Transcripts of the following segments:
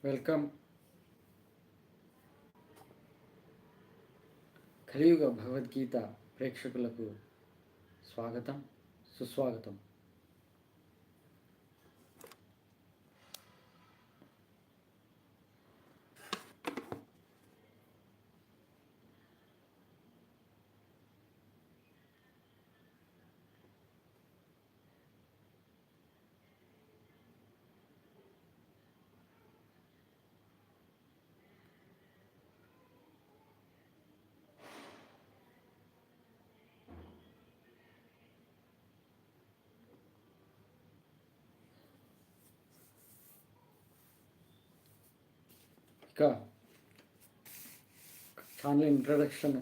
Welcome. కలియుగ భగవద్గీత ప్రేక్షకులకు స్వాగతం, సుస్వాగతం. ఇక ఛానల్ ఇంట్రడక్షన్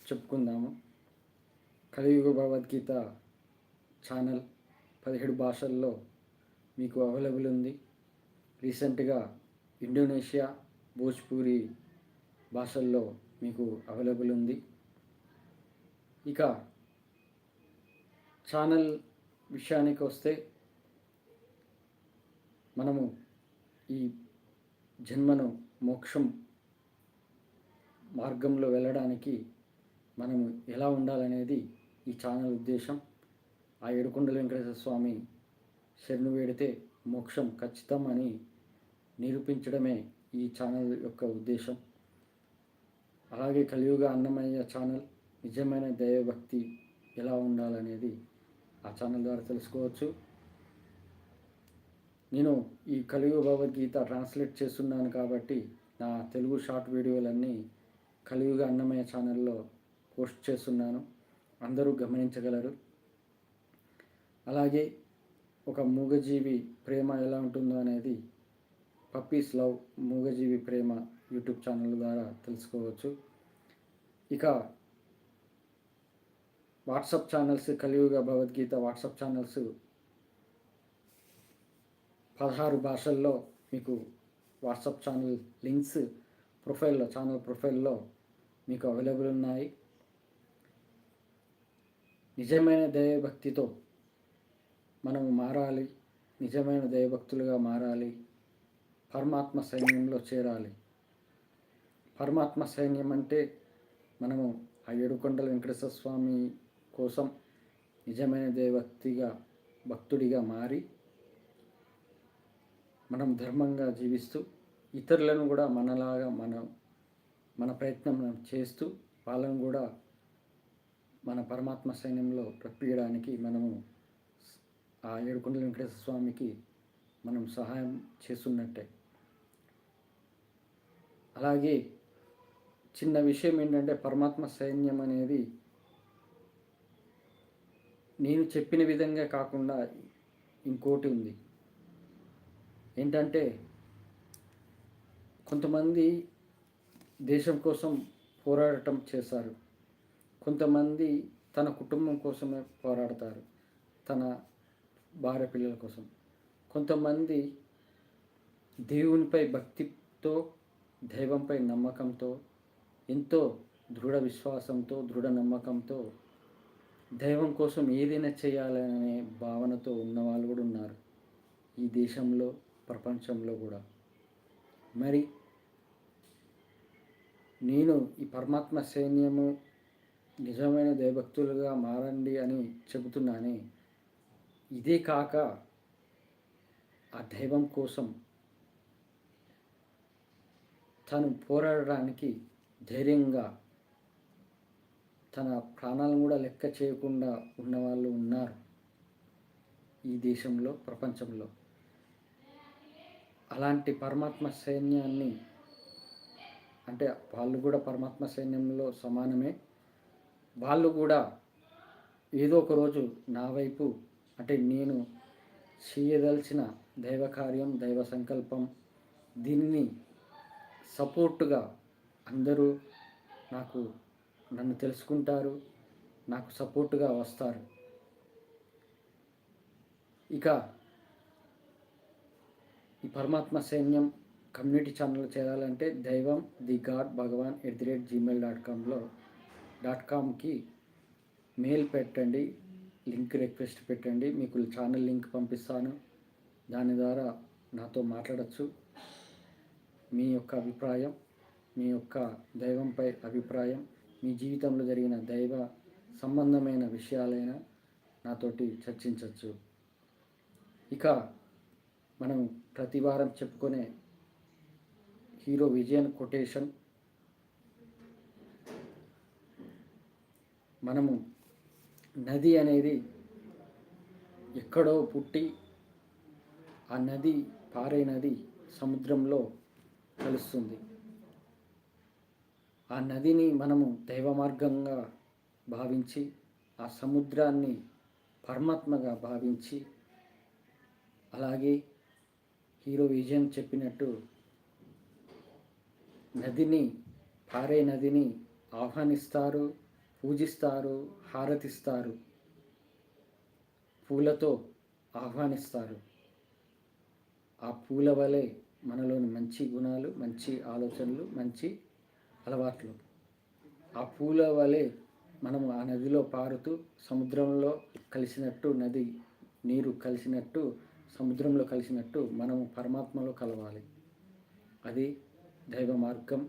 చెప్పుకుందాము. కలియుగ భగవద్గీత ఛానల్ 17 భాషల్లో మీకు అవైలబుల్ ఉంది. రీసెంట్గా ఇండోనేషియా, భోజ్పూరి భాషల్లో మీకు అవైలబుల్ ఉంది. ఇక ఛానల్ విషయానికి వస్తే, మనము ఈ జన్మను మోక్షం మార్గంలో వెళ్ళడానికి మనము ఎలా ఉండాలనేది ఈ ఛానల్ ఉద్దేశం. ఆ ఏడుకొండల వెంకటేశ్వర స్వామి శరణు వేడితే మోక్షం ఖచ్చితం అని నిరూపించడమే ఈ ఛానల్ యొక్క ఉద్దేశం. అలాగే కలియుగ అన్నమయ్య ఛానల్ నిజమైన దైవభక్తి ఎలా ఉండాలనేది ఆ ఛానల్ ద్వారా తెలుసుకోవచ్చు. నేను ఈ కలియుగ భగవద్గీత ట్రాన్స్లేట్ చేస్తున్నాను కాబట్టి నా తెలుగు షార్ట్ వీడియోలన్నీ కలియుగ అన్నమయ్య ఛానల్లో పోస్ట్ చేస్తున్నాను, అందరూ గమనించగలరు. అలాగే ఒక మూగజీవి ప్రేమ ఎలా ఉంటుందో అనేది పప్పీస్ లవ్ మూగజీవి ప్రేమ యూట్యూబ్ ఛానల్ ద్వారా తెలుసుకోవచ్చు. ఇక వాట్సాప్ ఛానల్స్, కలియుగ భగవద్గీత వాట్సాప్ ఛానల్స్ 16 భాషల్లో మీకు వాట్సాప్ ఛానల్ లింక్స్ ఛానల్ ప్రొఫైల్లో మీకు అవైలబుల్ ఉన్నాయి. నిజమైన దైవభక్తితో మనము మారాలి, నిజమైన దైవభక్తులుగా మారాలి, పరమాత్మ సైన్యంలో చేరాలి. పరమాత్మ సైన్యం అంటే మనము ఆ ఏడుకొండల వెంకటేశ్వర స్వామి కోసం నిజమైన భక్తుడిగా మారి మనం ధర్మంగా జీవిస్తూ ఇతరులను కూడా మనలాగా మన ప్రయత్నం చేస్తూ వాళ్ళను కూడా మన పరమాత్మ సైన్యంలో రప్పియడానికి మనము ఆ ఏడుకొండల వెంకటేశ్వర స్వామికి మనం సహాయం చేస్తున్నట్టే. అలాగే చిన్న విషయం ఏంటంటే, పరమాత్మ సైన్యం అనేది నేను చెప్పిన విధంగా కాకుండా ఇంకోటి ఉంది. ఏంటంటే, కొంతమంది దేశం కోసం పోరాటం చేశారు, కొంతమంది తన కుటుంబం కోసమే పోరాడతారు, తన భార్య పిల్లల కోసం. కొంతమంది దేవునిపై భక్తితో, దైవంపై నమ్మకంతో, ఎంతో దృఢ విశ్వాసంతో, దృఢ నమ్మకంతో దైవం కోసం ఏదైనా చేయాలనే భావనతో ఉన్నవాళ్ళు కూడా ఉన్నారు ఈ దేశంలో, ప్రపంచంలో కూడా. మరి నేను ఈ పరమాత్మ సైన్యము నిజమైన దైవభక్తులుగా మారండి అని చెబుతున్నానే, ఇదే కాక ఆ దైవం కోసం తను పోరాడడానికి ధైర్యంగా తన ప్రాణాలను కూడా లెక్క చేయకుండా ఉన్నవాళ్ళు ఉన్నారు ఈ దేశంలో, ప్రపంచంలో. అలాంటి పరమాత్మ సైన్యాన్ని, అంటే వాళ్ళు కూడా పరమాత్మ సైన్యంలో సమానమే, వాళ్ళు కూడా ఏదో ఒక రోజు నా వైపు, అంటే నేను చేయదలిచిన దైవ కార్యం, దైవ సంకల్పం, దీన్ని సపోర్టుగా అందరూ నన్ను తెలుసుకుంటారు, నాకు సపోర్టుగా వస్తారు. ఇక ఈ పరమాత్మ సైన్యం కమ్యూనిటీ ఛానల్ చేరాలంటే దైవం ది గాడ్ భగవాన్ @gmail.comకి మెయిల్ పెట్టండి, లింక్ రిక్వెస్ట్ పెట్టండి, మీకు ఛానల్ లింక్ పంపిస్తాను. దాని ద్వారా నాతో మాట్లాడచ్చు. మీ యొక్క అభిప్రాయం, మీ యొక్క దైవంపై అభిప్రాయం, మీ జీవితంలో జరిగిన దైవ సంబంధమైన విషయాలైనా నాతోటి చర్చించవచ్చు. ఇక మనం ప్రతి వారం చెప్పుకునే హీరో విజయన్ కొటేషన్, మనము నది అనేది ఎక్కడో పుట్టి ఆ నది పారే నది సముద్రంలో కలుస్తుంది. ఆ నదిని మనము దైవ మార్గంగా భావించి, ఆ సముద్రాన్ని పరమాత్మగా భావించి, అలాగే హీరో విజయన్ చెప్పినట్టు నదిని, పారే నదిని ఆహ్వానిస్తారు, పూజిస్తారు, హారతిస్తారు, పూలతో ఆహ్వానిస్తారు. ఆ పూల వలె మనలోని మంచి గుణాలు, మంచి ఆలోచనలు, మంచి అలవాట్లు, ఆ పూల వలె మనము ఆ నదిలో పారుతూ సముద్రంలో కలిసినట్టు, నది నీరు కలిసినట్టు, సముద్రంలో కలిసినట్టు మనము పరమాత్మలో కలవాలి. అది దైవ మార్గం,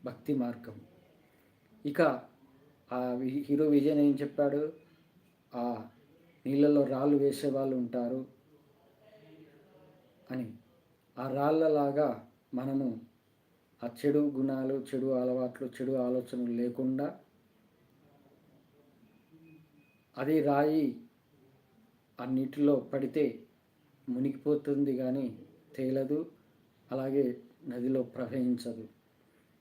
భక్తి మార్గం. ఇక ఆ హీరో విజయన్ ఏం చెప్పాడు? ఆ నీళ్ళలో రాళ్ళు వేసే వాళ్ళు ఉంటారు అని. ఆ రాళ్ళలాగా మనము ఆ చెడు గుణాలు, చెడు అలవాట్లు, చెడు ఆలోచనలు లేకుండా, అది రాయి ఆ నీటిలో పడితే మునిగిపోతుంది కానీ తేలదు, అలాగే నదిలో ప్రవహించదు.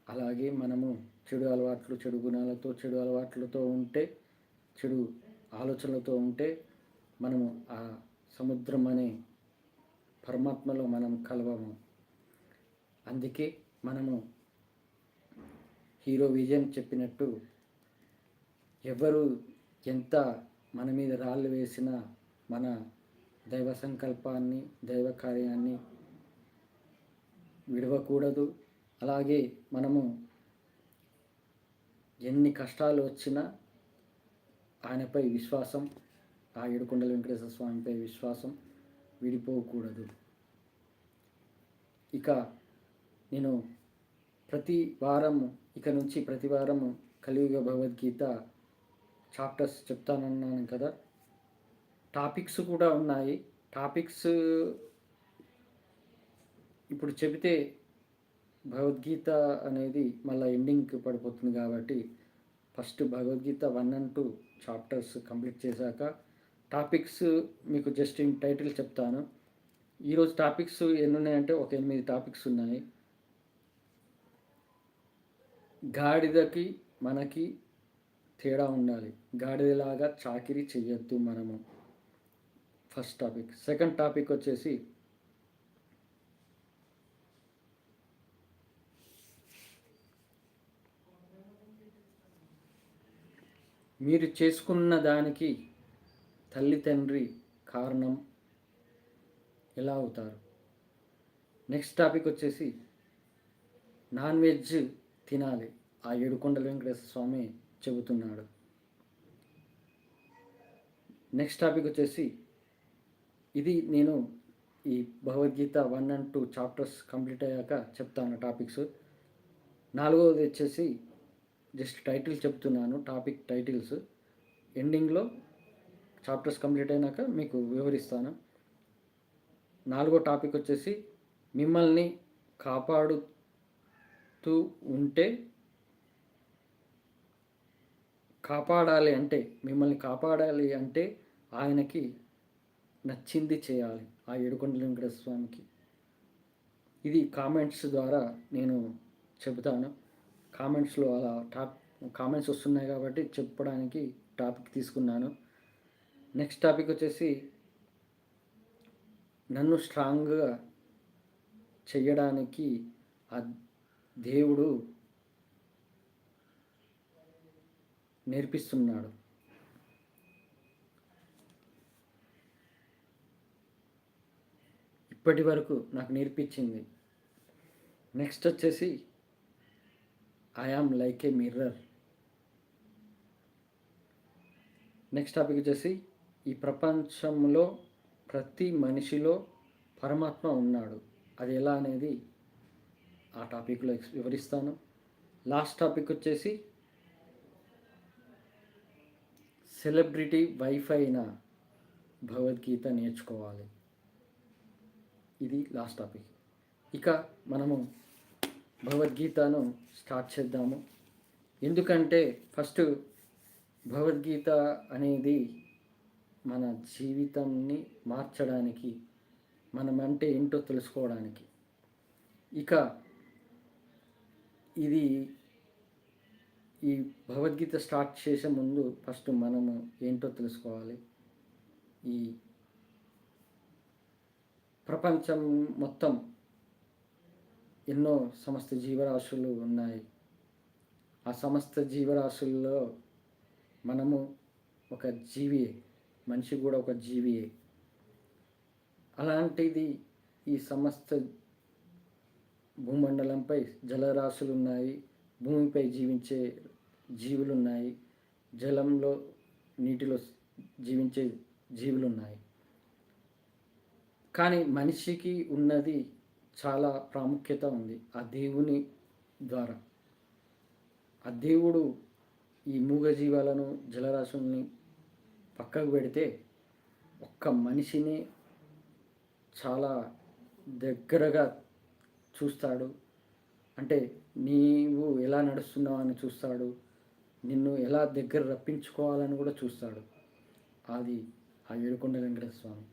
అలాగే మనము చెడు అలవాట్లు, చెడు గుణాలతో, చెడు అలవాట్లతో ఉంటే, చెడు ఆలోచనలతో ఉంటే మనము ఆ సముద్రం అనే పరమాత్మలో మనం కలవము. అందుకే మనము హీరో విజయన్ చెప్పినట్టు ఎవరు ఎంత మన మీద రాళ్ళు వేసినా మన దైవ సంకల్పాన్ని, దైవ కార్యాన్ని విడవకూడదు. అలాగే మనము ఎన్ని కష్టాలు వచ్చినా ఆయనపై విశ్వాసం, ఆ ఏడుకొండల వెంకటేశ్వర స్వామిపై విశ్వాసం విడిపోకూడదు. ఇక నేను ప్రతి వారము, ఇక నుంచి ప్రతి వారము కలియుగ భగవద్గీత చాప్టర్స్ చెప్తానన్నాను కదా. టాపిక్స్ కూడా ఉన్నాయి. టాపిక్స్ ఇప్పుడు చెబితే భగవద్గీత అనేది మళ్ళీ ఎండింగ్కి పడిపోతుంది కాబట్టి first Bhagavad Gita 1 and 2 chapters complete చేశాక టాపిక్స్ మీకు జస్ట్ ఇన్ టైటిల్ చెప్తాను. ఈరోజు టాపిక్స్ ఎన్ని ఉన్నాయంటే ఒక 8 టాపిక్స్ ఉన్నాయి. గాడిదకి మనకి తేడా ఉండాలి. గాడిదలాగా చాకిరీ చెయ్యొద్దు మనము, ఫస్ట్ టాపిక్. సెకండ్ టాపిక్ వచ్చేసి మీరు చేసుకున్న దానికి తల్లి తండ్రి కారణం ఎలా అవుతారు. నెక్స్ట్ టాపిక్ వచ్చేసి నాన్ వెజ్ తినాలి, ఆ ఏడుకొండల వెంకటేశ్వర స్వామి చెబుతున్నాడు. నెక్స్ట్ టాపిక్ వచ్చేసి ఇది నేను ఈ భగవద్గీత 1 and 2 చాప్టర్స్ కంప్లీట్ అయ్యాక చెప్తాను టాపిక్స్. నాలుగవది వచ్చేసి జస్ట్ టైటిల్ చెప్తున్నాను, టాపిక్ టైటిల్స్. ఎండింగ్లో చాప్టర్స్ కంప్లీట్ అయినాక మీకు వివరిస్తాను. నాలుగో టాపిక్ వచ్చేసి మిమ్మల్ని కాపాడుతూ ఉంటే, మిమ్మల్ని కాపాడాలి అంటే ఆయనకి నచ్చింది చేయాలి, ఆ ఏడుకొండల వెంకటేశ్వర స్వామికి. ఇది కామెంట్స్ ద్వారా నేను చెబుతాను. కామెంట్స్లో అలా కామెంట్స్ వస్తున్నాయి కాబట్టి చెప్పడానికి టాపిక్ తీసుకున్నాను. నెక్స్ట్ టాపిక్ వచ్చేసి నన్ను స్ట్రాంగ్గా చెయ్యడానికి ఆ దేవుడు నేర్పిస్తున్నాడు. ఇప్పటి వరకు నాకు నేర్పించింది. నెక్స్ట్ వచ్చేసి I am like a mirror. Next topic వచ్చేసి ఈ ప్రపంచంలో ప్రతి మనిషిలో పరమాత్మ ఉన్నాడు, అది ఎలా అనేది ఆ టాపిక్లో వివరిస్తాను. లాస్ట్ టాపిక్ వచ్చేసి సెలబ్రిటీ వైఫ్ అయిన భగవద్గీత నేర్చుకోవాలి. ఇది లాస్ట్ టాపిక్. ఇక మనము భగవద్గీతను స్టార్ట్ చేద్దాము. ఎందుకంటే ఫస్ట్ భగవద్గీత అనేది మన జీవితాన్ని మార్చడానికి, మనం అంటే ఏంటో తెలుసుకోవడానికి. ఇక ఇది ఈ భగవద్గీత స్టార్ట్ చేసే ముందు ఫస్ట్ మనము ఏంటో తెలుసుకోవాలి. ఈ ప్రపంచం మొత్తం ఎన్నో సమస్త జీవరాశులు ఉన్నాయి. ఆ సమస్త జీవరాశుల్లో మనము ఒక జీవియే, మనిషి కూడా ఒక జీవియే. అలాంటిది ఈ సమస్త భూమండలంపై జలరాశులు ఉన్నాయి, భూమిపై జీవించే జీవులు ఉన్నాయి, జలంలో నీటిలో జీవించే జీవులు ఉన్నాయి. కానీ మనిషికి ఉన్నది చాలా ప్రాముఖ్యత ఉంది ఆ దేవుని ద్వారా. ఆ దేవుడు ఈ మూగజీవాలను జలరాశుల్ని పక్కకు పెడితే ఒక్క మనిషిని చాలా దగ్గరగా చూస్తాడు. అంటే నీవు ఎలా నడుస్తున్నావు అని చూస్తాడు, నిన్ను ఎలా దగ్గర రప్పించుకోవాలని కూడా చూస్తాడు. అది ఆ ఏడుకొండల వెంకటేశ్వర స్వామి.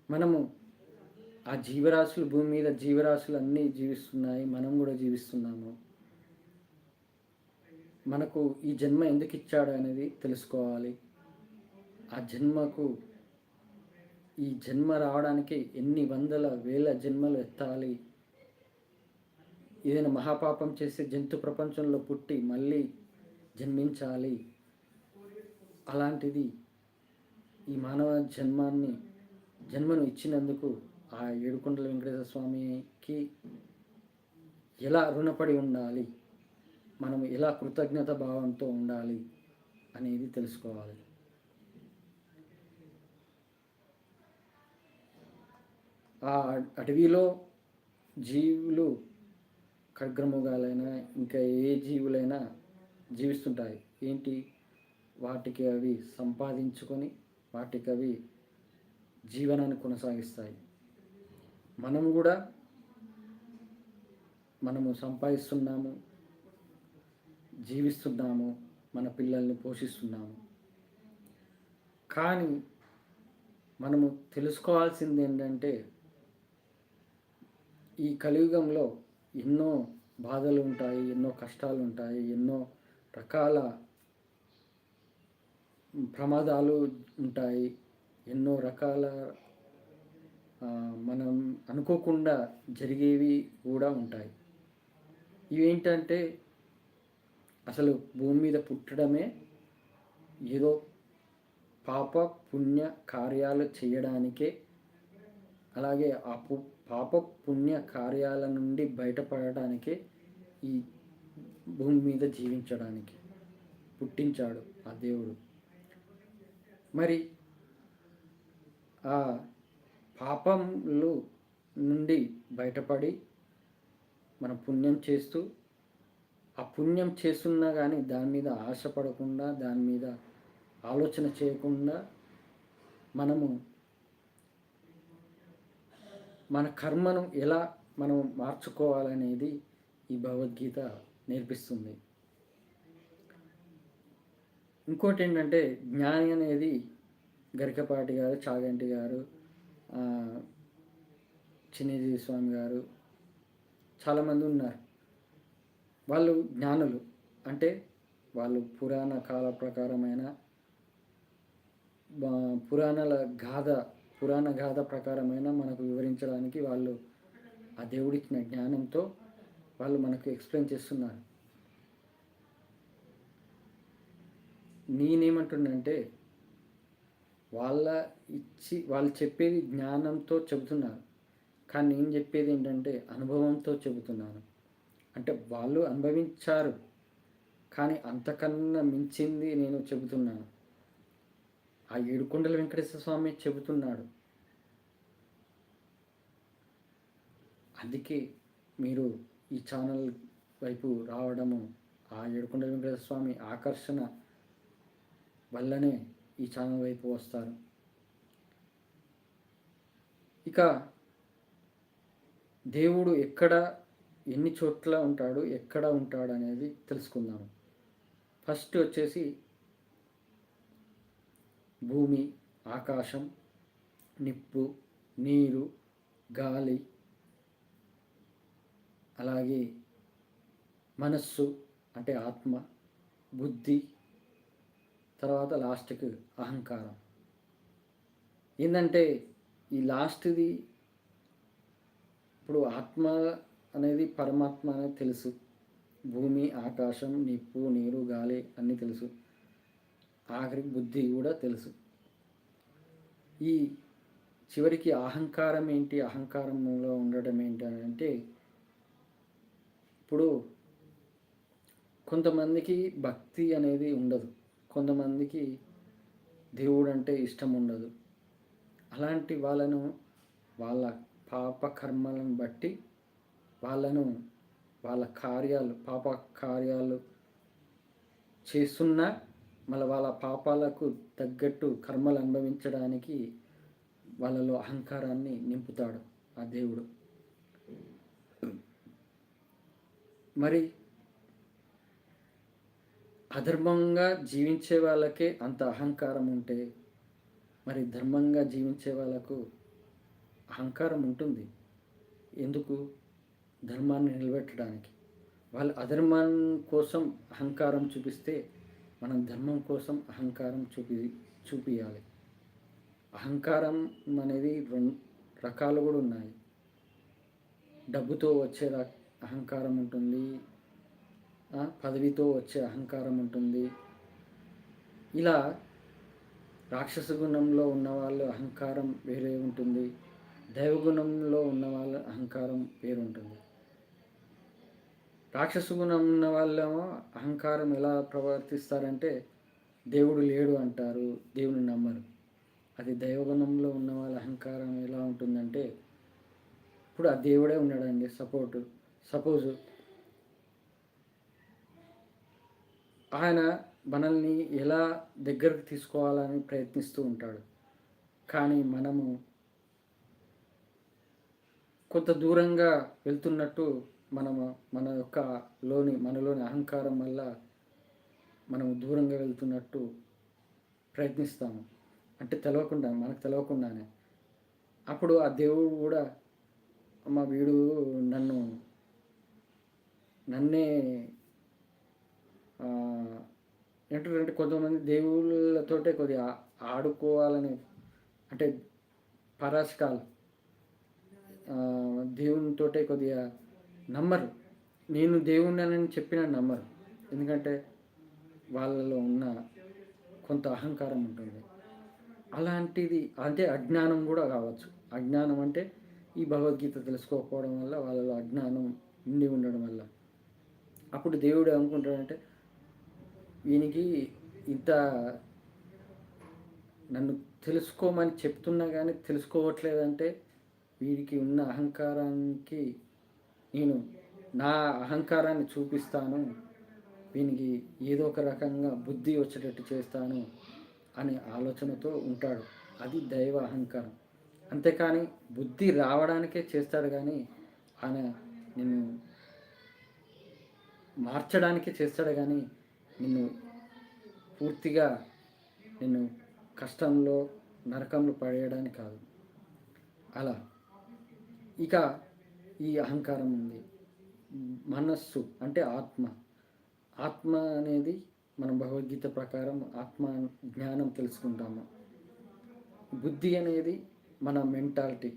మనము ఆ జీవరాశులు, భూమి మీద జీవరాశులు అన్నీ జీవిస్తున్నాయి, మనం కూడా జీవిస్తున్నాము. మనకు ఈ జన్మ ఎందుకు ఇచ్చాడు అనేది తెలుసుకోవాలి. ఆ జన్మకు, ఈ జన్మ రావడానికి ఎన్ని వందల వేల జన్మలు ఎత్తాలి, ఏదైనా మహాపాపం చేసి జంతు ప్రపంచంలో పుట్టి మళ్ళీ జన్మించాలి. అలాంటిది ఈ మానవ జన్మను ఇచ్చినందుకు ఆ ఏడుకొండల వెంకటేశ్వర స్వామికి ఎలా రుణపడి ఉండాలి, మనం ఎలా కృతజ్ఞత భావంతో ఉండాలి అనేది తెలుసుకోవాలి. ఆ అడవిలో జీవులు, ఖడ్గమృగాలైనా ఇంకా ఏ జీవులైనా జీవిస్తుంటాయి. ఏంటి, వాటికి అవి సంపాదించుకొని వాటికి అవి జీవనాన్ని కొనసాగిస్తాయి. మనము సంపాదిస్తున్నాము, జీవిస్తున్నాము, మన పిల్లల్ని పోషిస్తున్నాము. కానీ మనము తెలుసుకోవాల్సింది ఏంటంటే ఈ కలియుగంలో ఎన్నో బాధలు ఉంటాయి, ఎన్నో కష్టాలు ఉంటాయి, ఎన్నో రకాల ప్రమాదాలు ఉంటాయి, ఎన్నో రకాల మనం అనుకోకుండా జరిగేవి కూడా ఉంటాయి. ఇవేంటంటే అసలు భూమి మీద పుట్టడమే ఏదో పాప పుణ్య కార్యాలు చేయడానికే, అలాగే ఆ పాప పుణ్య కార్యాల నుండి బయటపడడానికే ఈ భూమి మీద జీవించడానికి పుట్టించాడు ఆ దేవుడు. మరి ఆ పాపములు నుండి బయటపడి మనం పుణ్యం చేస్తూ, ఆ పుణ్యం చేస్తున్నా కానీ దాని మీద ఆశపడకుండా, దాని మీద ఆలోచన చేయకుండా మనము మన కర్మను ఎలా మనం మార్చుకోవాలనేది ఈ భగవద్గీత నేర్పిస్తుంది. ఇంకోటి ఏంటంటే జ్ఞాని అనేది గరికపాటి గారు, చాగంటి గారు, చిన్నజీవి స్వామి గారు, చాలామంది ఉన్నారు. వాళ్ళు జ్ఞానులు. అంటే వాళ్ళు పురాణ కాల ప్రకారమైన పురాణ గాథ ప్రకారమైన మనకు వివరించడానికి వాళ్ళు ఆ దేవుడిచ్చిన జ్ఞానంతో వాళ్ళు మనకు ఎక్స్ప్లెయిన్ చేస్తున్నారు. నేనేమంటున్నానంటే వాళ్ళు చెప్పేది జ్ఞానంతో చెబుతున్నారు, కానీ నేను చెప్పేది ఏంటంటే అనుభవంతో చెబుతున్నాను. అంటే వాళ్ళు అనుభవించారు, కానీ అంతకన్నా మించింది నేను చెబుతున్నాను. ఆ ఏడుకొండల వెంకటేశ్వర స్వామి చెబుతున్నాడు. అందుకే మీరు ఈ ఛానల్ వైపు రావడము, ఆ ఏడుకొండల వెంకటేశ్వర స్వామి ఆకర్షణ వల్లనే ఈ ఛానల్ వైపు వస్తారు. ఇక దేవుడు ఎక్కడ, ఎన్ని చోట్ల ఉంటాడు, ఎక్కడ ఉంటాడు అనేది తెలుసుకుందాము. ఫస్ట్ వచ్చేసి భూమి, ఆకాశం, నిప్పు, నీరు, గాలి, అలాగే మనస్సు అంటే ఆత్మ, బుద్ధి, తర్వాత లాస్ట్కి అహంకారం. ఏంటంటే ఈ లాస్ట్ది ఇప్పుడు ఆత్మ అనేది పరమాత్మ అనేది తెలుసు, భూమి, ఆకాశం, నిప్పు, నీరు, గాలి అన్నీ తెలుసు, ఆఖరికి బుద్ధి కూడా తెలుసు. ఈ చివరికి అహంకారం ఏంటి, అహంకారంలో ఉండడం ఏంటి అని అంటే, ఇప్పుడు కొంతమందికి భక్తి అనేది ఉండదు, కొంతమందికి దేవుడు అంటే ఇష్టం ఉండదు. అలాంటి వాళ్ళను వాళ్ళ పాప కర్మలను బట్టి వాళ్ళను వాళ్ళ కార్యాలు, పాప కార్యాలు చేస్తున్నా మళ్ళీ వాళ్ళ పాపాలకు తగ్గట్టు కర్మలు అనుభవించడానికి వాళ్ళలో అహంకారాన్ని నింపుతాడు ఆ దేవుడు. మరి అధర్మంగా జీవించే వాళ్ళకే అంత అహంకారం ఉంటే మరి ధర్మంగా జీవించే వాళ్ళకు అహంకారం ఉంటుంది. ఎందుకు? ధర్మాన్ని నిలబెట్టడానికి. వాళ్ళు అధర్మం కోసం అహంకారం చూపిస్తే మనం ధర్మం కోసం అహంకారం చూపియాలి. అహంకారం అనేది రెండు రకాలు కూడా ఉన్నాయి. డబ్బుతో వచ్చే అహంకారం ఉంటుంది, పదవితో వచ్చే అహంకారం ఉంటుంది. ఇలా రాక్షస గుణంలో ఉన్నవాళ్ళు అహంకారం వేరే ఉంటుంది, దైవగుణంలో ఉన్న వాళ్ళ అహంకారం వేరుంటుంది. రాక్షస గుణం ఉన్న వాళ్ళేమో అహంకారం ఎలా ప్రవర్తిస్తారంటే దేవుడు లేడు అంటారు, దేవుని నమ్మరు. అది దైవగుణంలో ఉన్న వాళ్ళ అహంకారం ఎలా ఉంటుందంటే, ఇప్పుడు ఆ దేవుడే ఉన్నాడండి, సపోజు ఆయన మనల్ని ఎలా దగ్గరకు తీసుకోవాలని ప్రయత్నిస్తూ ఉంటాడు. కానీ మనము కొంత దూరంగా వెళ్తున్నట్టు మనలోని అహంకారం వల్ల మనము దూరంగా వెళ్తున్నట్టు ప్రయత్నిస్తాము. అంటే మనకు తెలియకుండానే. అప్పుడు ఆ దేవుడు కూడా వీడు నన్నే ఏంటంటే కొంతమంది దేవుళ్ళతోటే కొద్దిగా ఆడుకోవాలని, అంటే పరాశకాలు దేవునితోటే కొద్దిగా నమ్మరు. నేను దేవుణ్ణి చెప్పిన నమ్మరు. ఎందుకంటే వాళ్ళలో ఉన్న కొంత అహంకారం ఉంటుంది. అలాంటిది అంటే అజ్ఞానం కూడా కావచ్చు. అజ్ఞానం అంటే ఈ భగవద్గీత తెలుసుకోకపోవడం వల్ల వాళ్ళలో అజ్ఞానం ఉండి ఉండడం వల్ల అప్పుడు దేవుడు ఏమనుకుంటాడంటే, వీనికి ఇంత నన్ను తెలుసుకోమని చెప్తున్నా కానీ తెలుసుకోవట్లేదంటే వీరికి ఉన్న అహంకారానికి నేను నా అహంకారాన్ని చూపిస్తాను, వీనికి ఏదో ఒక రకంగా బుద్ధి వచ్చేటట్టు చేస్తాను అనే ఆలోచనతో ఉంటాడు. అది దైవ అహంకారం. అంతేకాని బుద్ధి రావడానికే చేస్తాడు, కానీ ఆయన నిన్ను మార్చడానికే చేస్తాడు, కానీ నిన్ను పూర్తిగా నిన్ను కష్టంలో నరకంలో పడేయడానికి కాదు. అలా ఇక ఈ అహంకారం ఉంది. మనస్సు అంటే ఆత్మ అనేది మనం భగవద్గీత ప్రకారం ఆత్మ జ్ఞానం తెలుసుకుంటాము. బుద్ధి అనేది మన మెంటాలిటీ,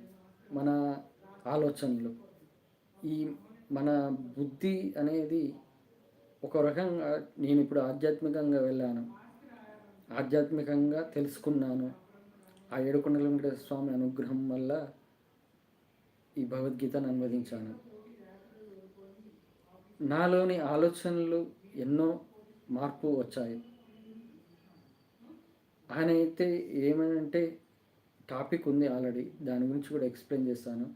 మన ఆలోచనలు. ఈ మన బుద్ధి అనేది ఒక రకంగా నేను ఇప్పుడు ఆధ్యాత్మికంగా వెళ్ళాను, ఆధ్యాత్మికంగా తెలుసుకున్నాను. ఆ ఏడుకొండల వెంకటేశ్వర స్వామి అనుగ్రహం వల్ల ఈ భగవద్గీతను అనువదించాను. నాలోని ఆలోచనలు ఎన్నో మార్పు వచ్చాయి. ఆయన అయితే ఏమనంటే టాపిక్ ఉంది ఆల్రెడీ, దాని గురించి కూడా ఎక్స్ప్లెయిన్ చేస్తాను.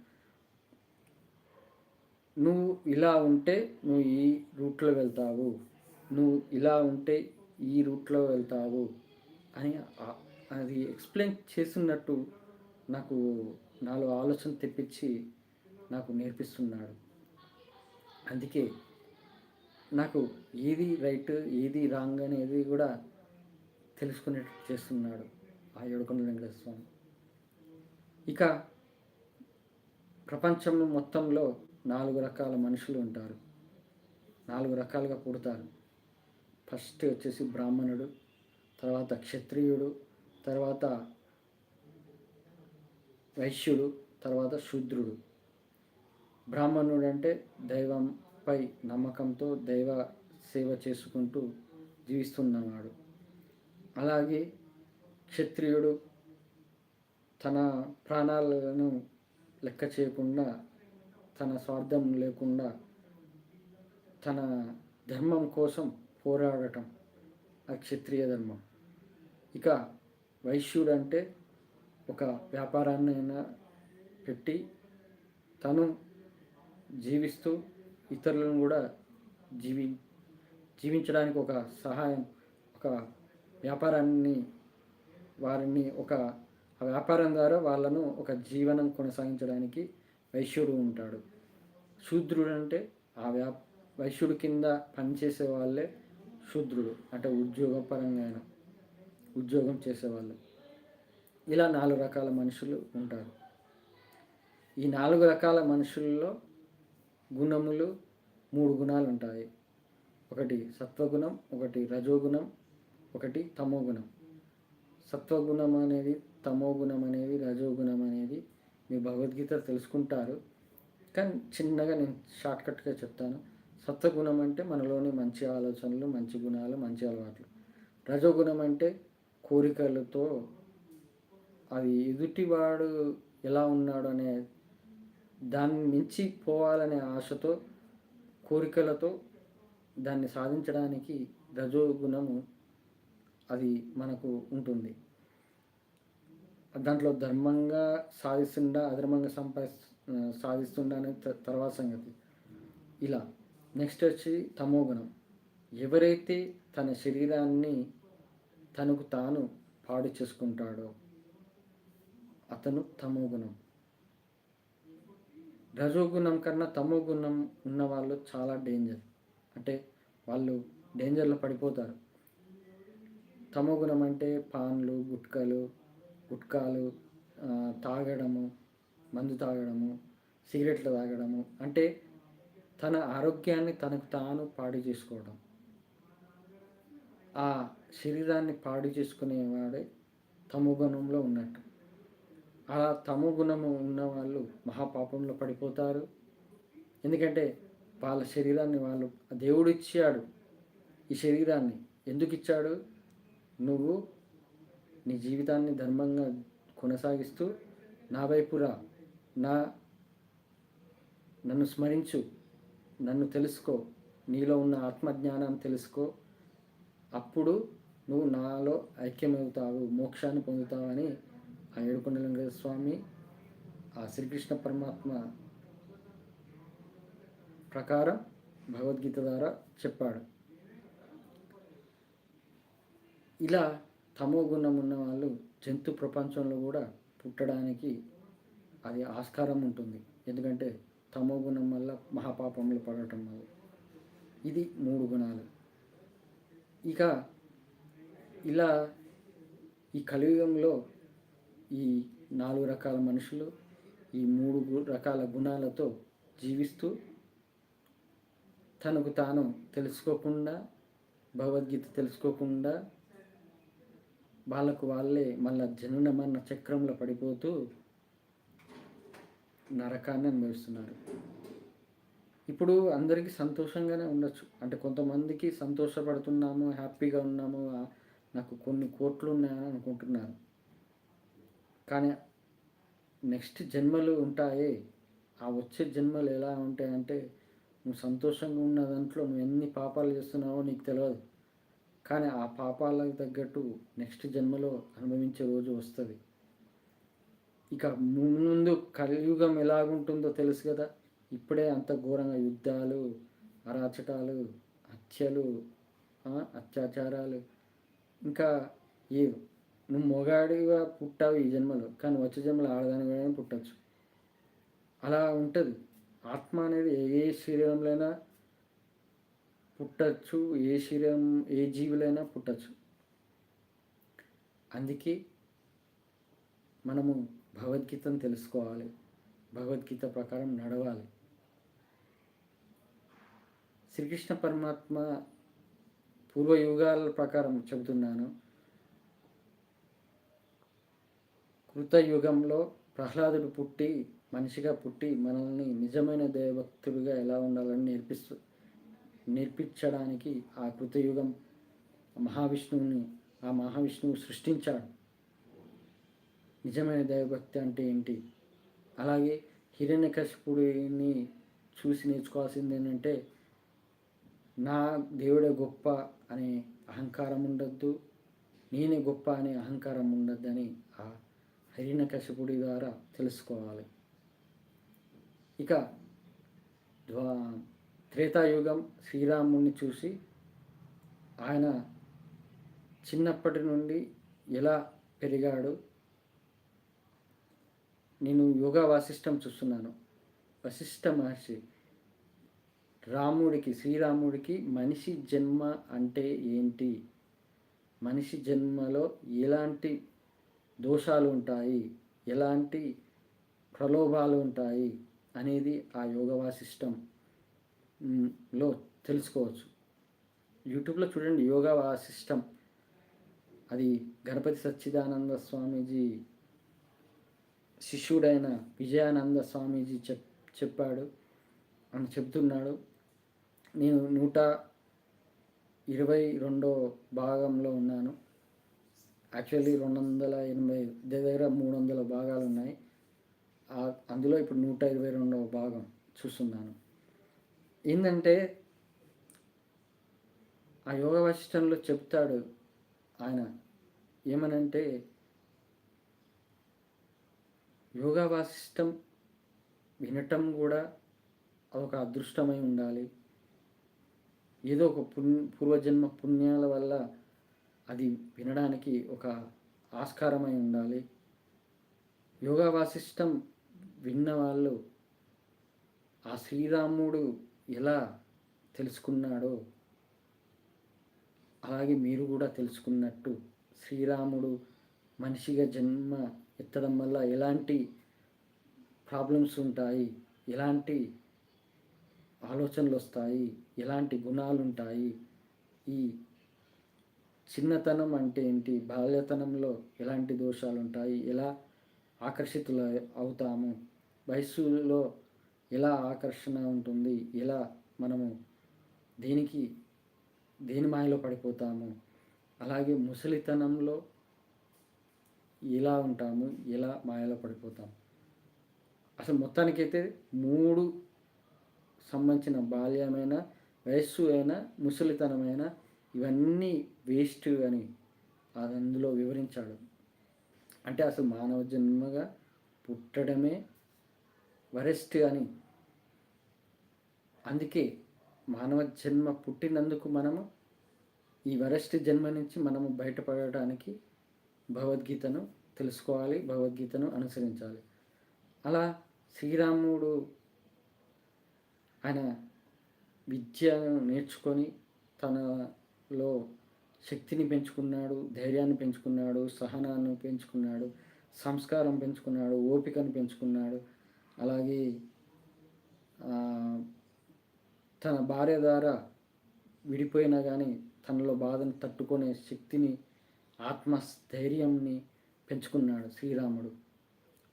నువ్వు ఇలా ఉంటే నువ్వు ఈ రూట్లో వెళ్తావు, నువ్వు ఇలా ఉంటే ఈ రూట్లో వెళ్తావు అని అది ఎక్స్ప్లెయిన్ చేస్తున్నట్టు నాకు నాలో ఆలోచన తెప్పించి నాకు నేర్పిస్తున్నాడు. అందుకే నాకు ఏది రైట్ ఏది రాంగ్ అనేది కూడా తెలుసుకునేటట్టు చేస్తున్నాడు ఆ ఏడుకొండల వెంకటేశ్వర స్వామి. ఇక ప్రపంచం మొత్తంలో 4 రకాల మనుషులు ఉంటారు, 4 రకాలుగా పుడతారు. ఫస్ట్ వచ్చేసి బ్రాహ్మణుడు, తర్వాత క్షత్రియుడు, తర్వాత వైశ్యుడు, తర్వాత శూద్రుడు. బ్రాహ్మణుడు అంటే దైవంపై నమ్మకంతో దైవ సేవ చేసుకుంటూ జీవిస్తున్నవాడు. అలాగే క్షత్రియుడు తన ప్రాణాలను లెక్క చేయకుండా, తన స్వార్థం లేకుండా తన ధర్మం కోసం పోరాడటం ఆ క్షత్రియ ధర్మం. ఇక వైశ్యుడు అంటే ఒక వ్యాపారాన్ని అయినా పెట్టి తను జీవిస్తూ ఇతరులను కూడా జీవించడానికి ఒక సహాయం, ఒక వ్యాపారాన్ని వారిని ఒక వ్యాపారం ద్వారా వాళ్ళను ఒక జీవనం కొనసాగించడానికి వైశ్యుడు ఉంటాడు. శూద్రుడు అంటే వైశ్యుడి కింద పనిచేసే వాళ్ళే శూద్రుడు, అంటే ఉద్యోగపరంగా ఉద్యోగం చేసేవాళ్ళు. ఇలా 4 రకాల మనుషులు ఉంటారు. ఈ 4 రకాల మనుషుల్లో గుణములు 3 గుణాలు ఉంటాయి. ఒకటి సత్వగుణం, ఒకటి రజోగుణం, ఒకటి తమోగుణం. సత్వగుణం అనేది, తమోగుణం అనేది, రజోగుణం అనేది మీ భగవద్గీత తెలుసుకుంటారు, కానీ చిన్నగా నేను షార్ట్కట్గా చెప్తాను. సత్వగుణం అంటే మనలోని మంచి ఆలోచనలు, మంచి గుణాలు, మంచి అలవాట్లు. రజోగుణం అంటే కోరికలతో, అది ఎదుటివాడు ఎలా ఉన్నాడు అనే దాన్ని మించి పోవాలనే ఆశతో, కోరికలతో దాన్ని సాధించడానికి రజోగుణము అది మనకు ఉంటుంది. దాంట్లో ధర్మంగా సాధిస్తుండా, అధర్మంగా సాధిస్తుండా అనేది తర్వాత సంగతి. ఇలా నెక్స్ట్ వచ్చి తమోగుణం. ఎవరైతే తన శరీరాన్ని తనకు తాను పాడు చేసుకుంటాడో అతను తమోగుణం. రజోగుణం కన్నా తమోగుణం ఉన్న వాళ్ళు చాలా డేంజర్, అంటే వాళ్ళు డేంజర్లో పడిపోతారు. తమోగుణం అంటే పాన్లు, గుట్కాలు తాగడము, మందు తాగడము, సిగరెట్లు తాగడము, అంటే తన ఆరోగ్యాన్ని తనకు తాను పాడు చేసుకోవడం. ఆ శరీరాన్ని పాడు చేసుకునేవాడే తమోగుణంలో ఉన్నట్టు. ఆ తమోగుణము ఉన్నవాళ్ళు మహాపాపంలో పడిపోతారు. ఎందుకంటే వాళ్ళ శరీరాన్ని దేవుడు ఇచ్చాడు. ఈ శరీరాన్ని ఎందుకు ఇచ్చాడు? నువ్వు నీ జీవితాన్ని ధర్మంగా కొనసాగిస్తూ నా వైపు రా, నన్ను స్మరించు, నన్ను తెలుసుకో, నీలో ఉన్న ఆత్మజ్ఞానాన్ని తెలుసుకో, అప్పుడు నువ్వు నాలో ఐక్యమవుతావు, మోక్షాన్ని పొందుతావని ఆ ఏడుకొండల వెంకటేశ్వర స్వామి, ఆ శ్రీకృష్ణ పరమాత్మ ప్రకారం భగవద్గీత ద్వారా చెప్పాడు. ఇలా తమో గుణం ఉన్న వాళ్ళు జంతు ప్రపంచంలో కూడా పుట్టడానికి అది ఆస్కారం ఉంటుంది. ఎందుకంటే తమో గుణం వల్ల మహాపాపంలో పడటం వల్ల. ఇది 3 గుణాలు. ఇక ఇలా ఈ కలియుగంలో ఈ 4 రకాల మనుషులు ఈ 3 రకాల గుణాలతో జీవిస్తూ తనకు తాను తెలుసుకోకుండా, భగవద్గీత తెలుసుకోకుండా వాళ్ళకు వాళ్ళే మళ్ళా జనన మరణ చక్రంలో పడిపోతూ నరకాన్ని అనుభవిస్తున్నారు. ఇప్పుడు అందరికీ సంతోషంగానే ఉండొచ్చు, అంటే కొంతమందికి సంతోషపడుతున్నాము, హ్యాపీగా ఉన్నాము, నాకు కొన్ని కోట్లు ఉన్నాయని అనుకుంటున్నారు. కానీ నెక్స్ట్ జన్మలు ఉంటాయి. ఆ వచ్చే జన్మలు ఎలా ఉంటాయంటే, నువ్వు సంతోషంగా ఉన్న దాంట్లో నువ్వు ఎన్ని పాపాలు చేస్తున్నావో నీకు తెలియదు, కానీ ఆ పాపాలకు తగ్గట్టు నెక్స్ట్ జన్మలో అనుభవించే రోజు వస్తుంది. ఇక ముందు కలియుగం ఎలాగుంటుందో తెలుసు కదా. ఇప్పుడే అంత ఘోరంగా యుద్ధాలు, అరాచకాలు, హత్యలు, అత్యాచారాలు, ఇంకా ఏ నువ్వు మొగాడిగా పుట్టావు ఈ జన్మలో, కానీ వచ్చే జన్మలో ఆడదానిగా పుట్టచ్చు. అలా ఉంటుంది. ఆత్మ అనేది ఏ శరీరంలో పుట్టచ్చు, ఏ జీవులైనా పుట్టచ్చు. అందుకే మనము భగవద్గీతను తెలుసుకోవాలి, భగవద్గీత ప్రకారం నడవాలి. శ్రీకృష్ణ పరమాత్మ పూర్వయుగాల ప్రకారం చెబుతున్నాను. కృతయుగంలో ప్రహ్లాదుడు మనిషిగా పుట్టి మనల్ని నిజమైన దైవభక్తుడిగా ఎలా ఉండాలని నేర్పించడానికి ఆ కృతయుగం మహావిష్ణువు సృష్టించాడు. నిజమైన దైవభక్తి అంటే ఏంటి? అలాగే హిరణ్యకశిపుడిని చూసి నేర్చుకోవాల్సింది ఏంటంటే, నా దేవుడే గొప్ప అనే అహంకారం ఉండద్దు, నేనే గొప్ప అనే అహంకారం ఉండద్దని ఆ హిరణ్యకశిపుడి ద్వారా తెలుసుకోవాలి. ఇక త్రేతాయుగం శ్రీరాముడిని చూసి ఆయన చిన్నప్పటి నుండి ఎలా పెరిగాడు. నేను యోగా వాసిష్టం చూస్తున్నాను. వశిష్ఠ మహర్షి శ్రీరాముడికి మనిషి జన్మ అంటే ఏంటి, మనిషి జన్మలో ఎలాంటి దోషాలు ఉంటాయి, ఎలాంటి ప్రలోభాలు ఉంటాయి అనేది ఆ యోగ వాసిష్టంలో తెలుసుకోవచ్చు. యూట్యూబ్లో చూడండి, యోగా వాసిష్టం. అది గణపతి సచ్చిదానంద స్వామీజీ శిష్యుడైన విజయానంద స్వామీజీ చెప్పాడు అని చెప్తున్నాడు. నేను 122వ భాగంలో ఉన్నాను. యాక్చువల్లీ 280 దగ్గర 300 భాగాలు ఉన్నాయి. అందులో ఇప్పుడు 122వ భాగం చూస్తున్నాను. ఏంటంటే ఆ యోగ వాసిష్టంలో చెప్తాడు ఆయన ఏమనంటే, యోగా వాసిష్టం వినటం కూడా అదొక అదృష్టమై ఉండాలి. ఏదో ఒక పూర్వజన్మ పుణ్యాల వల్ల అది వినడానికి ఒక ఆస్కారమై ఉండాలి. యోగా వాసిష్టం విన్నవాళ్ళు ఆ శ్రీరాముడు ఎలా తెలుసుకున్నాడో అలాగే మీరు కూడా తెలుసుకున్నట్టు, శ్రీరాముడు మనిషిగా జన్మ ఎత్తడం వల్ల ఎలాంటి ప్రాబ్లమ్స్ ఉంటాయి, ఎలాంటి ఆలోచనలు వస్తాయి, ఎలాంటి గుణాలు ఉంటాయి, ఈ చిన్నతనం అంటే ఏంటి, బాల్యతనంలో ఎలాంటి దోషాలు ఉంటాయి, ఎలా ఆకర్షితులు అవుతాము, వయస్సులో ఎలా ఆకర్షణ ఉంటుంది, ఎలా మనము దేని మాయలో పడిపోతాము, అలాగే ముసలితనంలో ఎలా ఉంటాము, ఎలా మాయలో పడిపోతాము. అసలు మొత్తానికైతే 3 సంబంధించిన బాల్యమైన, వయస్సు అయినా, ముసలితనమైన ఇవన్నీ వేస్ట్ అని అందులో వివరించాడు. అంటే అసలు మానవ జన్మగా పుట్టడమే వరెస్ట్ అని. అందుకే మానవ జన్మ పుట్టినందుకు మనము ఈ వరెస్ట్ జన్మ నుంచి మనము బయటపడటానికి భగవద్గీతను తెలుసుకోవాలి, భగవద్గీతను అనుసరించాలి. అలా శ్రీరాముడు ఆయన విద్యను నేర్చుకొని తనలో శక్తిని పెంచుకున్నాడు, ధైర్యాన్ని పెంచుకున్నాడు, సహనాన్ని పెంచుకున్నాడు, సంస్కారం పెంచుకున్నాడు, ఓపికను పెంచుకున్నాడు. అలాగే తన భార్య ద్వారా విడిపోయినా కానీ తనలో బాధను తట్టుకునే శక్తిని, ఆత్మస్థైర్యంని పెంచుకున్నాడు శ్రీరాముడు.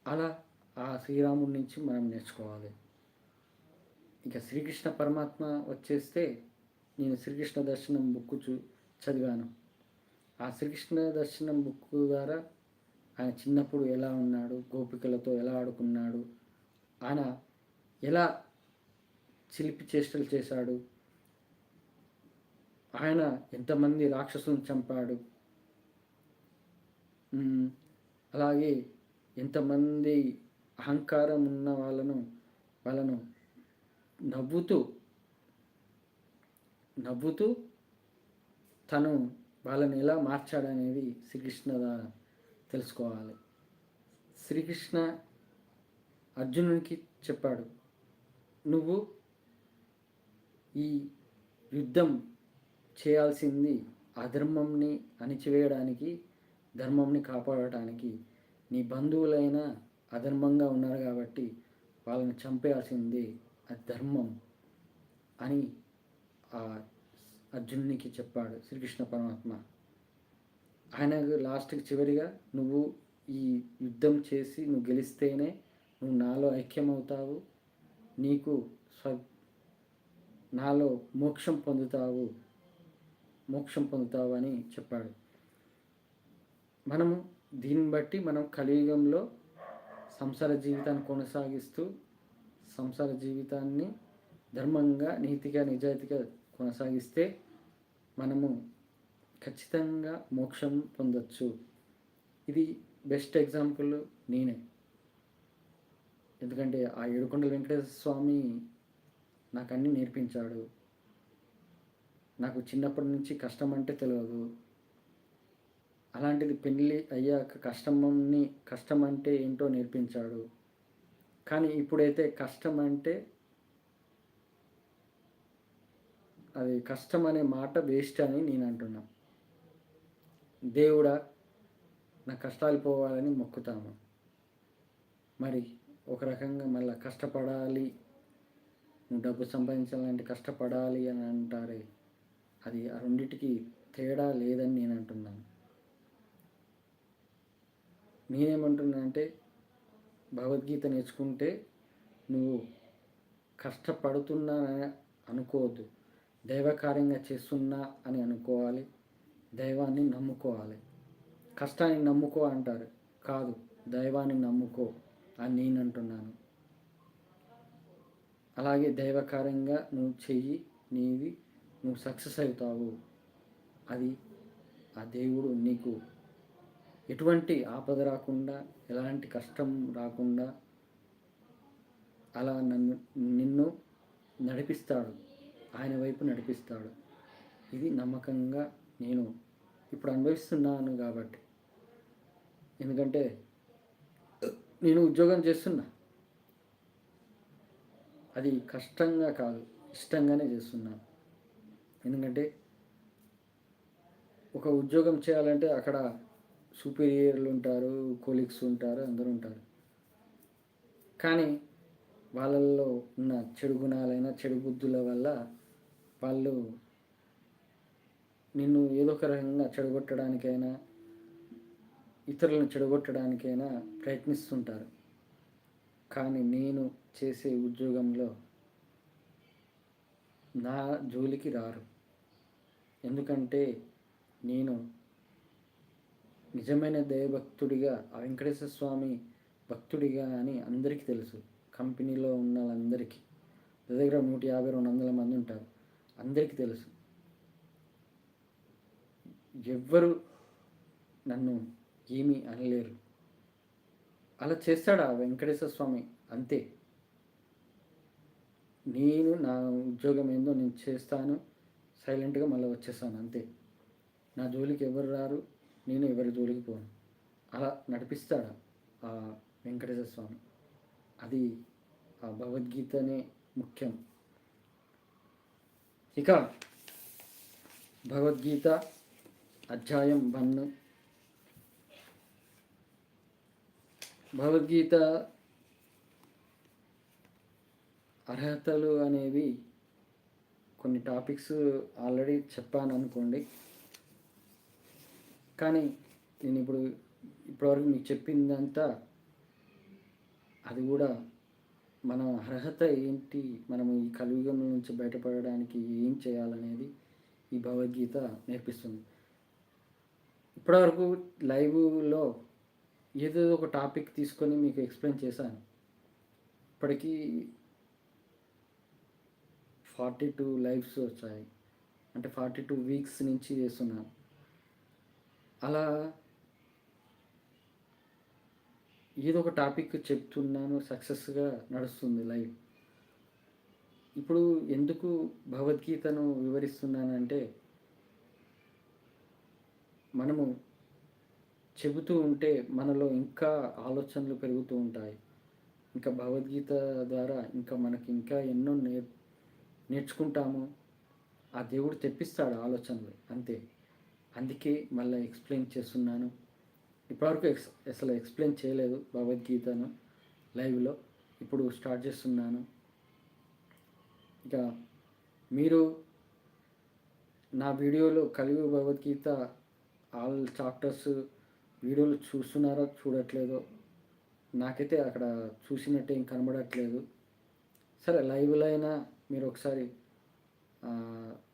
అలా ఆ శ్రీరాముడి నుంచి మనం నేర్చుకోవాలి. ఇక శ్రీకృష్ణ పరమాత్మ వచ్చేస్తే, నేను శ్రీకృష్ణ దర్శనం బుక్ చదివాను. ఆ శ్రీకృష్ణ దర్శనం బుక్ ద్వారా ఆయన చిన్నప్పుడు ఎలా ఉన్నాడు, గోపికలతో ఎలా ఆడుకున్నాడు, ఆయన ఎలా చిలిపి చేష్టలు చేశాడు, ఆయన ఎంతమంది రాక్షసులను చంపాడు, అలాగే ఎంతమంది అహంకారం ఉన్న వాళ్ళను నవ్వుతూ నవ్వుతూ తను వాళ్ళని ఎలా మార్చాడనేది శ్రీకృష్ణ ద్వారా తెలుసుకోవాలి. శ్రీకృష్ణ అర్జునునికి చెప్పాడు, నువ్వు ఈ యుద్ధం చేయాల్సింది అధర్మంని అణిచివేయడానికి, ధర్మంని కాపాడటానికి. నీ బంధువులైన అధర్మంగా ఉన్నారు కాబట్టి వాళ్ళని చంపేయాల్సింది అది ధర్మం అని ఆ అర్జునునికి చెప్పాడు శ్రీకృష్ణ పరమాత్మ. ఆయన లాస్ట్కి చివరిగా, నువ్వు ఈ యుద్ధం చేసి నువ్వు గెలిస్తేనే నువ్వు నాలో ఐక్యమవుతావు, నీకు నాలో మోక్షం పొందుతావు అని చెప్పాడు. మనము దీన్ని బట్టి మనం కలియుగంలో సంసార జీవితాన్ని కొనసాగిస్తూ సంసార జీవితాన్ని ధర్మంగా, నీతిగా, నిజాయితీగా కొనసాగిస్తే మనము ఖచ్చితంగా మోక్షం పొందొచ్చు. ఇది బెస్ట్ ఎగ్జాంపుల్ నేనే. ఎందుకంటే ఆ ఏడుకొండల వెంకటేశ్వర స్వామి నాకు అన్నీ నేర్పించాడు. నాకు చిన్నప్పటి నుంచి కష్టం అంటే తెలియదు. అలాంటిది పెళ్ళి అయ్యాక కష్టం అంటే ఏంటో నేర్పించాడు. కానీ ఇప్పుడైతే కష్టం అంటే అది కష్టం అనే మాట వేస్ట్ అని నేను అంటున్నా. దేవుడా నా కష్టాలు పోవాలని మొక్కుతాము. మరి ఒక రకంగా మళ్ళీ కష్టపడాలి, నువ్వు డబ్బు సంపాదించాలంటే కష్టపడాలి అని అంటారే, అది ఆ రెండిటికి తేడా లేదని నేను అంటున్నాను. నేనేమంటున్నా అంటే, భగవద్గీత నేర్చుకుంటే నువ్వు కష్టపడుతున్నా అనుకోవద్దు, దైవకార్యంగా చేస్తున్నా అని అనుకోవాలి, దైవాన్ని నమ్ముకోవాలి. కష్టాన్ని నమ్ముకో అంటారు, కాదు, దైవాన్ని నమ్ముకో అని నేను అంటున్నాను. అలాగే దైవకార్యంగా నువ్వు చెయ్యి, నువ్వు సక్సెస్ అవుతావు. అది ఆ దేవుడు నీకు ఎటువంటి ఆపద రాకుండా, ఎలాంటి కష్టం రాకుండా అలా నిన్ను నడిపిస్తాడు, ఆయన వైపు నడిపిస్తాడు. ఇది నమ్మకంగా నేను ఇప్పుడు అనుభవిస్తున్నాను కాబట్టి. ఎందుకంటే నేను ఉద్యోగం చేస్తున్నా, అది కష్టంగా కాదు, ఇష్టంగానే చేస్తున్నాను. ఎందుకంటే ఒక ఉద్యోగం చేయాలంటే అక్కడ సుపీరియర్లు ఉంటారు, కొలీగ్స్ ఉంటారు, అందరూ ఉంటారు. కానీ వాళ్ళల్లో ఉన్న చెడు గుణాలైన, చెడు బుద్ధుల వల్ల వాళ్ళు నిన్ను ఏదో ఒక రకంగా చెడగొట్టడానికైనా, ఇతరులను చెడగొట్టడానికైనా ప్రయత్నిస్తుంటారు. కానీ నేను చేసే ఉద్యోగంలో నా జోలికి రారు. ఎందుకంటే నేను నిజమైన దైవభక్తుడిగా, ఆ వెంకటేశ్వర స్వామి భక్తుడిగా అని అందరికీ తెలుసు. కంపెనీలో ఉన్న వాళ్ళందరికీ, దగ్గర 150-200 మంది ఉంటారు, అందరికీ తెలుసు. ఎవ్వరు నన్ను ఏమీ అనలేరు. అలా చేస్తాడు ఆ వెంకటేశ్వర స్వామి, అంతే. నేను నా ఉద్యోగం ఏందో నేను చేస్తాను, సైలెంట్గా మళ్ళీ వచ్చేస్తాను, అంతే. నా జోలికి ఎవరు రారు, నేను ఎవరి జోలికి పోను. అలా నడిపిస్తాడు ఆ వెంకటేశ్వర స్వామి. అది ఆ భగవద్గీతనే ముఖ్యం. ఇక భగవద్గీత అధ్యాయం 1. భగవద్గీత అర్హతలు అనేవి కొన్ని టాపిక్స్ ఆల్రెడీ చెప్పాను అనుకోండి. కానీ నేను ఇప్పటివరకు మీకు చెప్పిందంతా అది కూడా మన అర్హత ఏంటి, మనం ఈ కలియుగం నుంచి బయటపడడానికి ఏం చేయాలనేది ఈ భగవద్గీత నేర్పిస్తుంది. ఇప్పటివరకు లైవ్లో ఏదో ఒక టాపిక్ తీసుకొని మీకు ఎక్స్ప్లెయిన్ చేశాను. ఇప్పటికీ 42 లైవ్స్ వచ్చాయి, అంటే 42 వీక్స్ నుంచి చేస్తున్నాను. అలా ఏదో ఒక టాపిక్ చెప్తున్నాను, సక్సెస్గా నడుస్తుంది లైవ్. ఇప్పుడు ఎందుకు భగవద్గీతను వివరిస్తున్నానంటే, మనము చెబుతూ ఉంటే మనలో ఇంకా ఆలోచనలు పెరుగుతూ ఉంటాయి. ఇంకా భగవద్గీత ద్వారా ఇంకా మనకి ఇంకా ఎన్నో నేర్చుకుంటాము. ఆ దేవుడు తెప్పిస్తాడు ఆలోచనలు అంతే. అందుకే మళ్ళీ ఎక్స్ప్లెయిన్ చేస్తున్నాను. ఇప్పటివరకు అసలు ఎక్స్ప్లెయిన్ చేయలేదు భగవద్గీతను లైవ్లో. ఇప్పుడు స్టార్ట్ చేస్తున్నాను. ఇక మీరు నా వీడియోలో కలియుగ భగవద్గీత ఆల్ చాప్టర్స్ వీడియోలు చూస్తున్నారో చూడట్లేదో నాకైతే అక్కడ చూసినట్టు ఏం కనబడట్లేదు. సరే, లైవ్లో అయినా మీరు ఒకసారి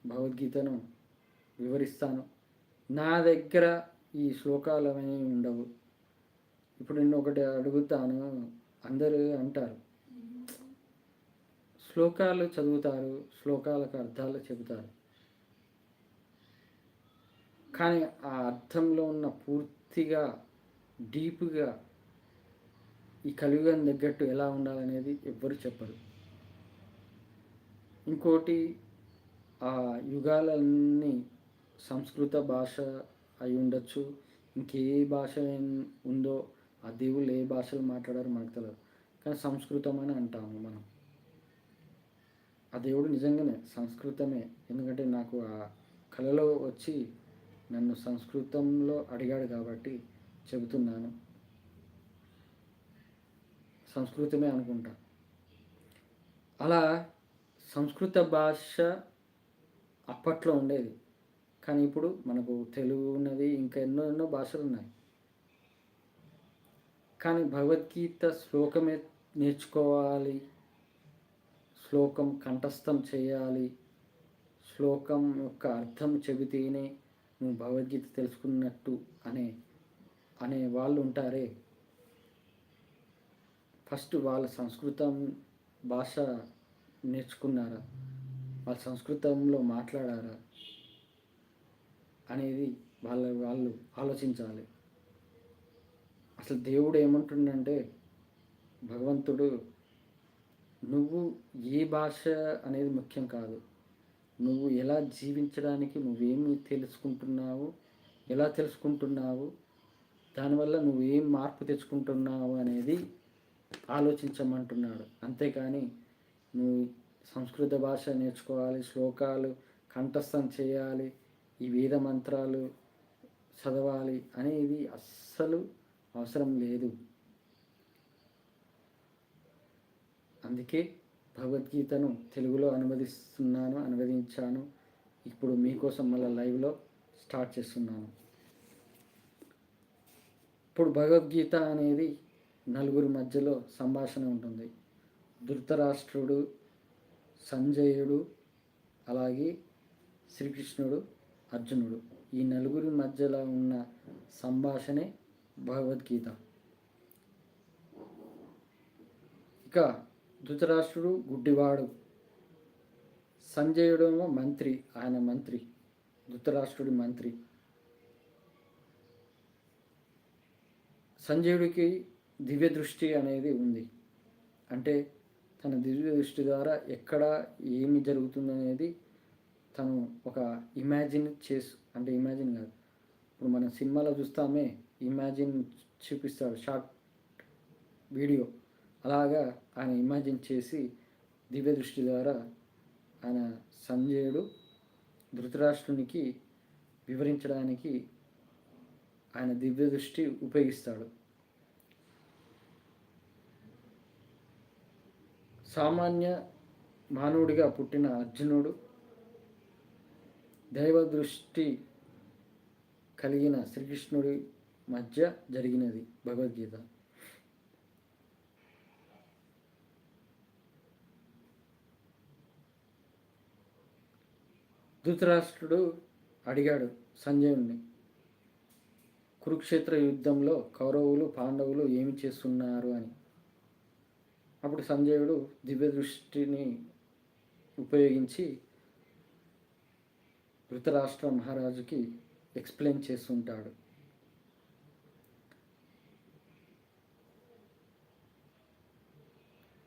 భగవద్గీతను వివరిస్తాను. నా దగ్గర ఈ శ్లోకాలు అనేవి ఉండవు. ఇప్పుడు నేను ఒకటి అడుగుతాను, అందరూ అంటారు శ్లోకాలు చదువుతారు, శ్లోకాలకు అర్థాలు చెబుతారు, కానీ ఆ అర్థంలో ఉన్న పూర్తిగా డీప్గా ఈ కలియుగం తగ్గట్టు ఎలా ఉండాలనేది ఎవ్వరు చెప్పరు. ఇంకోటి, ఆ యుగాలన్నీ సంస్కృత భాష అయి ఉండొచ్చు, ఇంకే భాష ఉందో, ఆ దేవుళ్ళు ఏ భాషలు మాట్లాడారో మనకు తెలియదు, కానీ సంస్కృతం అని అంటాము మనం. ఆ దేవుడు నిజంగానే సంస్కృతమే. ఎందుకంటే నాకు ఆ కళలో వచ్చి నన్ను సంస్కృతంలో అడిగాడు కాబట్టి చెబుతున్నాను. సంస్కృతమే అనుకుంటా. అలా సంస్కృత భాష అప్పట్లో ఉండేది, కానీ ఇప్పుడు మనకు తెలుగు ఉన్నది, ఇంకా ఎన్నో ఎన్నో భాషలు ఉన్నాయి. కానీ భగవద్గీత శ్లోకమే నేర్చుకోవాలి, శ్లోకం కంఠస్థం చేయాలి, శ్లోకం యొక్క అర్థం చెబితేనే నువ్వు భగవద్గీత తెలుసుకున్నట్టు అనే వాళ్ళు ఉంటారే, ఫస్ట్ వాళ్ళ సంస్కృతం భాష నేర్చుకున్నారా, వాళ్ళ సంస్కృతంలో మాట్లాడారా అనేది వాళ్ళు ఆలోచించాలి. అసలు దేవుడు ఏమంటుండంటే, భగవంతుడు నువ్వు ఏ భాష అనేది ముఖ్యం కాదు, నువ్వు ఎలా జీవించడానికి నువ్వేమి తెలుసుకుంటున్నావు, ఎలా తెలుసుకుంటున్నావు, దానివల్ల నువ్వేం మార్పు తెచ్చుకుంటున్నావు అనేది ఆలోచించమంటున్నాడు. అంతేకాని నువ్వు సంస్కృత భాష నేర్చుకోవాలి, శ్లోకాలు కంఠస్థం చేయాలి, ఈ వేద మంత్రాలు చదవాలి అనేది అస్సలు అవసరం లేదు. అందుకే భగవద్గీతను తెలుగులో అనువదించాను. ఇప్పుడు మీకోసం మళ్ళీ లైవ్లో స్టార్ట్ చేస్తున్నాను. ఇప్పుడు భగవద్గీత అనేది నలుగురి మధ్యలో సంభాషణ ఉంటుంది. ధృతరాష్ట్రుడు, సంజయుడు, అలాగే శ్రీకృష్ణుడు, అర్జునుడు, ఈ నలుగురి మధ్యలో ఉన్న సంభాషణే భగవద్గీత. ఇక ధృతరాష్ట్రుడు గుడ్డివాడు, సంజయుడేమో మంత్రి, ఆయన మంత్రి, ధృతరాష్ట్రుడి మంత్రి. సంజయుడికి దివ్య దృష్టి అనేది ఉంది, అంటే తన దివ్య దృష్టి ద్వారా ఎక్కడ ఏమి జరుగుతుందనేది తను ఒక ఇమాజిన్ అంటే ఇమాజిన్ కాదు, ఇప్పుడు మనం సినిమాలో చూస్తామే ఇమాజిన్ చూపిస్తాడు షార్ట్ వీడియో, అలాగా ఆయన ఇమాజిన్ చేసి దివ్య దృష్టి ద్వారా ఆయన సంజయుడు ధృతరాష్ట్రునికి వివరించడానికి ఆయన దివ్య దృష్టి ఉపయోగిస్తాడు. సామాన్య మానవుడిగా పుట్టిన అర్జునుడు దైవ దృష్టి కలిగిన శ్రీకృష్ణుడి మధ్య జరిగినది భగవద్గీత. ధృతరాష్ట్రుడు అడిగాడు సంజయుడిని, కురుక్షేత్ర యుద్ధంలో కౌరవులు పాండవులు ఏమి చేస్తున్నారు అని. అప్పుడు సంజయుడు దివ్య దృష్టిని ఉపయోగించి ధృతరాష్ట్ర మహారాజుకి ఎక్స్ప్లెయిన్ చేస్తుంటాడు.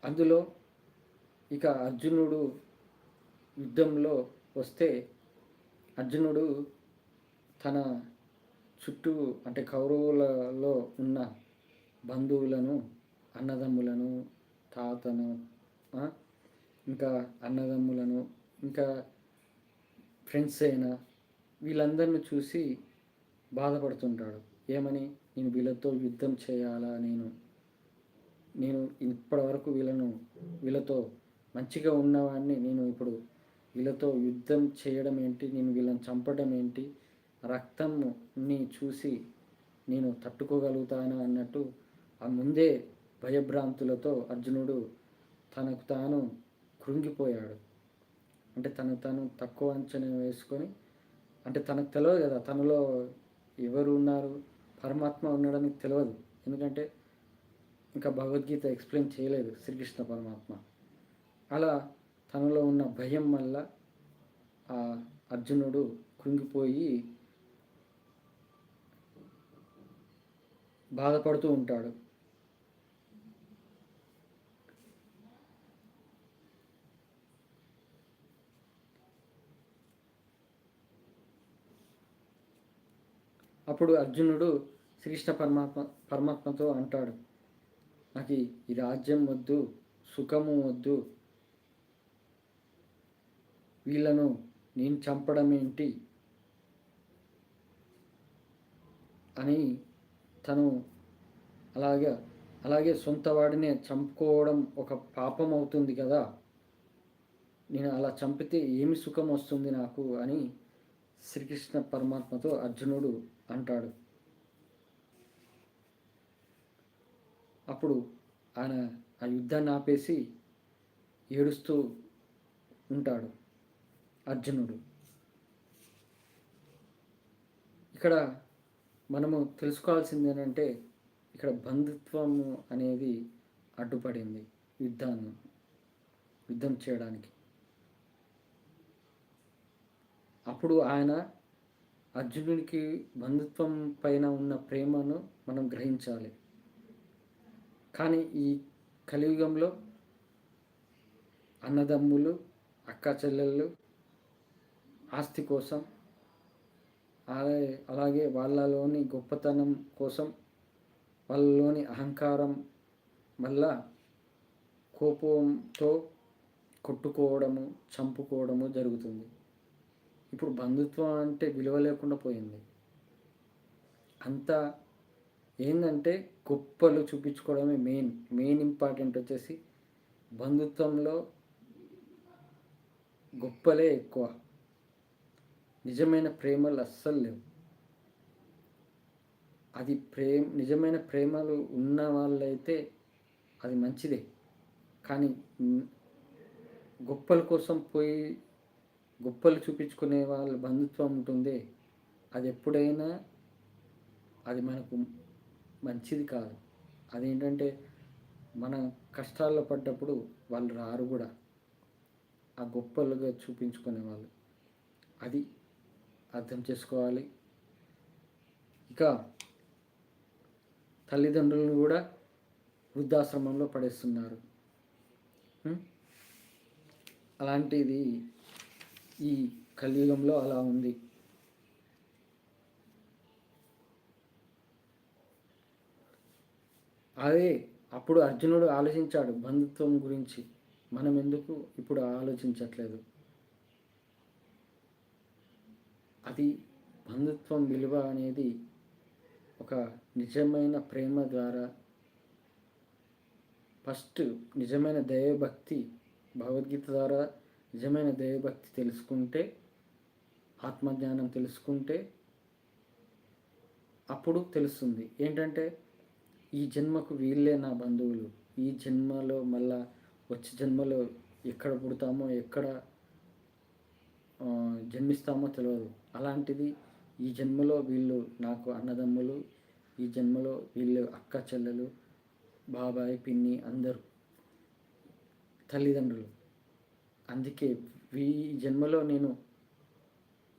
అందులో ఇక అర్జునుడు యుద్ధంలో వస్తే అర్జునుడు తన చుట్టూ అంటే కౌరవులలో ఉన్న బంధువులను, అన్నదమ్ములను, తాతను, ఇంకా అన్నదమ్ములను, ఇంకా ఫ్రెండ్స్ అయినా వీళ్ళందరిని చూసి బాధపడుతుంటాడు. ఏమని, నేను వీళ్ళతో యుద్ధం చేయాలా, నేను ఇప్పటివరకు వీళ్ళతో మంచిగా ఉన్నవాడిని, నేను ఇప్పుడు వీళ్ళతో యుద్ధం చేయడం ఏంటి, నేను వీళ్ళని చంపడం ఏంటి, రక్తంని చూసి నేను తట్టుకోగలుగుతానా అన్నట్టు ఆ ముందే భయభ్రాంతులతో అర్జునుడు తనకు తాను కృంగిపోయాడు. అంటే తనకు తాను తక్కువ అంచనా వేసుకొని, అంటే తనకు తెలియదు కదా తనలో ఎవరు ఉన్నారు, పరమాత్మ ఉన్నాడని తెలియదు. ఎందుకంటే ఇంకా భగవద్గీత ఎక్స్ప్లెయిన్ చేయలేదు శ్రీకృష్ణ పరమాత్మ. అలా తనలో ఉన్న భయం వల్ల ఆ అర్జునుడు కృంగిపోయి బాధపడుతూ ఉంటాడు. అప్పుడు అర్జునుడు శ్రీకృష్ణ పరమాత్మతో అంటాడు, నాకు ఈ రాజ్యం వద్దు, సుఖము వద్దు, వీళ్ళను నేను చంపడం ఏంటి అని తను అలాగే సొంత వాడినే చంపుకోవడం ఒక పాపం అవుతుంది కదా, నేను అలా చంపితే ఏమి సుఖం వస్తుంది నాకు అని శ్రీకృష్ణ పరమాత్మతో అర్జునుడు అంటాడు. అప్పుడు ఆయన ఆ యుద్ధాన్ని ఆపేసి ఏడుస్తూ ఉంటాడు అర్జునుడు. ఇక్కడ మనము తెలుసుకోవాల్సింది ఏంటంటే, ఇక్కడ బంధుత్వము అనేది అడ్డుపడింది యుద్ధం చేయడానికి. అప్పుడు ఆయన అర్జునుడికి బంధుత్వం పైన ఉన్న ప్రేమను మనం గ్రహించాలి. కానీ ఈ కలియుగంలో అన్నదమ్ములు, అక్క చెల్లెళ్ళు ఆస్తి కోసం, అలాగే వాళ్ళలోని గొప్పతనం కోసం, వాళ్ళలోని అహంకారం వల్ల కోపంతో కొట్టుకోవడము, చంపుకోవడము జరుగుతుంది. ఇప్పుడు బంధుత్వం అంటే విలువ లేకుండా పోయింది. అంతా ఏంటంటే గొప్పలు చూపించుకోవడమే మెయిన్ ఇంపార్టెంట్. వచ్చేసి బంధుత్వంలో గొప్పలే ఎక్కువ, నిజమైన ప్రేమలు అస్సలు లేవు. అది నిజమైన ప్రేమలు ఉన్న వాళ్ళైతే అది మంచిదే. కానీ గొప్పల కోసం పోయి గొప్పలు చూపించుకునే వాళ్ళ బంధుత్వం ఉంటుందే, అది ఎప్పుడైనా అది మనకు మంచిది కాదు. అదేంటంటే మన కష్టాల్లో పడ్డప్పుడు వాళ్ళు రారు కూడా, ఆ గొప్పలుగా చూపించుకునే వాళ్ళు. అది అర్థం చేసుకోవాలి. ఇక తల్లిదండ్రులను కూడా వృద్ధాశ్రమంలో పడేస్తున్నారు. అలాంటిది ఈ కలియుగంలో అలా ఉంది. అదే అప్పుడు అర్జునుడు ఆలోచించాడు బంధుత్వం గురించి, మనం ఎందుకు ఇప్పుడు ఆలోచించట్లేదు. అది బంధుత్వం విలువ అనేది ఒక నిజమైన ప్రేమ ద్వారా, ఫస్ట్ నిజమైన దైవభక్తి, భగవద్గీత ద్వారా నిజమైన దైవభక్తి తెలుసుకుంటే, ఆత్మజ్ఞానం తెలుసుకుంటే అప్పుడు తెలుస్తుంది ఏంటంటే ఈ జన్మకు వీళ్ళే నా బంధువులు, ఈ జన్మలో మళ్ళా వచ్చే జన్మలో ఎక్కడ పుడతామో ఎక్కడ జన్మిస్తామో తెలియదు. అలాంటిది ఈ జన్మలో వీళ్ళు నాకు అన్నదమ్ములు, ఈ జన్మలో వీళ్ళు అక్క చెల్లెలు, బాబాయ్ పిన్ని అందరూ తల్లిదండ్రులు. అందుకే ఈ జన్మలో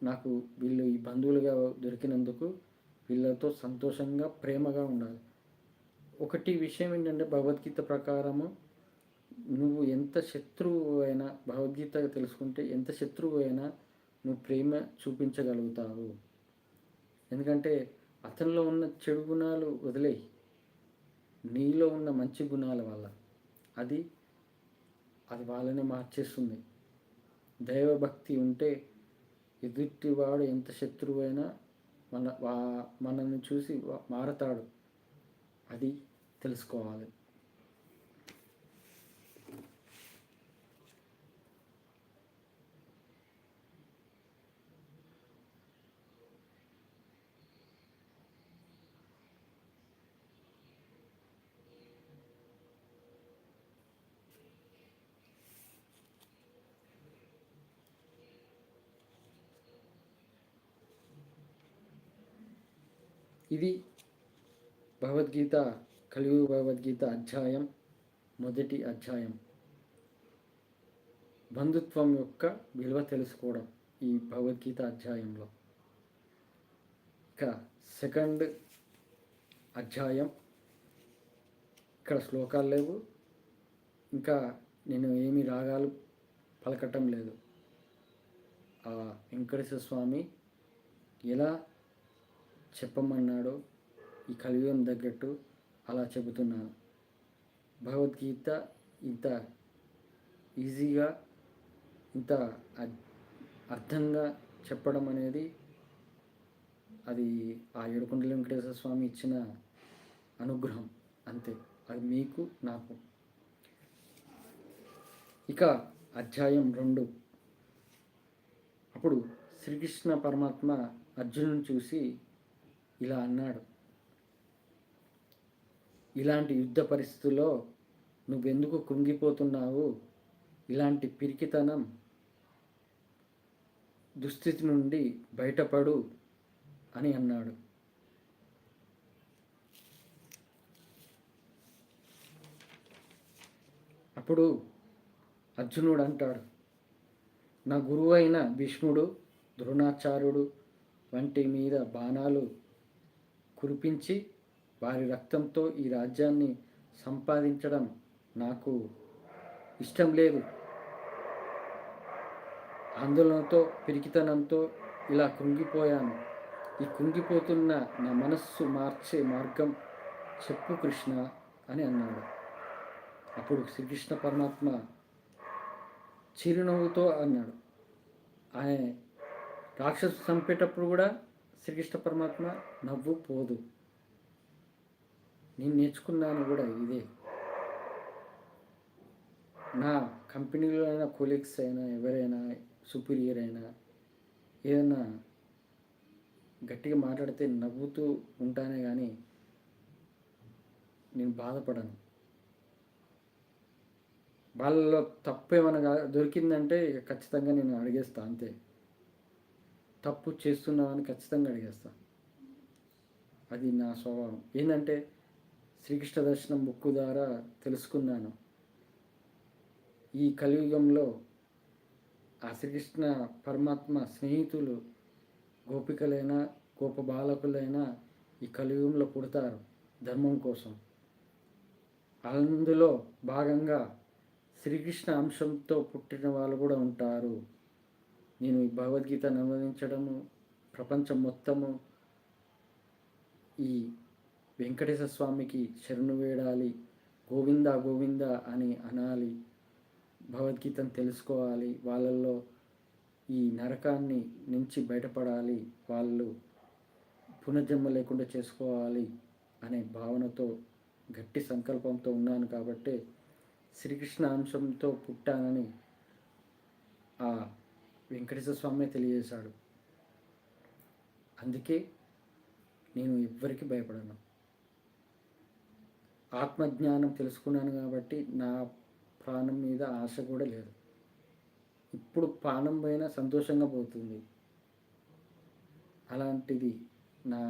నాకు వీళ్ళు ఈ బంధువులుగా దొరికినందుకు వీళ్ళతో సంతోషంగా ప్రేమగా ఉండాలి. ఒకటి విషయం ఏంటంటే భగవద్గీత ప్రకారము నువ్వు ఎంత శత్రువు అయినా, భగవద్గీత తెలుసుకుంటే ఎంత శత్రువు అయినా నువ్వు ప్రేమ చూపించగలుగుతావు. ఎందుకంటే అతనిలో ఉన్న చెడు గుణాలు వదిలేయి, నీలో ఉన్న మంచి గుణాల వల్ల అది అది వాళ్ళని మార్చేస్తుంది. దైవభక్తి ఉంటే ఎదుటివాడు ఎంత శత్రువు అయినా మనల్ని చూసి మారతాడు. అది తెలుసుకోవాలి. ఇది భగవద్గీత, కలియుగ భగవద్గీత అధ్యాయం, మొదటి అధ్యాయం. బంధుత్వం యొక్క విలువ తెలుసుకోవడం ఈ భగవద్గీత అధ్యాయంలో. ఇక సెకండ్ అధ్యాయం, ఇక్కడ శ్లోకాలు లేవు, ఇంకా నేను ఏమి రాగాలు పలకటం లేదు. ఆ వెంకటేశ్వర స్వామి ఎలా చెప్పమన్నాడో ఈ కలియుగం తగ్గట్టు అలా చెబుతున్నాను. భగవద్గీత ఇంత ఈజీగా, ఇంత అర్థంగా చెప్పడం అనేది అది ఆ ఏడుకొండల వెంకటేశ్వర స్వామి ఇచ్చిన అనుగ్రహం అంతే. అది మీకు నాకు. ఇక అధ్యాయం 2. అప్పుడు శ్రీకృష్ణ పరమాత్మ అర్జునుని చూసి ఇలా అన్నాడు, ఇలాంటి యుద్ధ పరిస్థితుల్లో నువ్వెందుకు కృంగిపోతున్నావు? ఇలాంటి పిరికితనం దుస్థితి నుండి బయటపడు అని అన్నాడు. అప్పుడు అర్జునుడు అంటాడు, నా గురువు అయిన భీష్ముడు, ద్రోణాచార్యుడు వంటి మీద బాణాలు కురిపించి వారి రక్తంతో ఈ రాజ్యాన్ని సంపాదించడం నాకు ఇష్టం లేదు. ఆందోళనతో, పిరికితనంతో ఇలా కృంగిపోయాను. ఈ కృంగిపోతున్న నా మనస్సు మార్చే మార్గం చెప్పు కృష్ణ అని అన్నాడు. అప్పుడు శ్రీకృష్ణ పరమాత్మ చిరునవ్వుతో అన్నాడు. ఆయన రాక్షసు చంపేటప్పుడు కూడా శ్రీకృష్ణ పరమాత్మ నవ్వు పోదు. నేను నేర్చుకున్నాను కూడా ఇదే. నా కంపెనీలో అయినా, కొలీగ్స్ అయినా, ఎవరైనా సుపీరియర్ అయినా ఏదైనా గట్టిగా మాట్లాడితే నవ్వుతూ ఉంటానే కానీ నేను బాధపడను. వాళ్ళలో తప్పు ఏమైనా దొరికిందంటే ఖచ్చితంగా నేను అడిగేస్తా, అంతే. తప్పు చేస్తున్నామని ఖచ్చితంగా అడిగేస్తా. అది నా స్వభావం. ఏంటంటే శ్రీకృష్ణ దర్శనం బుక్కు ద్వారా తెలుసుకున్నాను, ఈ కలియుగంలో ఆ శ్రీకృష్ణ పరమాత్మ స్నేహితులు గోపికలైనా గోప బాలకులైనా ఈ కలియుగంలో పుడతారు ధర్మం కోసం. అందులో భాగంగా శ్రీకృష్ణ అంశంతో పుట్టిన వాళ్ళు కూడా ఉంటారు. నేను ఈ భగవద్గీతను అనువదించడము, ప్రపంచం మొత్తము ఈ వెంకటేశ్వర స్వామికి శరణు వేడాలి, గోవింద గోవింద అని అనాలి, భగవద్గీతను తెలుసుకోవాలి, వాళ్ళల్లో ఈ నరకాన్ని నుంచి బయటపడాలి, వాళ్ళు పునర్జన్మ లేకుండా చేసుకోవాలి అనే భావనతో, గట్టి సంకల్పంతో ఉన్నాను. కాబట్టి శ్రీకృష్ణ అంశంతో పుట్టానని ఆ వెంకటేశ్వర స్వామి తెలియజేశాడు. అందుకే నేను ఎవ్వరికి భయపడను. ఆత్మజ్ఞానం తెలుసుకున్నాను కాబట్టి నా ప్రాణం మీద ఆశ కూడా లేదు. ఇప్పుడు ప్రాణం పైన సంతోషంగా పోతుంది. అలాంటిది నా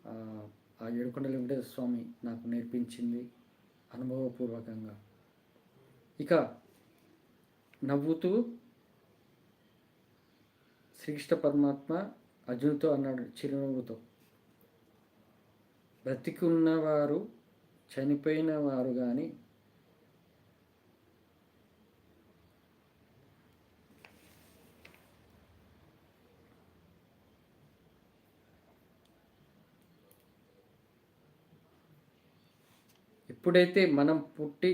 ఆ ఏడుకొండల వెంకటేశ్వర స్వామి నాకు నేర్పించింది అనుభవపూర్వకంగా. ఇక నవ్వుతూ శ్రీకృష్ణ పరమాత్మ అర్జునుతో అన్నాడు చిరునవ్వుతో, బ్రతికున్నవారు చనిపోయిన వారు కానీ ఎప్పుడైతే మనం పుట్టి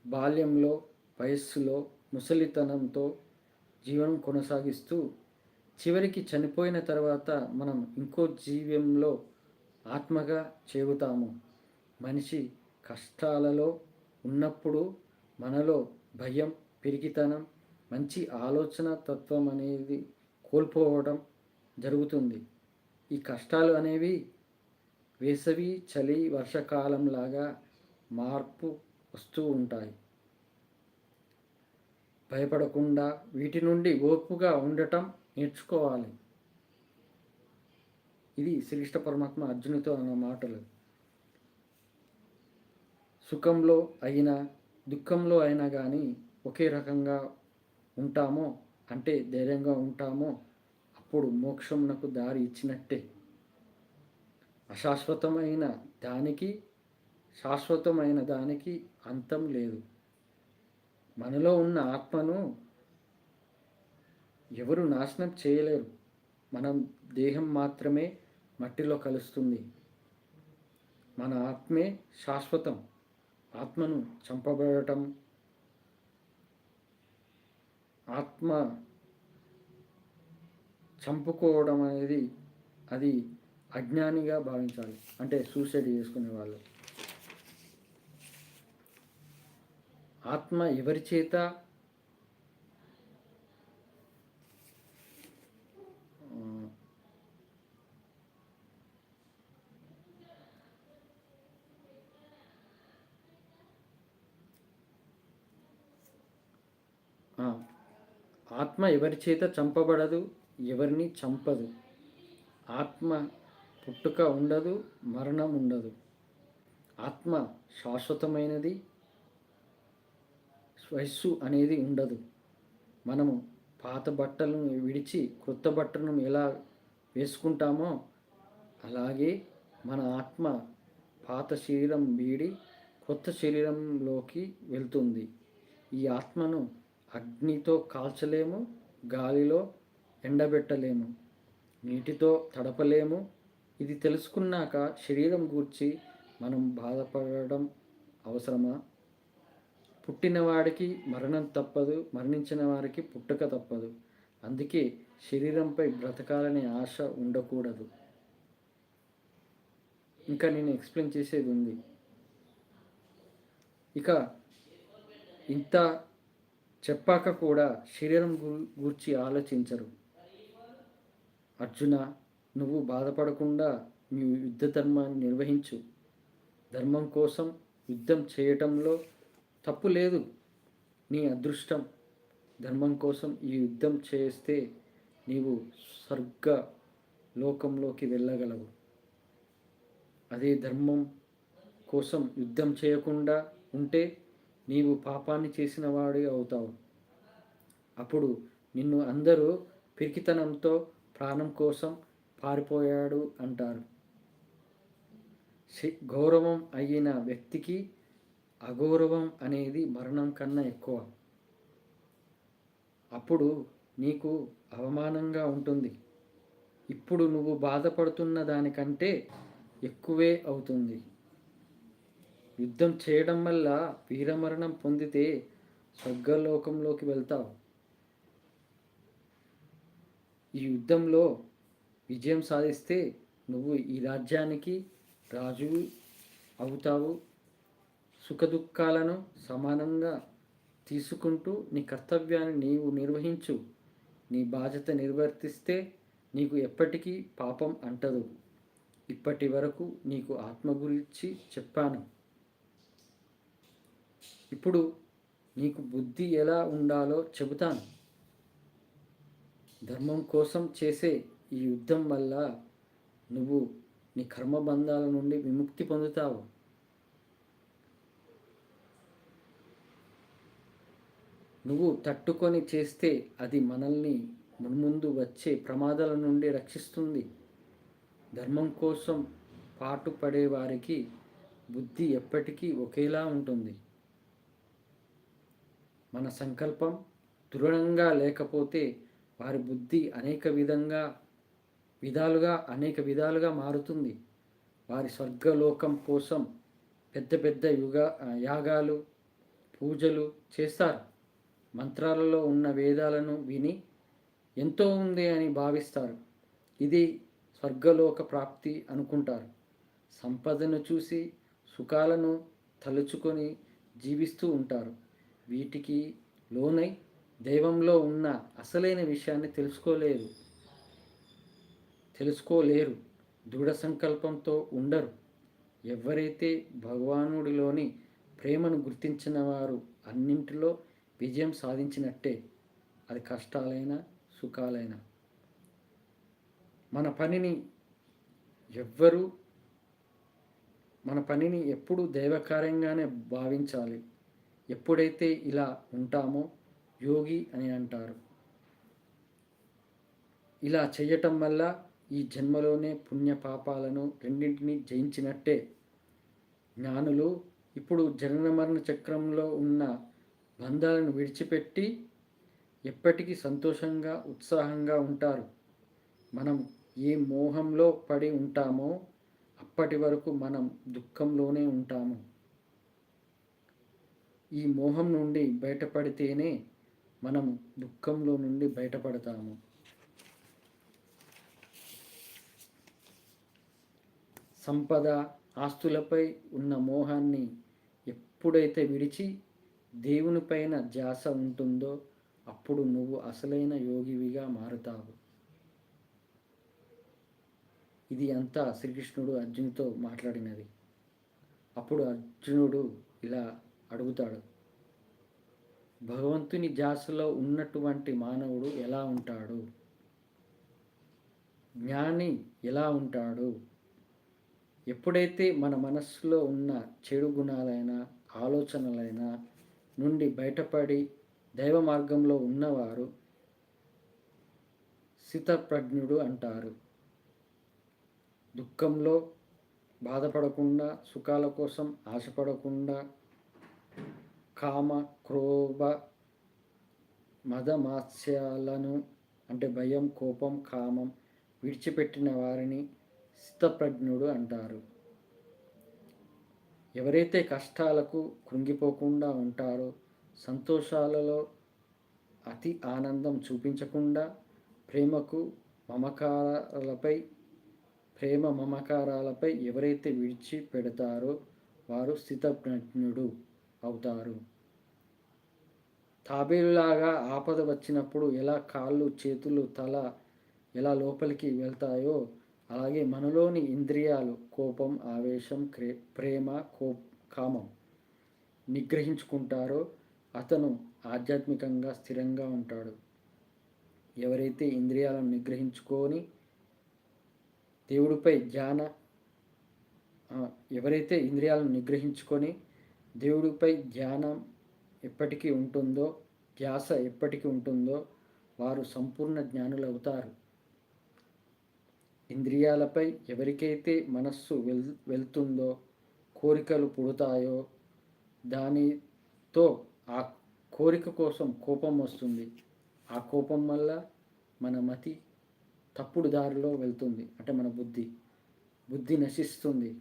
బాల్యంలో, వయస్సులో, ముసలితనంతో జీవనం కొనసాగిస్తూ చివరికి చనిపోయిన తర్వాత మనం ఇంకో జీవ్యంలో ఆత్మగా చేరుతాము. మనిషి కష్టాలలో ఉన్నప్పుడు మనలో భయం, పిరికితనం, మంచి ఆలోచన తత్వం అనేది కోల్పోవడం జరుగుతుంది. ఈ కష్టాలు అనేవి వేసవి, చలి, వర్షాకాలంలాగా మార్పు వస్తూ ఉంటాయి. భయపడకుండా వీటి నుండి ఓర్పుగా ఉండటం నేర్చుకోవాలి. ఇది శ్రీకృష్ణ పరమాత్మ అర్జునుతో అన్న మాటలు. సుఖంలో అయినా దుఃఖంలో అయినా కానీ ఒకే రకంగా ఉంటామో, అంటే ధైర్యంగా ఉంటామో, అప్పుడు మోక్షమునకు దారి ఇచ్చినట్టే. అశాశ్వతమైన దానికి శాశ్వతమైన దానికి అంతం లేదు. మనలో ఉన్న ఆత్మను ఎవరు నాశనం చేయలేరు. మనం దేహం మాత్రమే మట్టిలో కలుస్తుంది. మన ఆత్మే శాశ్వతం. ఆత్మను చంపబడటం, ఆత్మ చంపుకోవడం అనేది అది అజ్ఞానిగా భావించాలి. అంటే సూసైడ్ చేసుకునే వాళ్ళు. ఆత్మ ఎవరి చేత ఆత్మ ఎవరి చేత చంపబడదు, ఎవరిని చంపదు. ఆత్మ పుట్టుక ఉండదు, మరణం ఉండదు. ఆత్మ శాశ్వతమైనది, వయస్సు అనేది ఉండదు. మనము పాత బట్టలను విడిచి క్రొత్త బట్టలను ఎలా వేసుకుంటామో అలాగే మన ఆత్మ పాత శరీరం వీడి కొత్త శరీరంలోకి వెళ్తుంది. ఈ ఆత్మను అగ్నితో కాల్చలేము, గాలిలో ఎండబెట్టలేము, నీటితో తడపలేము. ఇది తెలుసుకున్నాక శరీరం గూర్చి మనం బాధపడడం అవసరమా? పుట్టినవాడికి మరణం తప్పదు, మరణించిన వారికి పుట్టుక తప్పదు. అందుకే శరీరంపై బ్రతకాలనే ఆశ ఉండకూడదు. ఇంకా నేను ఎక్స్ప్లెయిన్ చేసేది ఉంది. ఇక ఇంత చెప్పాక కూడా శరీరం గూర్చి ఆలోచించరు. అర్జున, నువ్వు బాధపడకుండా నీ యుద్ధ ధర్మాన్ని నిర్వహించు. ధర్మం కోసం యుద్ధం చేయటంలో తప్పు లేదు. నీ అదృష్టం. ధర్మం కోసం ఈ యుద్ధం చేస్తే నీవు స్వర్గ లోకంలోకి వెళ్ళగలవు. అదే ధర్మం కోసం యుద్ధం చేయకుండా ఉంటే నీవు పాపాన్ని చేసిన వాడి అవుతావు. అప్పుడు నిన్ను అందరూ పిరికితనంతో ప్రాణం కోసం పారిపోయాడు అంటారు. గౌరవం అయిన వ్యక్తికి అగౌరవం అనేది మరణం కన్నా ఎక్కువ. అప్పుడు నీకు అవమానంగా ఉంటుంది. ఇప్పుడు నువ్వు బాధపడుతున్న దానికంటే ఎక్కువే అవుతుంది. యుద్ధం చేయడం వల్ల వీరమరణం పొందితే స్వర్గలోకంలోకి వెళ్తావు. ఈ యుద్ధంలో విజయం సాధిస్తే నువ్వు ఈ రాజ్యానికి రాజు అవుతావు. సుఖదుఖాలను సమానంగా తీసుకుంటూ నీ కర్తవ్యాన్ని నీవు నిర్వహించు. నీ బాధ్యత నిర్వర్తిస్తే నీకు ఎప్పటికీ పాపం అంటదు. ఇప్పటి వరకు నీకు ఆత్మ గురించి చెప్పాను. ఇప్పుడు నీకు బుద్ధి ఎలా ఉండాలో చెబుతాను. ధర్మం కోసం చేసే ఈ యుద్ధం వల్ల నువ్వు నీ కర్మబంధాల నుండి విముక్తి పొందుతావు. నువ్వు తట్టుకొని చేస్తే అది మనల్ని మున్ముందు వచ్చే ప్రమాదాల నుండి రక్షిస్తుంది. ధర్మం కోసం పాటుపడే వారికి బుద్ధి ఎప్పటికీ ఒకేలా ఉంటుంది. మన సంకల్పం దృఢంగా లేకపోతే వారి బుద్ధి అనేక విధాలుగా మారుతుంది. వారి స్వర్గలోకం కోసం పెద్ద పెద్ద యాగాలు పూజలు చేస్తారు. మంత్రాలలో ఉన్న వేదాలను విని ఎంతో ఉంది అని భావిస్తారు. ఇది స్వర్గలోక ప్రాప్తి అనుకుంటారు. సంపదను చూసి సుఖాలను తలుచుకొని జీవిస్తూ ఉంటారు. వీటికి లోనై దైవంలో ఉన్న అసలైన విషయాన్ని తెలుసుకోలేరు. దృఢ సంకల్పంతో ఉండరు. ఎవరైతే భగవానుడిలోని ప్రేమను గుర్తించిన వారు అన్నింటిలో విజయం సాధించినట్టే. అది కష్టాలైనా సుఖాలైనా. మన పనిని ఎప్పుడూ దైవకార్యంగానే భావించాలి. ఎప్పుడైతే ఇలా ఉంటామో యోగి అని అంటారు. ఇలా చేయటం వల్ల ఈ జన్మలోనే పుణ్య పాపాలను రెండింటినీ జయించినట్టే. జ్ఞానులు ఇప్పుడు జనన మరణ చక్రంలో ఉన్న బంధాలను విడిచిపెట్టి ఎప్పటికీ సంతోషంగా ఉత్సాహంగా ఉంటారు. మనం ఏ మోహంలో పడి ఉంటామో అప్పటి వరకు మనం దుఃఖంలోనే ఉంటాము. ఈ మోహం నుండి బయటపడితేనే మనం దుఃఖంలో నుండి బయటపడతాము. సంపద ఆస్తులపై ఉన్న మోహాన్ని ఎప్పుడైతే విడిచి దేవునిపైన ధ్యాస ఉంటుందో అప్పుడు నువ్వు అసలైన యోగివిగా మారుతావు. ఇది అంతా శ్రీకృష్ణుడు అర్జునుడితో మాట్లాడినది. అప్పుడు అర్జునుడు ఇలా అడుగుతాడు, భగవంతుని ధ్యాసలో ఉన్నటువంటి మానవుడు ఎలా ఉంటాడు? జ్ఞాని ఎలా ఉంటాడు? ఎప్పుడైతే మన మనస్సులో ఉన్న చెడు గుణాలైన ఆలోచనలైన నుండి బయటపడి దైవ మార్గంలో ఉన్నవారు స్థితప్రజ్ఞుడు అంటారు. దుఃఖంలో బాధపడకుండా, సుఖాల కోసం ఆశపడకుండా, కామ క్రోధ మదమాత్స్యాలను అంటే భయం, కోపం, కామం విడిచిపెట్టిన వారిని స్థితప్రజ్ఞుడు అంటారు. ఎవరైతే కష్టాలకు కృంగిపోకుండా ఉంటారో, సంతోషాలలో అతి ఆనందం చూపించకుండా ప్రేమ మమకారాలపై ఎవరైతే విడిచిపెడతారో వారు స్థితప్రజ్ఞుడు అవుతారు. తాబేలులాగా ఆపద వచ్చినప్పుడు ఎలా కాళ్ళు, చేతులు, తల ఎలా లోపలికి వెళ్తాయో అలాగే మనలోని ఇంద్రియాలు కోపం, ఆవేశం, ప్రేమ, కామం నిగ్రహించుకుంటారో అతను ఆధ్యాత్మికంగా స్థిరంగా ఉంటాడు. ఎవరైతే ఇంద్రియాలను నిగ్రహించుకొని దేవుడిపై ధ్యానం ఎప్పటికీ ఉంటుందో, ధ్యాస ఎప్పటికీ ఉంటుందో వారు సంపూర్ణ జ్ఞానులు అవుతారు. ఇంద్రియాలపై ఎవరికైతే మనస్సు వెళ్తుందో, కోరికలు పుడతాయో దానితో ఆ కోరిక కోసం కోపం వస్తుంది. ఆ కోపం వల్ల మన మతి తప్పుడు దారిలో వెళ్తుంది. అంటే మన బుద్ధి నశిస్తుంది.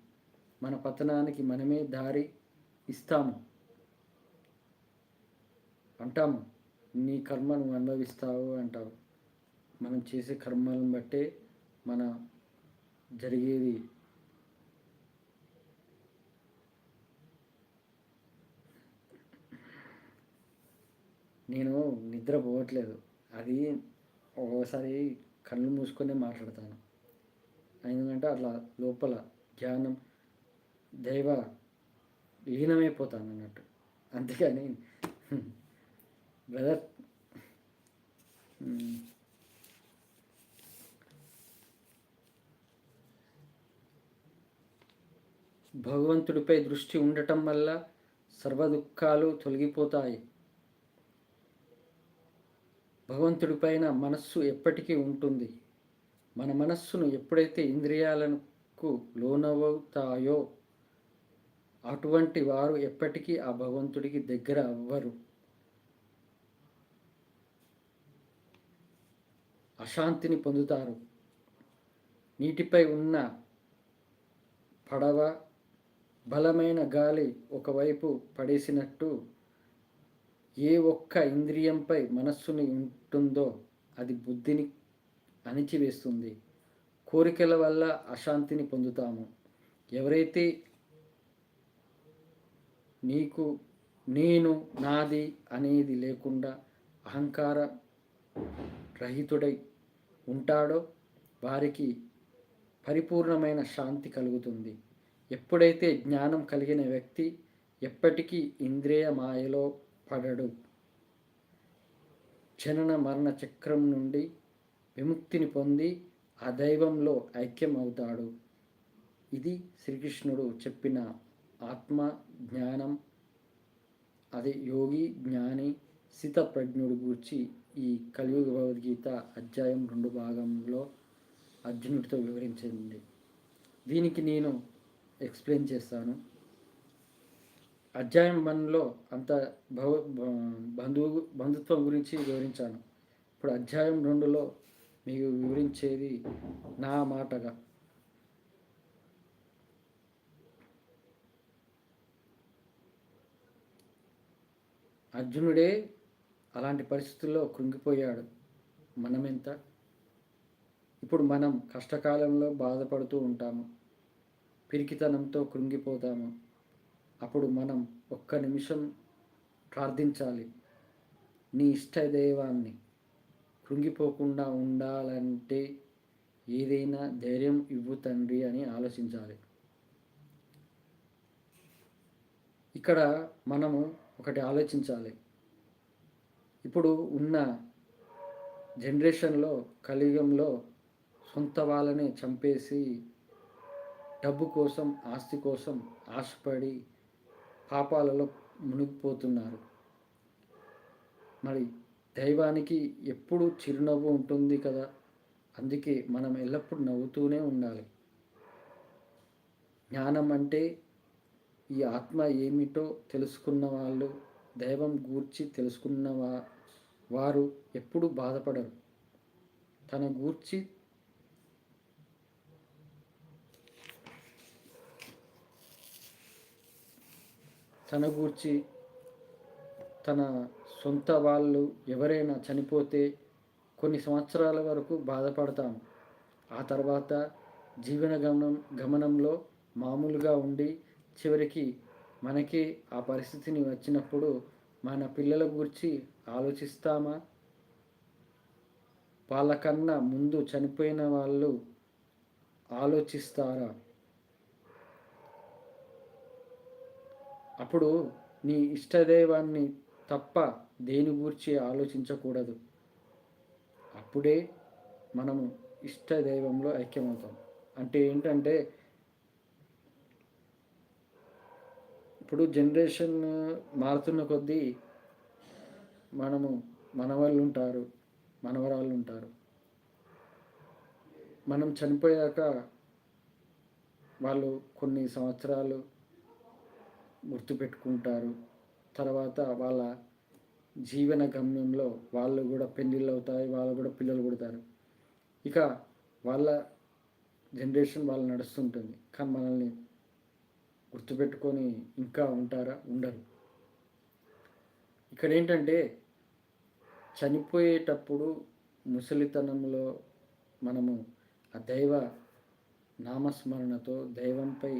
మన పతనానికి మనమే దారి ఇస్తాము. అంటాము, నీ కర్మ నువ్వు అనుభవిస్తావు అంటావు. మనం చేసే కర్మలను బట్టే మన జరిగేది. నేను నిద్రపోవట్లేదు. అది ఒక్కోసారి కళ్ళు మూసుకొనే మాట్లాడతాను. ఎందుకంటే అట్లా లోపల ధ్యానం దైవ లీనమైపోతాను అన్నట్టు. అంతేగాని బ్రదర్ భగవంతుడిపై దృష్టి ఉండటం వల్ల సర్వ దుఃఖాలు తొలగిపోతాయి. భగవంతుడిపైన మనస్సు ఎప్పటికీ ఉంటుంది. మన మనస్సును ఎప్పుడైతే ఇంద్రియాలకు లోనవుతాయో అటువంటి వారు ఎప్పటికీ ఆ భగవంతుడికి దగ్గర అవ్వరు. అశాంతిని పొందుతారు. నీటిపై ఉన్న పడవ బలమైన గాలి ఒకవైపు పడేసినట్టు ఏ ఒక్క ఇంద్రియంపై మనస్సుని ఉంటుందో అది బుద్ధిని అణిచివేస్తుంది. కోరికల వల్ల అశాంతిని పొందుతాము. ఎవరైతే నీకు, నేను, నాది అనేది లేకుండా అహంకార రహితుడై ఉంటాడో వారికి పరిపూర్ణమైన శాంతి కలుగుతుంది. ఎప్పుడైతే జ్ఞానం కలిగిన వ్యక్తి ఎప్పటికీ ఇంద్రియ మాయలో పడడు. జనన మరణ చక్రం నుండి విముక్తిని పొంది ఆ దైవంలో ఐక్యం అవుతాడు. ఇది శ్రీకృష్ణుడు చెప్పిన ఆత్మ జ్ఞానం, అదే యోగి జ్ఞాని స్థితప్రజ్ఞుడి గురించి ఈ కలియుగ భగవద్గీత అధ్యాయం 2 భాగంలో అర్జునుడితో వివరించింది. దీనికి నేను ఎక్స్ప్లెయిన్ చేస్తాను. అధ్యాయం 1లో అంత బంధుత్వం గురించి వివరించాను. ఇప్పుడు అధ్యాయం 2లో మీకు వివరించేది నా మాటగా. అర్జునుడే అలాంటి పరిస్థితుల్లో కృంగిపోయాడు. మనమెంత? ఇప్పుడు మనం కష్టకాలంలో బాధపడుతూ ఉంటాము, పిరికితనంతో కృంగిపోతాము. అప్పుడు మనం ఒక్క నిమిషం ప్రార్థించాలి. నీ ఇష్టదైవాన్ని కృంగిపోకుండా ఉండాలంటే ఏదైనా ధైర్యం ఇవ్వు తండ్రి అని ఆలోచించాలి. ఇక్కడ మనము ఒకటి ఆలోచించాలి. ఇప్పుడు ఉన్న జనరేషన్లో, కలియుగంలో సొంత వాళ్ళని చంపేసి డబ్బు కోసం, ఆస్తి కోసం ఆశపడి పాపాలలో మునిగిపోతున్నారు. మరి దైవానికి ఎప్పుడు చిరునవ్వు ఉంటుంది కదా, అందుకే మనం ఎల్లప్పుడూ నవ్వుతూనే ఉండాలి. జ్ఞానం అంటే ఈ ఆత్మ ఏమిటో తెలుసుకున్న వాళ్ళు, దైవం గూర్చి తెలుసుకున్న వారు ఎప్పుడూ బాధపడరు. తన గూర్చి తన సొంత వాళ్ళు ఎవరైనా చనిపోతే కొన్ని సంవత్సరాల వరకు బాధపడతాము. ఆ తర్వాత జీవన గమనంలో మామూలుగా ఉండి చివరికి మనకి ఆ పరిస్థితిని వచ్చినప్పుడు మన పిల్లల గురించి ఆలోచిస్తామా? వాళ్ళకన్నా ముందు చనిపోయిన వాళ్ళు ఆలోచిస్తారా? అప్పుడు నీ ఇష్టదైవాన్ని తప్ప దేని గురించి ఆలోచించకూడదు. అప్పుడే మనము ఇష్టదైవంలో ఐక్యమవుతాం. అంటే ఏంటంటే, ఇప్పుడు జనరేషన్ మారుతున్న కొద్దీ మనవాళ్ళు ఉంటారు, మనవరాళ్ళు ఉంటారు. మనం చనిపోయాక వాళ్ళు కొన్ని సంవత్సరాలు గుర్తుపెట్టుకుంటారు. తర్వాత వాళ్ళ జీవన గమ్యంలో వాళ్ళు కూడా పెళ్ళిళ్ళు అవుతాయి, వాళ్ళు కూడా పిల్లలు పుడతారు. ఇక వాళ్ళ జనరేషన్ వాళ్ళు నడుస్తుంటుంది. కానీ మనల్ని గుర్తుపెట్టుకొని ఇంకా ఉంటారా? ఉండరు. ఇక్కడ ఏంటంటే, చనిపోయేటప్పుడు ముసలితనంలో మనము ఆ దైవ నామస్మరణతో, దైవంపై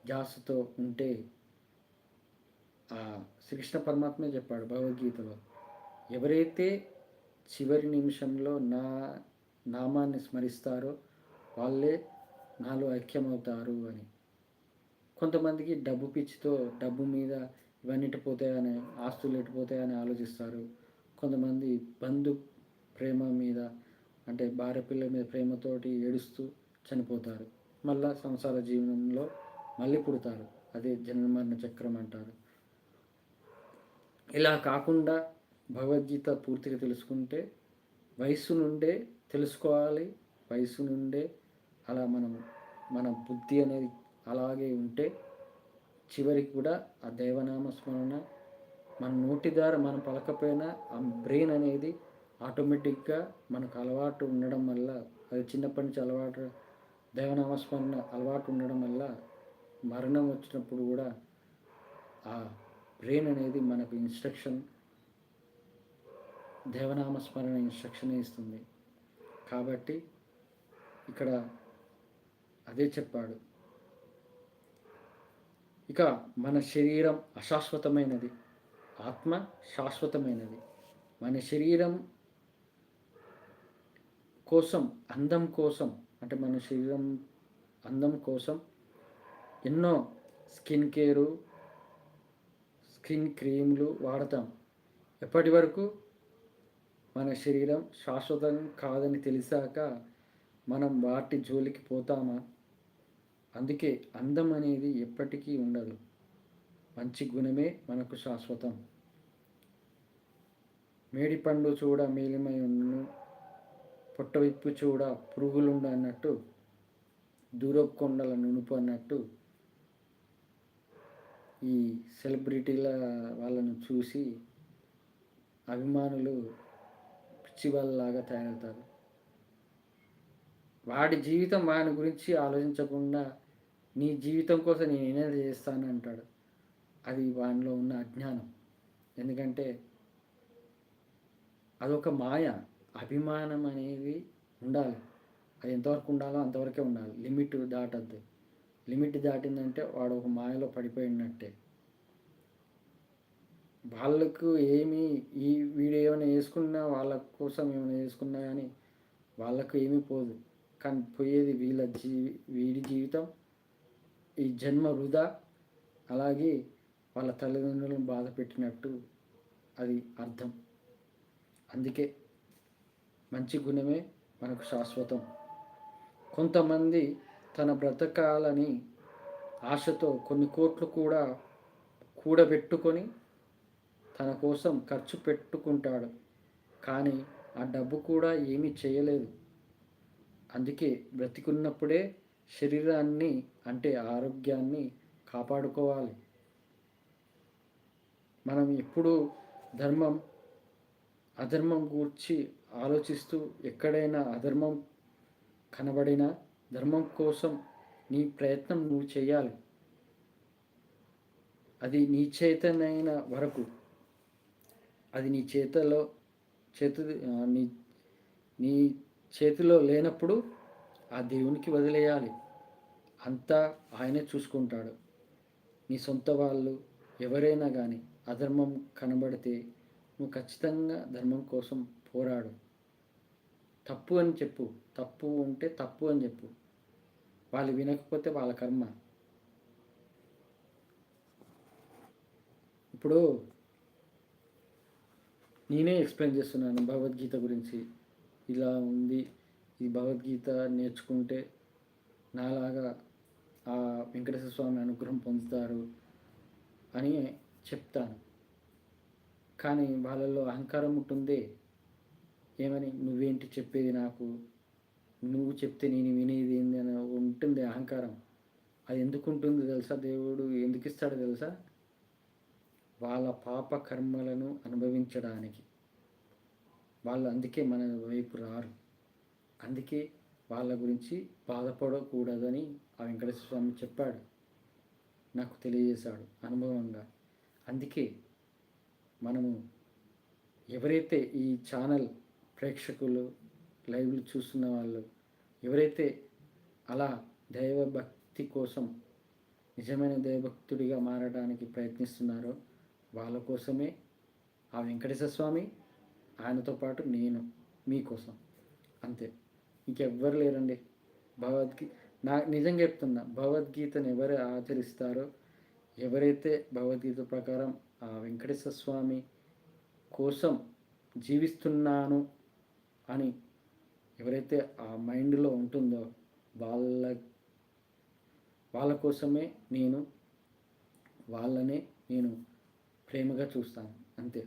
ధ్యాసతో ఉంటే, శ్రీకృష్ణ పరమాత్మే చెప్పాడు భగవద్గీతలో, ఎవరైతే చివరి నిమిషంలో నా నామాన్ని స్మరిస్తారో వాళ్ళే నాలో ఐక్యమవుతారు అని. కొంతమందికి డబ్బు పిచ్చితో డబ్బు మీద ఇవన్నీ ఎట్టిపోతాయని, ఆస్తులు ఎట్టిపోతాయని ఆలోచిస్తారు. కొంతమంది బంధు ప్రేమ మీద, అంటే భార్య పిల్లల మీద ప్రేమతోటి ఏడుస్తూ చనిపోతారు. మళ్ళా సంసార జీవనంలో మళ్ళీ పుడతారు. అదే జన్మమరణ చక్రం అంటారు. ఇలా కాకుండా భగవద్గీత పూర్తిగా తెలుసుకుంటే, వయస్సు నుండే తెలుసుకోవాలి. వయస్సు నుండే అలా మన బుద్ధి అనేది అలాగే ఉంటే చివరికి కూడా ఆ దైవనామ స్మరణ మన నోటి ద్వారా మనం పలకపోయినా ఆ బ్రెయిన్ అనేది ఆటోమేటిక్గా మనకు అలవాటు ఉండడం వల్ల, అది చిన్నప్పటి నుంచి అలవాటు, దైవనామస్మరణ అలవాటు ఉండడం వల్ల మరణం వచ్చినప్పుడు కూడా ఆ బ్రెయిన్ అనేది మనకు ఇన్స్ట్రక్షన్, దేవనామ స్మరణ ఇన్స్ట్రక్షన్ ఇస్తుంది. కాబట్టి ఇక్కడ అదే చెప్పాడు. ఇక మన శరీరం అశాశ్వతమైనది, ఆత్మ శాశ్వతమైనది. మన శరీరం కోసం, అందం కోసం, అంటే మన శరీరం అందం కోసం ఎన్నో స్కిన్ కేరు, స్కిన్ క్రీమ్లు వాడతాం. ఎప్పటి వరకు? మన శరీరం శాశ్వతం కాదని తెలిసాక మనం వాటి జోలికి పోతామా? అందుకే అందం అనేది ఎప్పటికీ ఉండదు. మంచి గుణమే మనకు శాశ్వతం. మేడిపండు చూడ మేలిమై ఉన్ను, పొట్ట విప్పు చూడ పురుగులుండు అన్నట్టు, దూరపు కొండల నునుపు అన్నట్టు, ఈ సెలబ్రిటీల వాళ్ళను చూసి అభిమానులు పిచ్చి వాళ్ళలాగా తయారవుతారు. వాడి జీవితం వాని గురించి ఆలోచించకుండా నీ జీవితం కోసం నేను ఏదైనా చేస్తాను అంటాడు. అది వానిలో ఉన్న అజ్ఞానం. ఎందుకంటే అదొక మాయ. అభిమానం అనేది ఉండాలి, అది ఎంతవరకు ఉండాలో అంతవరకే ఉండాలి. లిమిట్ దాటద్దు. లిమిట్ దాటిందంటే వాడు ఒక మాయలో పడిపోయినట్టే. వాళ్ళకు ఏమి వీడు ఏమైనా వేసుకున్నా, వాళ్ళ కోసం ఏమైనా వేసుకున్నా కానీ వాళ్ళకు ఏమీ పోదు. కానీ పోయేది వీడి జీవితం, ఈ జన్మ వృధా. అలాగే వాళ్ళ తల్లిదండ్రులను బాధ పెట్టినట్టు అది అర్థం. అందుకే మంచి గుణమే మనకు శాశ్వతం. కొంతమంది తన బ్రతకాలని ఆశతో కొన్ని కోట్లు కూడా కూడబెట్టుకొని తన కోసం ఖర్చు పెట్టుకుంటాడు. కానీ ఆ డబ్బు కూడా ఏమీ చేయలేదు. అందుకే బ్రతికున్నప్పుడే శరీరాన్ని, అంటే ఆరోగ్యాన్ని కాపాడుకోవాలి. మనం ఎప్పుడూ ధర్మం అధర్మం గూర్చి ఆలోచిస్తూ, ఎక్కడైనా అధర్మం కనబడినా ధర్మం కోసం నీ ప్రయత్నం నువ్వు చేయాలి. అది నీ చేతనైన వరకు. అది నీ నీ చేతిలో లేనప్పుడు ఆ దేవునికి వదిలేయాలి. అంతా ఆయనే చూసుకుంటాడు. నీ సొంత వాళ్ళు ఎవరైనా కానీ అధర్మం కనబడితే నువ్వు ఖచ్చితంగా ధర్మం కోసం పోరాడు. తప్పు అని చెప్పు, తప్పు ఉంటే తప్పు అని చెప్పు. వాళ్ళు వినకపోతే వాళ్ళ కర్మ. ఇప్పుడు నేనే ఎక్స్ప్లెయిన్ చేస్తున్నాను భగవద్గీత గురించి. ఇలా ఉంది, ఈ భగవద్గీత నేర్చుకుంటే నాలాగా ఆ వెంకటేశ్వర స్వామి అనుగ్రహం పొందుతారు అని చెప్తాను. కానీ వాళ్ళల్లో అహంకారం ఉంటుందే. ఏమని, నువ్వేంటి చెప్పేది నాకు, నువ్వు చెప్తే నేను వినేది ఏంది అని ఉంటుంది అహంకారం. అది ఎందుకు ఉంటుంది తెలుసా? దేవుడు ఎందుకు ఇస్తాడో తెలుసా? వాళ్ళ పాప కర్మలను అనుభవించడానికి. వాళ్ళు అందుకే మన వైపు రారు. అందుకే వాళ్ళ గురించి బాధపడకూడదని ఆ వెంకటేశ్వర స్వామి చెప్పాడు, నాకు తెలియజేశాడు అనుభవంగా. అందుకే మనము ఎవరైతే ఈ ఛానల్ ప్రేక్షకులు, లైవ్లు చూస్తున్న వాళ్ళు ఎవరైతే అలా దైవభక్తి కోసం నిజమైన దైవభక్తుడిగా మారడానికి ప్రయత్నిస్తున్నారో వాళ్ళ కోసమే ఆ వెంకటేశ్వర స్వామి, ఆయనతో పాటు నేను మీకోసం. అంతే, ఇంకెవ్వరు లేరండి. నిజంగా చెప్తున్నా, భగవద్గీతను ఎవరు ఆచరిస్తారో, ఎవరైతే భగవద్గీత ప్రకారం ఆ వెంకటేశ్వర స్వామి కోసం జీవిస్తున్నాను అని ఎవరైతే ఆ మైండ్లో ఉంటుందో వాళ్ళ కోసమే వాళ్ళనే నేను ప్రేమగా చూస్తాను. అంతే.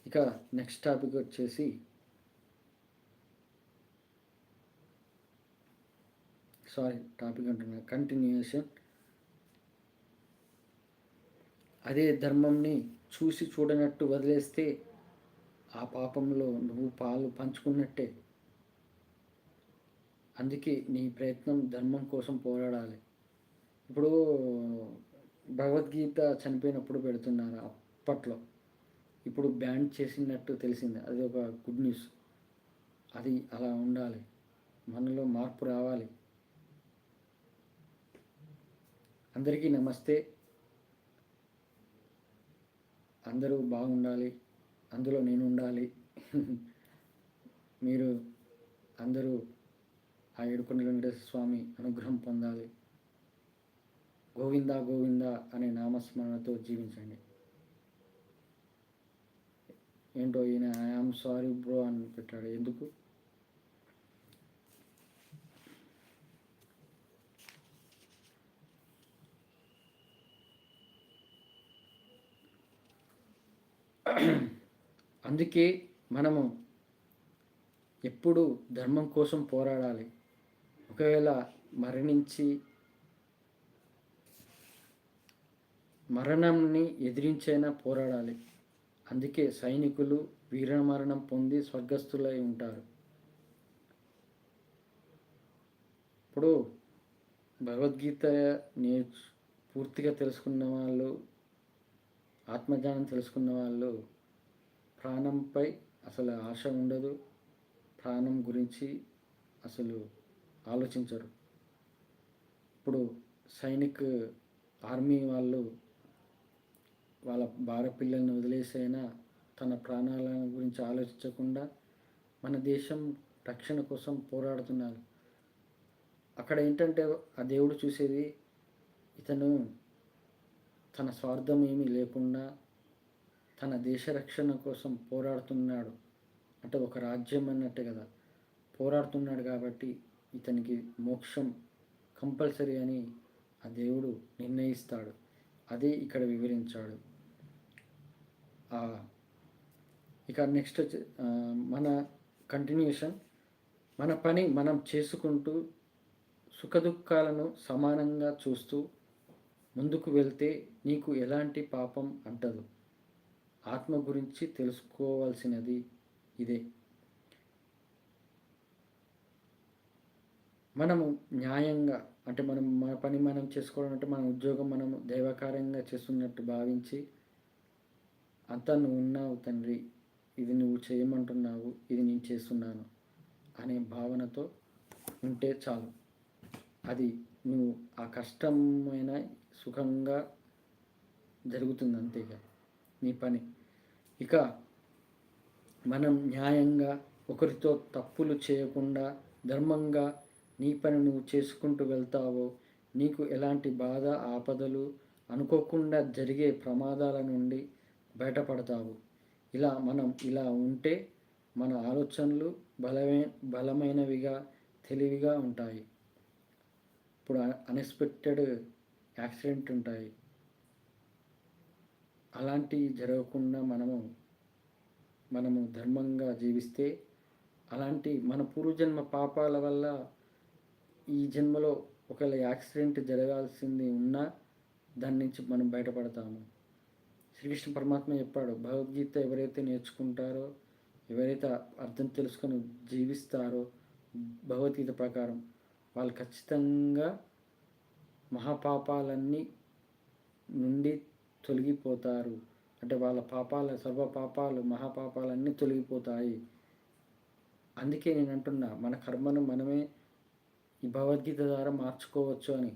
ఇక నెక్స్ట్ టాపిక్ వచ్చేసి కంటిన్యూషన్. అదే ధర్మంని చూసి చూడనట్టు వదిలేస్తే ఆ పాపంలో నువ్వు పాలు పంచుకున్నట్టే. అందుకే నీ ప్రయత్నం ధర్మం కోసం పోరాడాలి. ఇప్పుడు భగవద్గీత చనిపోయినప్పుడు పెడుతున్నారు అప్పట్లో. ఇప్పుడు బ్యాన్ చేసినట్టు తెలిసింది. అది ఒక గుడ్ న్యూస్. అది అలా ఉండాలి. మనలో మార్పు రావాలి. అందరికీ నమస్తే. అందరూ బాగుండాలి. అందులో నేను ఉండాలి. మీరు అందరూ ఆ ఏడుకొండల వెంకటేశ్వర స్వామి అనుగ్రహం పొందాలి. గోవింద గోవింద అనే నామస్మరణతో జీవించండి. ఏంటో ఈయన ఐఆమ్ సారీ బ్రో అని పెట్టాడు. ఎందుకు? అందుకే మనము ఎప్పుడు ధర్మం కోసం పోరాడాలి. ఒకవేళ మరణంని ఎదిరించైనా పోరాడాలి. అందుకే సైనికులు వీరమరణం పొంది స్వర్గస్థులై ఉంటారు. ఇప్పుడు భగవద్గీత పూర్తిగా తెలుసుకున్న వాళ్ళు, ఆత్మజ్ఞానం తెలుసుకున్న వాళ్ళు ప్రాణంపై అసలు ఆశ ఉండదు. ప్రాణం గురించి అసలు ఆలోచించరు. ఇప్పుడు ఆర్మీ వాళ్ళు వాళ్ళ భార్య పిల్లల్ని వదిలేసైనా తన ప్రాణాల గురించి ఆలోచించకుండా మన దేశం రక్షణ కోసం పోరాడుతున్నారు. అక్కడ ఏంటంటే ఆ దేవుడు చూసేది ఇతను తన స్వార్థం ఏమీ లేకుండా తన దేశ రక్షణ కోసం పోరాడుతున్నాడు. అంటే ఒక రాజ్యం అన్నట్టే కదా, పోరాడుతున్నాడు కాబట్టి ఇతనికి మోక్షం కంపల్సరీ అని ఆ దేవుడు నిర్ణయిస్తాడు. అదే ఇక్కడ వివరించాడు. ఇక నెక్స్ట్ వచ్చి మన కంటిన్యూషన్. మన పని మనం చేసుకుంటూ సుఖదుఖాలను సమానంగా చూస్తూ ముందుకు వెళ్తే నీకు ఎలాంటి పాపం అంటదు. ఆత్మ గురించి తెలుసుకోవాల్సినది ఇదే. మనము న్యాయంగా అంటే మన పని మనం చేసుకోవడం అంటే మన ఉద్యోగం మనము దైవకార్యంగా చేస్తున్నట్టు భావించి, అంతా నువ్వు ఉన్నావు తండ్రి, ఇది నువ్వు చేయమంటున్నావు, ఇది నేను చేస్తున్నాను అనే భావనతో ఉంటే చాలు. అది నువ్వు ఆ కష్టమైన సుఖంగా జరుగుతుంది అంతేగా నీ పని. ఇక మనం న్యాయంగా ఒకరితో తప్పులు చేయకుండా ధర్మంగా నీ పని నువ్వు చేసుకుంటూ వెళ్తావో నీకు ఎలాంటి బాధ ఆపదలు అనుకోకుండా జరిగే ప్రమాదాల నుండి బయటపడతావు. మనం ఇలా ఉంటే మన ఆలోచనలు బలమైనవిగా తెలివిగా ఉంటాయి. ఇప్పుడు అన్ఎక్స్పెక్టెడ్ యాక్సిడెంట్ ఉంటాయి. అలాంటివి జరగకుండా మనము ధర్మంగా జీవిస్తే అలాంటి మన పూర్వజన్మ పాపాల వల్ల ఈ జన్మలో ఒకవేళ యాక్సిడెంట్ జరగాల్సింది ఉన్నా దాని నుంచి మనం బయటపడతాము. శ్రీకృష్ణ పరమాత్మ చెప్పాడు, భగవద్గీత ఎవరైతే నేర్చుకుంటారో, ఎవరైతే అర్థం తెలుసుకొని జీవిస్తారో భగవద్గీత ప్రకారం, వాళ్ళు ఖచ్చితంగా మహాపాపాలన్నీ నుండి తొలగిపోతారు. అంటే వాళ్ళ సర్వ పాపాలు మహాపాపాలన్నీ తొలగిపోతాయి. అందుకే నేను అంటున్నా, మన కర్మను మనమే ఈ భగవద్గీత ద్వారా మార్చుకోవచ్చు అని.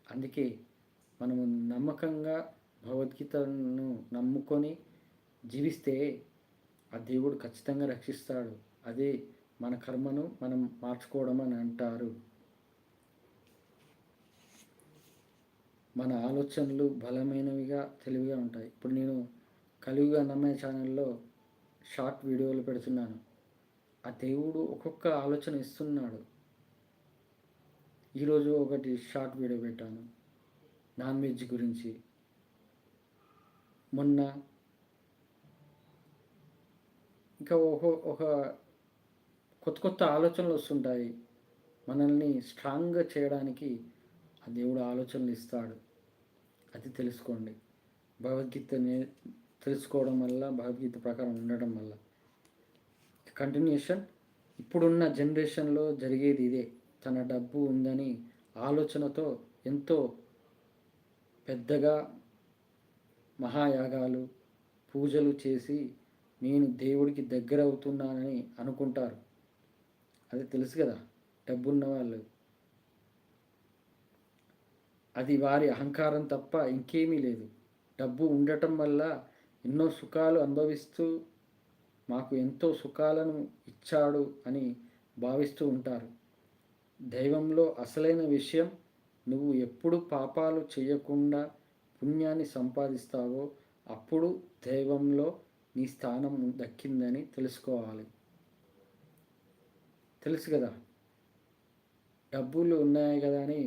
అందుకే మనము నమ్మకంగా భగవద్గీతను నమ్ముకొని జీవిస్తే ఆ దేవుడు ఖచ్చితంగా రక్షిస్తాడు. అదే మన కర్మను మనం మార్చుకోవడం అని అంటారు. మన ఆలోచనలు బలమైనవిగా తెలివిగా ఉంటాయి. ఇప్పుడు నేను కలియుగ అన్నమయ్య ఛానల్లో షార్ట్ వీడియోలు పెడుతున్నాను. ఆ దేవుడు ఒక్కొక్క ఆలోచన ఇస్తున్నాడు. ఈరోజు ఒకటి షార్ట్ వీడియో పెట్టాను నాన్ వెజ్ గురించి. మొన్న ఇంకా ఒక కొత్త ఆలోచనలు వస్తుంటాయి. మనల్ని స్ట్రాంగ్గా చేయడానికి ఆ దేవుడు ఆలోచనలు ఇస్తాడు. అది తెలుసుకోండి. భగవద్గీతని తెలుసుకోవడం వల్ల, భగవద్గీత ప్రకారం ఉండడం వల్ల. కంటిన్యూషన్. ఇప్పుడున్న జనరేషన్లో జరిగేది ఇదే. తన డబ్బు ఉందని ఆలోచనతో ఎంతో పెద్దగా మహాయాగాలు పూజలు చేసి నేను దేవుడికి దగ్గర అవుతున్నానని అనుకుంటారు. అది తెలుసు కదా, డబ్బున్న వాళ్ళు. అది వారి అహంకారం తప్ప ఇంకేమీ లేదు. డబ్బు ఉండటం వల్ల ఎన్నో సుఖాలు అనుభవిస్తూ మాకు ఎంతో సుఖాలను ఇచ్చాడు అని భావిస్తూ ఉంటారు. దైవంలో అసలైన విషయం నువ్వు ఎప్పుడు పాపాలు చేయకుండా పుణ్యాన్ని సంపాదిస్తావో అప్పుడు దైవంలో నీ స్థానం దక్కిందని తెలుసుకోవాలి. తెలుసు కదా, డబ్బులు ఉన్నాయి కదా అని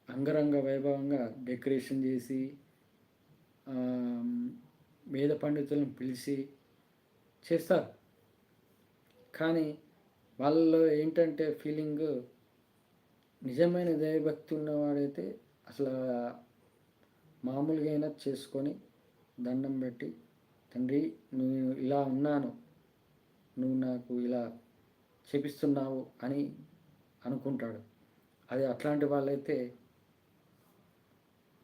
అంగరంగ వైభవంగా డెకరేషన్ చేసి వేద పండితులను పిలిచి చేస్తారు. కానీ వాళ్ళలో ఏంటంటే ఫీలింగ్, నిజమైన దైవభక్తి ఉన్నవాడైతే అసలు మామూలుగా అయినా చేసుకొని దండం పెట్టి, తండ్రి నువ్వు ఇలా ఉన్నాను, నువ్వు నాకు ఇలా చేపిస్తున్నావు అని అనుకుంటాడు. అది అట్లాంటి వాళ్ళైతే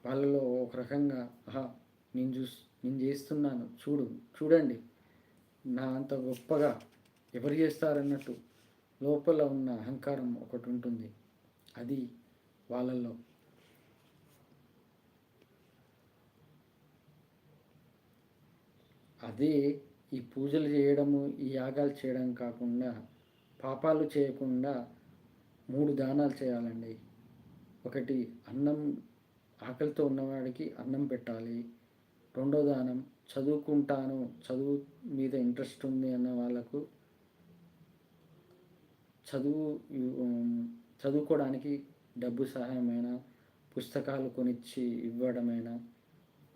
వాళ్ళలో ఒక రకంగా నేను చేస్తున్నాను, చూడండి నా అంత గొప్పగా ఎవరు చేస్తారన్నట్టు లోపల ఉన్న అహంకారం ఒకటి ఉంటుంది. అది వాళ్ళల్లో. అదే ఈ పూజలు చేయడము, ఈ యాగాలు చేయడం కాకుండా పాపాలు చేయకుండా 3 దానాలు చేయాలండి. ఒకటి, అన్నం ఆకలితో ఉన్నవాడికి అన్నం పెట్టాలి. రెండో దానం, చదువుకుంటాను, చదువు మీద ఇంట్రెస్ట్ ఉంది అన్న వాళ్ళకు చదువుకోవడానికి డబ్బు సహాయమైన, పుస్తకాలు కొనిచ్చి ఇవ్వడమైనా,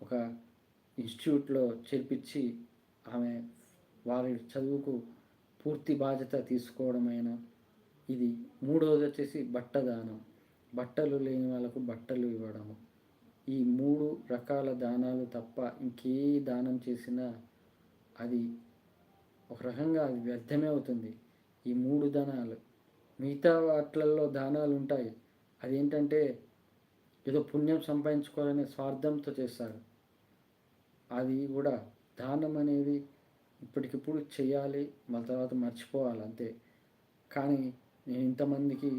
ఒక ఇన్స్టిట్యూట్లో చేర్పించి ఆమె వారి చదువుకు పూర్తి బాధ్యత తీసుకోవడమైనా ఇది. మూడవది వచ్చేసి బట్టదానం, బట్టలు లేని వాళ్ళకు బట్టలు ఇవ్వడము. ఈ 3 రకాల దానాలు తప్ప ఇంకే దానం చేసినా అది ఒక రకంగా అది వ్యర్థమే అవుతుంది. ఈ 3 దానాలు. మిగతా వాటిల్లో దానాలు ఉంటాయి, అదేంటంటే ఏదో పుణ్యం సంపాదించుకోవాలనే స్వార్థంతో చేస్తారు. అది కూడా దానం అనేది ఇప్పటికిప్పుడు చేయాలి, మళ్ళీ తర్వాత మర్చిపోవాలి అంతే. కానీ నేను ఇంతమందికి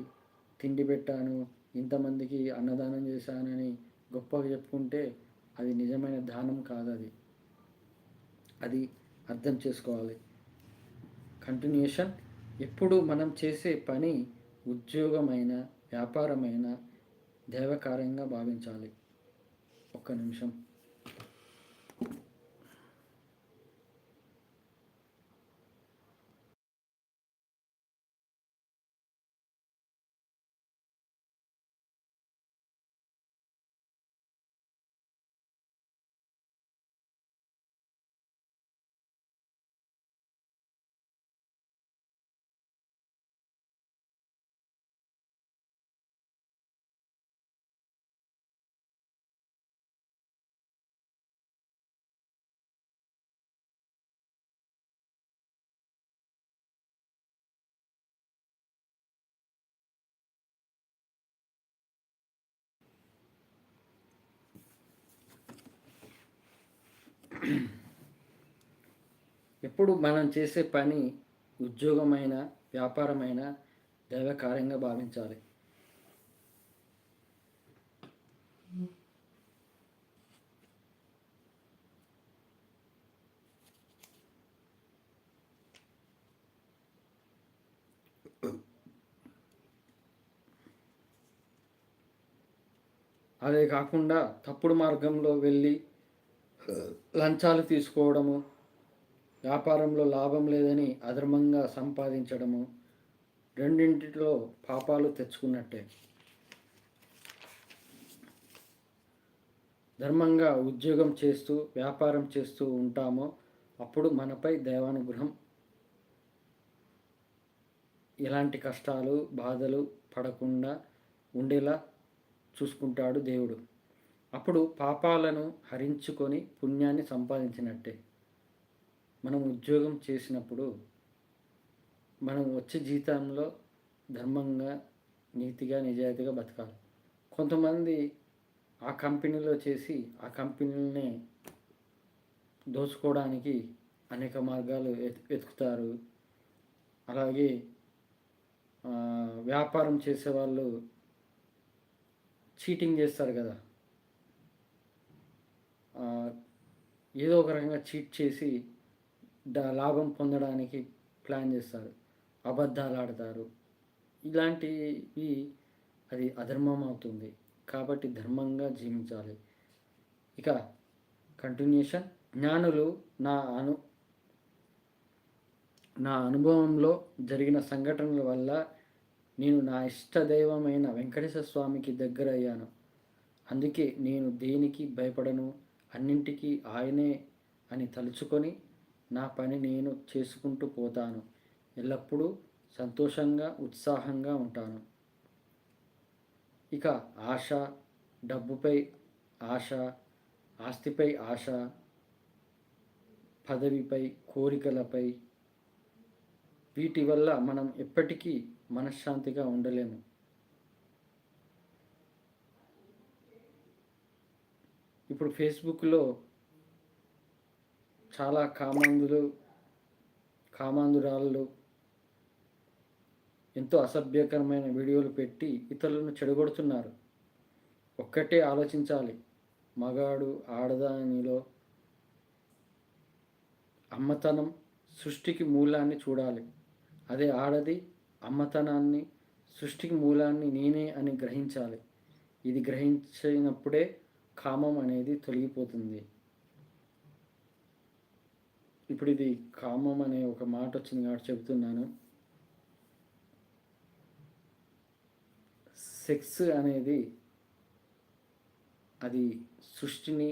తిండి పెట్టాను, ఇంతమందికి అన్నదానం చేశానని గొప్పగా చెప్పుకుంటే అది నిజమైన దానం కాదు. అది అర్థం చేసుకోవాలి. కంటిన్యూషన్. ఎప్పుడు మనం చేసే పని ఉద్యోగమైన, వ్యాపారమైన దైవకార్యంగా భావించాలి. ఒక్క నిమిషం. ఎప్పుడు మనం చేసే పని ఉద్యోగమైన, వ్యాపారమైన దైవకార్యంగా భావించాలి. అదే కాకుండా తప్పుడు మార్గంలో వెళ్ళి లంచాలు తీసుకోవడము, వ్యాపారంలో లాభం లేదని అధర్మంగా సంపాదించడము, రెండింటిలో పాపాలు తెచ్చుకున్నట్టే. ధర్మంగా ఉద్యోగం చేస్తూ, వ్యాపారం చేస్తూ ఉంటామో అప్పుడు మనపై దైవానుగ్రహం, ఎలాంటి కష్టాలు బాధలు పడకుండా ఉండేలా చూసుకుంటాడు దేవుడు. అప్పుడు పాపాలను హరించుకొని పుణ్యాన్ని సంపాదించినట్టే. మనం ఉద్యోగం చేసినప్పుడు మనం వచ్చే జీతంలో ధర్మంగా, నీతిగా, నిజాయితీగా బతకాలి. కొంతమంది ఆ కంపెనీలో చేసి ఆ కంపెనీలనే దోచుకోవడానికి అనేక మార్గాలు వెతుకుతారు. అలాగే వ్యాపారం చేసేవాళ్ళు చీటింగ్ చేస్తారు కదా, ఏదో ఒక రకంగా చీట్ చేసి లాభం పొందడానికి ప్లాన్ చేస్తారు, అబద్ధాలు ఆడతారు. ఇలాంటివి అది అధర్మం అవుతుంది. కాబట్టి ధర్మంగా జీవించాలి. ఇక కంటిన్యూషన్. జ్ఞానులు నా అనుభవంలో జరిగిన సంఘటనల వల్ల నేను నా ఇష్టదైవమైన వెంకటేశ్వర స్వామికి దగ్గర అయ్యాను. అందుకే నేను దేనికి భయపడను, అన్నింటికీ ఆయనే అని తలుచుకొని నా పని నేను చేసుకుంటూ పోతాను. ఎల్లప్పుడూ సంతోషంగా ఉత్సాహంగా ఉంటాను. ఇక ఆశ, డబ్బుపై ఆశ, ఆస్తిపై ఆశ, పదవిపై, కోరికలపై, వీటి వల్ల మనం ఎప్పటికీ మనశ్శాంతిగా ఉండలేము. ఇప్పుడు ఫేస్బుక్లో చాలా కామాంధురాళ్ళు ఎంతో అసభ్యకరమైన వీడియోలు పెట్టి ఇతరులను చెడగొడుతున్నారు. ఒక్కటే ఆలోచించాలి, మగాడు ఆడదానిలో అమ్మతనం సృష్టికి మూలాన్ని చూడాలి. అదే ఆడది అమ్మతనాన్ని సృష్టికి మూలాన్ని నేనే అని గ్రహించాలి. ఇది గ్రహించినప్పుడే కామం అనేది తొలగిపోతుంది. ఇప్పుడు ఇది కామం అనే ఒక మాట వచ్చింది కాబట్టి చెబుతున్నాను. సెక్స్ అనేది అది సృష్టిని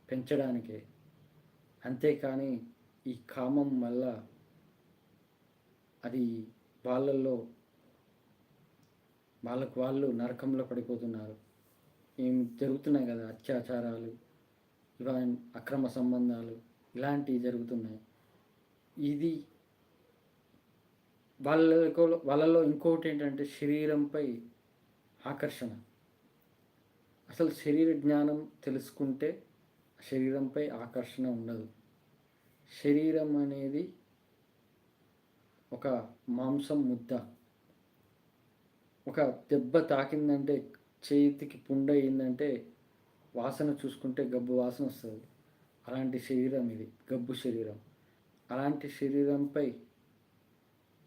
పెంచడానికే, అంతేకాని ఈ కామం వల్ల అది వాళ్ళకు వాళ్ళు నరకంలో పడిపోతున్నారు. ఏం జరుగుతున్నాయి కదా, అత్యాచారాలు, ఇవన్నీ అక్రమ సంబంధాలు ఇలాంటివి జరుగుతున్నాయి. ఇది వాళ్ళలో ఇంకోటి ఏంటంటే శరీరంపై ఆకర్షణ. అసలు శరీర జ్ఞానం తెలుసుకుంటే శరీరంపై ఆకర్షణ ఉండదు. శరీరం అనేది ఒక మాంసం ముద్ద. ఒక దెబ్బ తాకిందంటే, చేతికి పుండ అయిందంటే వాసన చూసుకుంటే గబ్బు వాసన వస్తుంది. అలాంటి శరీరం ఇది, గబ్బు శరీరం. అలాంటి శరీరంపై,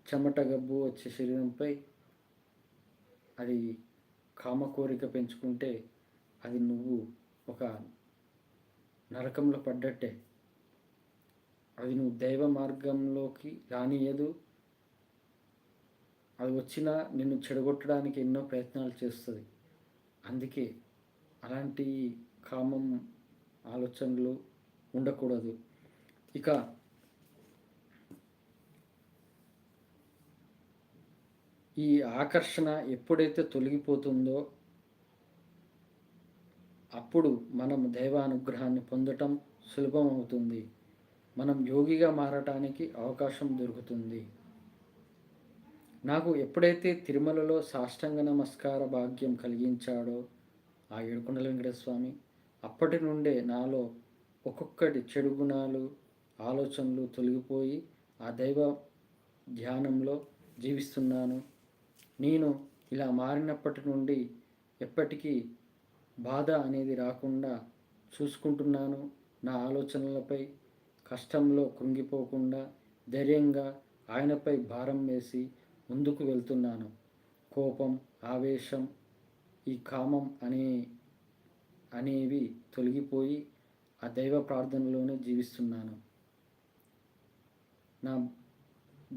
చెమట గబ్బు వచ్చే శరీరంపై అది కామ కోరిక పెంచుకుంటే అది నువ్వు ఒక నరకంలో పడ్డట్టే. అది నువ్వు దైవ మార్గంలోకి రానియదు. అది వచ్చినా నిన్ను చెడగొట్టడానికి ఎన్నో ప్రయత్నాలు చేస్తుంది. అందుకే అలాంటి కామం ఆలోచనలు ఉండకూడదు. ఇక ఈ ఆకర్షణ ఎప్పుడైతే తొలగిపోతుందో అప్పుడు మనం దైవానుగ్రహాన్ని పొందటం సులభం అవుతుంది. మనం యోగిగా మారటానికి అవకాశం దొరుకుతుంది. నాకు ఎప్పుడైతే తిరుమలలో సాష్టాంగ నమస్కార భాగ్యం కలిగించాడో ఆ ఏడుకొండల వెంకటేశ్వర స్వామి, అప్పటి నుండే నాలో ఒక్కొక్కటి చెడు గుణాలు, ఆలోచనలు తొలగిపోయి ఆ దైవ ధ్యానంలో జీవిస్తున్నాను. నేను ఇలా మారినప్పటి నుండి ఎప్పటికీ బాధ అనేది రాకుండా చూసుకుంటున్నాను. నా ఆలోచనలపై కష్టంలో కృంగిపోకుండా ధైర్యంగా ఆయనపై భారం వేసి ముందుకు వెళ్తున్నాను. కోపం, ఆవేశం, ఈ కామం అనేవి తొలగిపోయి ఆ దైవ ప్రార్థనలోనే జీవిస్తున్నాను. నా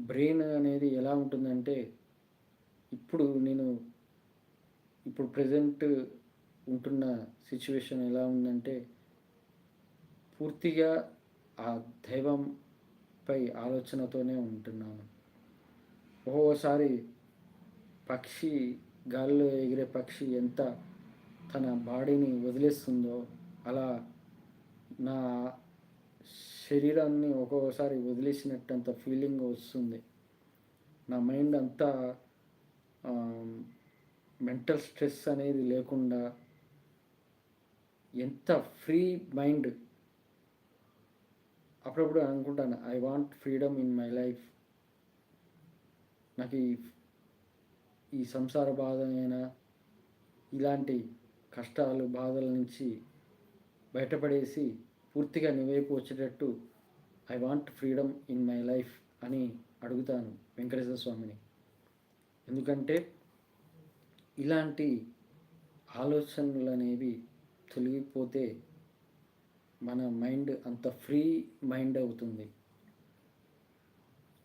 బ్రెయిన్ అనేది ఎలా ఉంటుందంటే, ఇప్పుడు ప్రజెంట్ ఉంటున్న సిచ్యువేషన్ ఎలా ఉందంటే, పూర్తిగా ఆ దైవంపై ఆలోచనతోనే ఉంటున్నాను. ఒక్కోసారి పక్షి, గాలిలో ఎగిరే పక్షి ఎంత తన బాడీని వదిలేస్తుందో అలా నా శరీరాన్ని ఒక్కొక్కసారి వదిలేసినట్టంత ఫీలింగ్ వస్తుంది. నా మైండ్ అంతా మెంటల్ స్ట్రెస్ అనేది లేకుండా ఎంత ఫ్రీ మైండ్. అప్పుడప్పుడు అనుకుంటాను, I want freedom in my life. నాకు ఈ సంసార బాధ అయినా ఇలాంటి కష్టాలు బాధల నుంచి బయటపడేసి పూర్తిగా నీ వైపు వచ్చేటట్టు I want freedom in my life అని అడుగుతాను వెంకటేశ్వర స్వామిని. ఎందుకంటే ఇలాంటి ఆలోచనలు అనేవి తొలగిపోతే మన మైండ్ అంత ఫ్రీ మైండ్ అవుతుంది.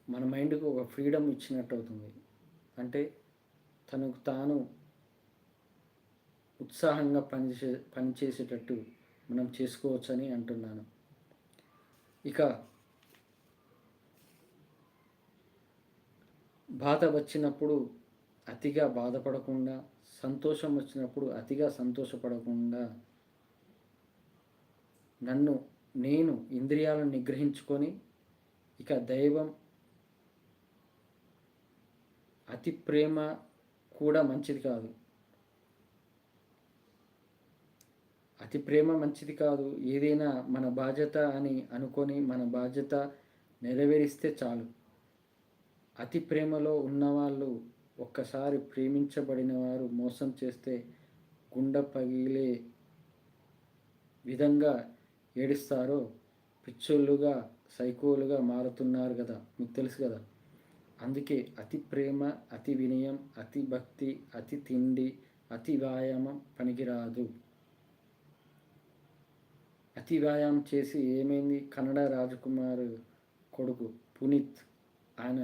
మన మైండ్కు ఒక ఫ్రీడమ్ ఇచ్చినట్టు అవుతుంది. అంటే తనకు తాను ఉత్సాహంగా పనిచేసేటట్టు మనం చేసుకోవచ్చని అంటున్నాను. ఇక బాధ వచ్చినప్పుడు అతిగా బాధపడకుండా, సంతోషం వచ్చినప్పుడు అతిగా సంతోషపడకుండా నేను ఇంద్రియాలను నిగ్రహించుకొని, ఇక దైవం అతి ప్రేమ కూడా మంచిది కాదు. అతి ప్రేమ మంచిది కాదు. ఏదైనా మన బాధ్యత అని అనుకొని మన బాధ్యత నెరవేరిస్తే చాలు. అతి ప్రేమలో ఉన్నవాళ్ళు ఒక్కసారి ప్రేమించబడిన వారు మోసం చేస్తే గుండె పగిలే విధంగా ఏడుస్తారో పిచ్చోళ్ళుగా సైకోలుగా మారుతున్నారు కదా, మీకు తెలుసు కదా. అందుకే అతి ప్రేమ, అతి వినయం, అతి భక్తి, అతి తిండి, అతి వ్యాయామం పనికిరాదు. అతి వ్యాయామం చేసి ఏమైంది? కన్నడ రాజకుమారు కొడుకు పునీత్, ఆయన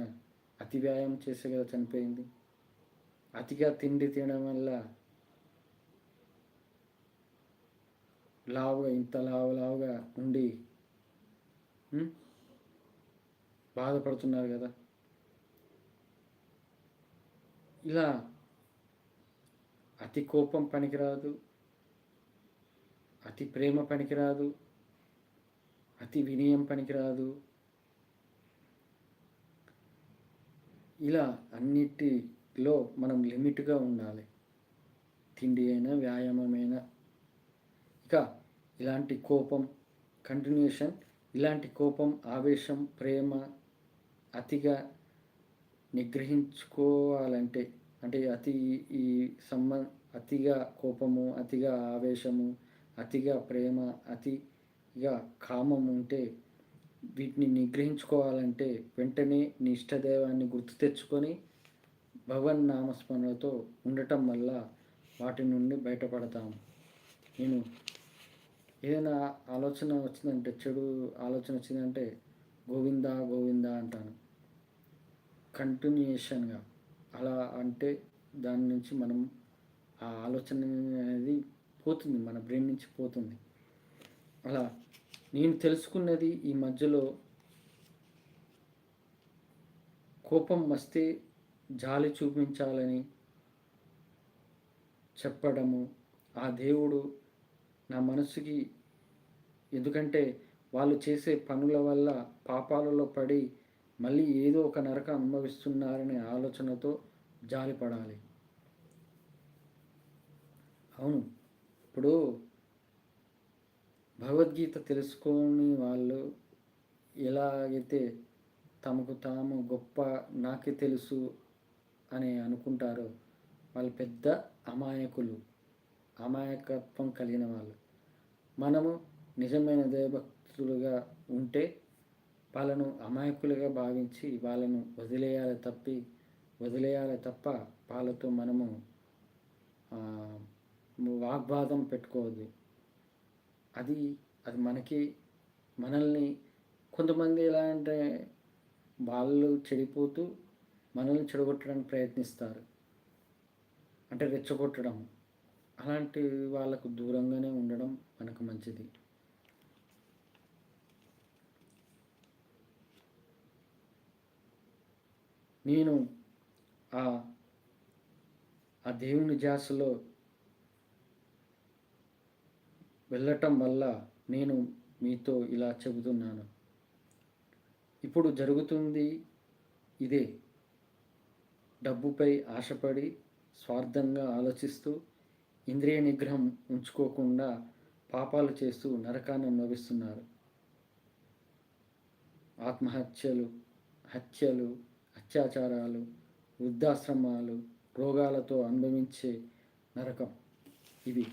అతి వ్యాయామం చేసే కదా చనిపోయింది. అతిగా తిండి తినడం వల్ల లావుగా, ఇంత లావుగా ఉండి బాధపడుతున్నారు కదా. ఇలా అతి కోపం పనికిరాదు, అతి ప్రేమ పనికిరాదు, అతి వినయం పనికిరాదు. ఇలా అన్నిటిలో మనం లిమిట్గా ఉండాలి. తిండి అయినా వ్యాయామమైనా. ఇక ఇలాంటి కోపం కంటిన్యూషన్, ఇలాంటి కోపం, ఆవేశం, ప్రేమ అతిగా నిగ్రహించుకోవాలంటే, అంటే అతిగా కోపము, అతిగా ఆవేశము, అతిగా ప్రేమ, అతిగా కామం ఉంటే వీటిని నిగ్రహించుకోవాలంటే వెంటనే నీ ఇష్టదైవాన్ని గుర్తు తెచ్చుకొని భగవన్ నామస్మరణతో ఉండటం వల్ల వాటి నుండి బయటపడతాము. నేను ఏదైనా ఆలోచన వచ్చిందంటే, చెడు ఆలోచన వచ్చిందంటే గోవిందా గోవిందా అంటాను కంటిన్యూషన్గా. అలా అంటే దాని నుంచి మనం ఆ ఆలోచన అనేది పోతుంది, మన బ్రెయిన్ నుంచి పోతుంది. అలా నేను తెలుసుకున్నది ఈ మధ్యలో, కోపం వస్తే జాలి చూపించాలని చెప్పడము ఆ దేవుడు నా మనసుకి, ఎందుకంటే వాళ్ళు చేసే పనుల వల్ల పాపాలలో పడి మళ్ళీ ఏదో ఒక నరకం అనుభవిస్తున్నారనే ఆలోచనతో జాలిపడాలి. అవును, ఇప్పుడు భగవద్గీత తెలుసుకొని వాళ్ళు ఎలాగైతే తమకు తాము గొప్ప, నాకే తెలుసు అని అనుకుంటారో వాళ్ళు పెద్ద అమాయకత్వం కలిగిన వాళ్ళు. మనము నిజమైన దైవభక్తులుగా ఉంటే వాళ్ళను అమాయకులుగా భావించి వాళ్ళను వదిలేయాలి తప్ప వాళ్ళతో మనము వాగ్వాదం పెట్టుకోవద్దు. అది మనల్ని కొంతమంది ఎలా అంటే వాళ్ళు చెడిపోతూ మనల్ని చెడగొట్టడానికి ప్రయత్నిస్తారు, అంటే రెచ్చగొట్టడం. అలాంటి వాళ్ళకు దూరంగానే ఉండడం మనకు మంచిది. నేను ఆ దేవుని ధ్యాసలో వెళ్ళటం వల్ల నేను మీతో ఇలా చెబుతున్నాను. ఇప్పుడు జరుగుతుంది ఇదే. డబ్బుపై ఆశపడి స్వార్థంగా ఆలోచిస్తూ ఇంద్రియ నిగ్రహం ఉంచుకోకుండా పాపాలు చేస్తూ నరకాన్ని అనుభవిస్తున్నారు. ఆత్మహత్యలు, హత్యలు, అత్యాచారాలు, వృద్ధాశ్రమాలు, రోగాలతో అనుభవించే నరకం ఇవి.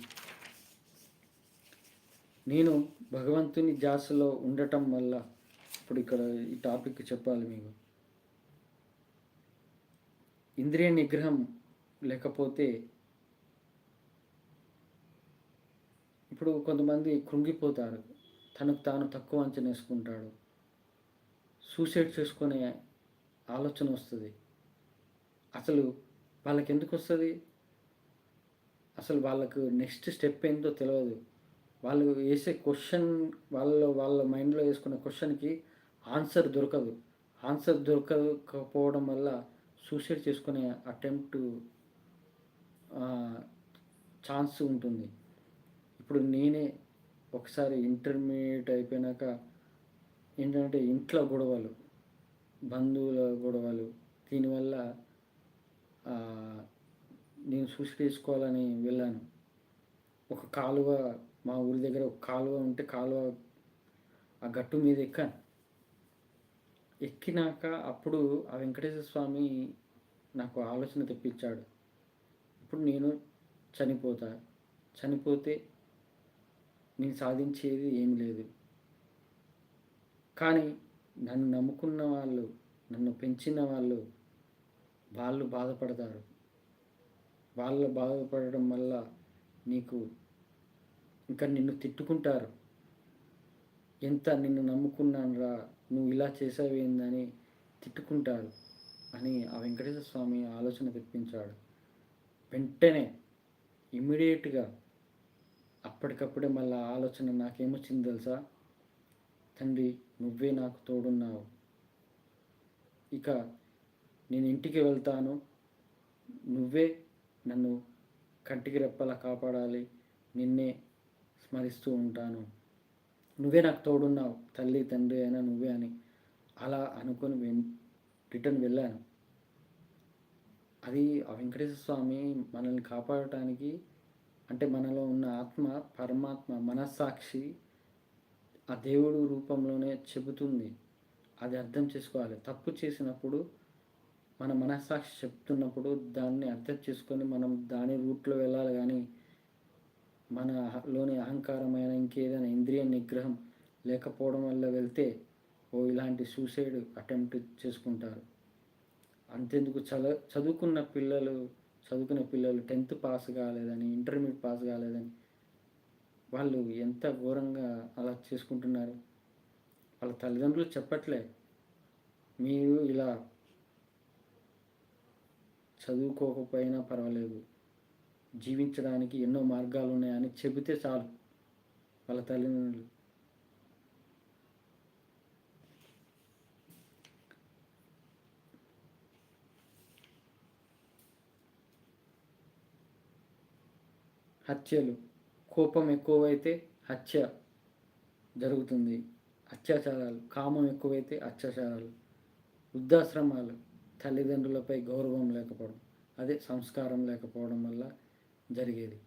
నేను భగవంతుని ధ్యాసలో ఉండటం వల్ల ఇప్పుడు ఇక్కడ ఈ టాపిక్ చెప్పాలి మీకు. ఇంద్రియ నిగ్రహం లేకపోతే ఇప్పుడు కొంతమంది కృంగిపోతారు, తనకు తాను తక్కువ అంచనా వేసుకుంటాడు, సూసైడ్ చేసుకునే ఆలోచన వస్తుంది. అసలు వాళ్ళకి ఎందుకు వస్తుంది? అసలు వాళ్ళకు నెక్స్ట్ స్టెప్ ఏంటో తెలియదు. వాళ్ళు వేసే క్వశ్చన్, వాళ్ళ మైండ్లో వేసుకున్న క్వశ్చన్కి ఆన్సర్ దొరకదు. ఆన్సర్ దొరకకపోవడం వల్ల సూసైడ్ చేసుకునే అటెంప్ట్ ఛాన్స్ ఉంటుంది. ఇప్పుడు నేనే ఒకసారి ఇంటర్మీడియట్ అయిపోయినాక ఏంటంటే ఇంట్లో గొడవలు, బంధువుల గొడవలు, దీనివల్ల నేను సూసైడ్ చేసుకోవాలని వెళ్ళాను. ఒక కాలువ, మా ఊరి దగ్గర ఒక కాలువ ఉంటే కాలువ ఆ గట్టు మీద ఎక్కినాక అప్పుడు ఆ వెంకటేశ్వర స్వామి నాకు ఆలోచన తెప్పించాడు. ఇప్పుడు నేను చనిపోతే నేను సాధించేది ఏమి లేదు. కానీ నన్ను నమ్ముకున్న వాళ్ళు, నన్ను పెంచిన వాళ్ళు బాధపడతారు. వాళ్ళు బాధపడడం వల్ల నీకు ఇంకా నిన్ను తిట్టుకుంటారు. ఎంత నిన్ను నమ్ముకున్నానురా, నువ్వు ఇలా చేసావేందని తిట్టుకుంటారు అని ఆ వెంకటేశ్వర స్వామి ఆలోచన తెప్పించాడు. వెంటనే ఇమ్మీడియట్గా అప్పటికప్పుడే మళ్ళీ ఆలోచన నాకేమొచ్చింది తెలుసా? తండ్రి, నువ్వే నాకు తోడున్నావు, ఇక నేను ఇంటికి వెళ్తాను, నువ్వే నన్ను కంటికి రెప్పలా కాపాడాలి, నిన్నే స్మరిస్తూ ఉంటాను, నువ్వే నాకు తోడున్నావు, తల్లి తండ్రి అయినా నువ్వే అని అలా అనుకొని రిటర్న్ వెళ్ళాను. అది ఆ వెంకటేశ్వర స్వామి మనల్ని కాపాడటానికి, అంటే మనలో ఉన్న ఆత్మ, పరమాత్మ, మనస్సాక్షి ఆ దేవుడు రూపంలోనే చెబుతుంది. అది అర్థం చేసుకోవాలి. తప్పు చేసినప్పుడు మన మనస్సాక్షి చెప్తున్నప్పుడు దాన్ని అర్థం చేసుకొని మనం దాని రూట్లో వెళ్ళాలి. కానీ మనలోని అహంకారమైన ఇంకేదైనా ఇంద్రియ నిగ్రహం లేకపోవడం వల్ల వెళ్తే ఇలాంటి సూసైడ్ అటెంప్ట్ చేసుకుంటారు. అంతెందుకు చదువుకునే పిల్లలు 10th పాస్ కాలేదని, ఇంటర్మీడియట్ పాస్ కాలేదని వాళ్ళు ఎంత ఘోరంగా అలా చేసుకుంటున్నారు. వాళ్ళ తల్లిదండ్రులు చెప్పట్లే, మీరు ఇలా చదువుకోకపోయినా పర్వాలేదు, జీవించడానికి ఎన్నో మార్గాలు ఉన్నాయని చెబితే చాలు వాళ్ళ తల్లిదండ్రులు. హత్యలు, కోపం ఎక్కువైతే హత్య జరుగుతుంది, అత్యాచారాలు, కామం ఎక్కువైతే అత్యాచారాలు, వృద్ధాశ్రమాలు, తల్లిదండ్రులపై గౌరవం లేకపోవడం, అదే సంస్కారం లేకపోవడం వల్ల జరిగేది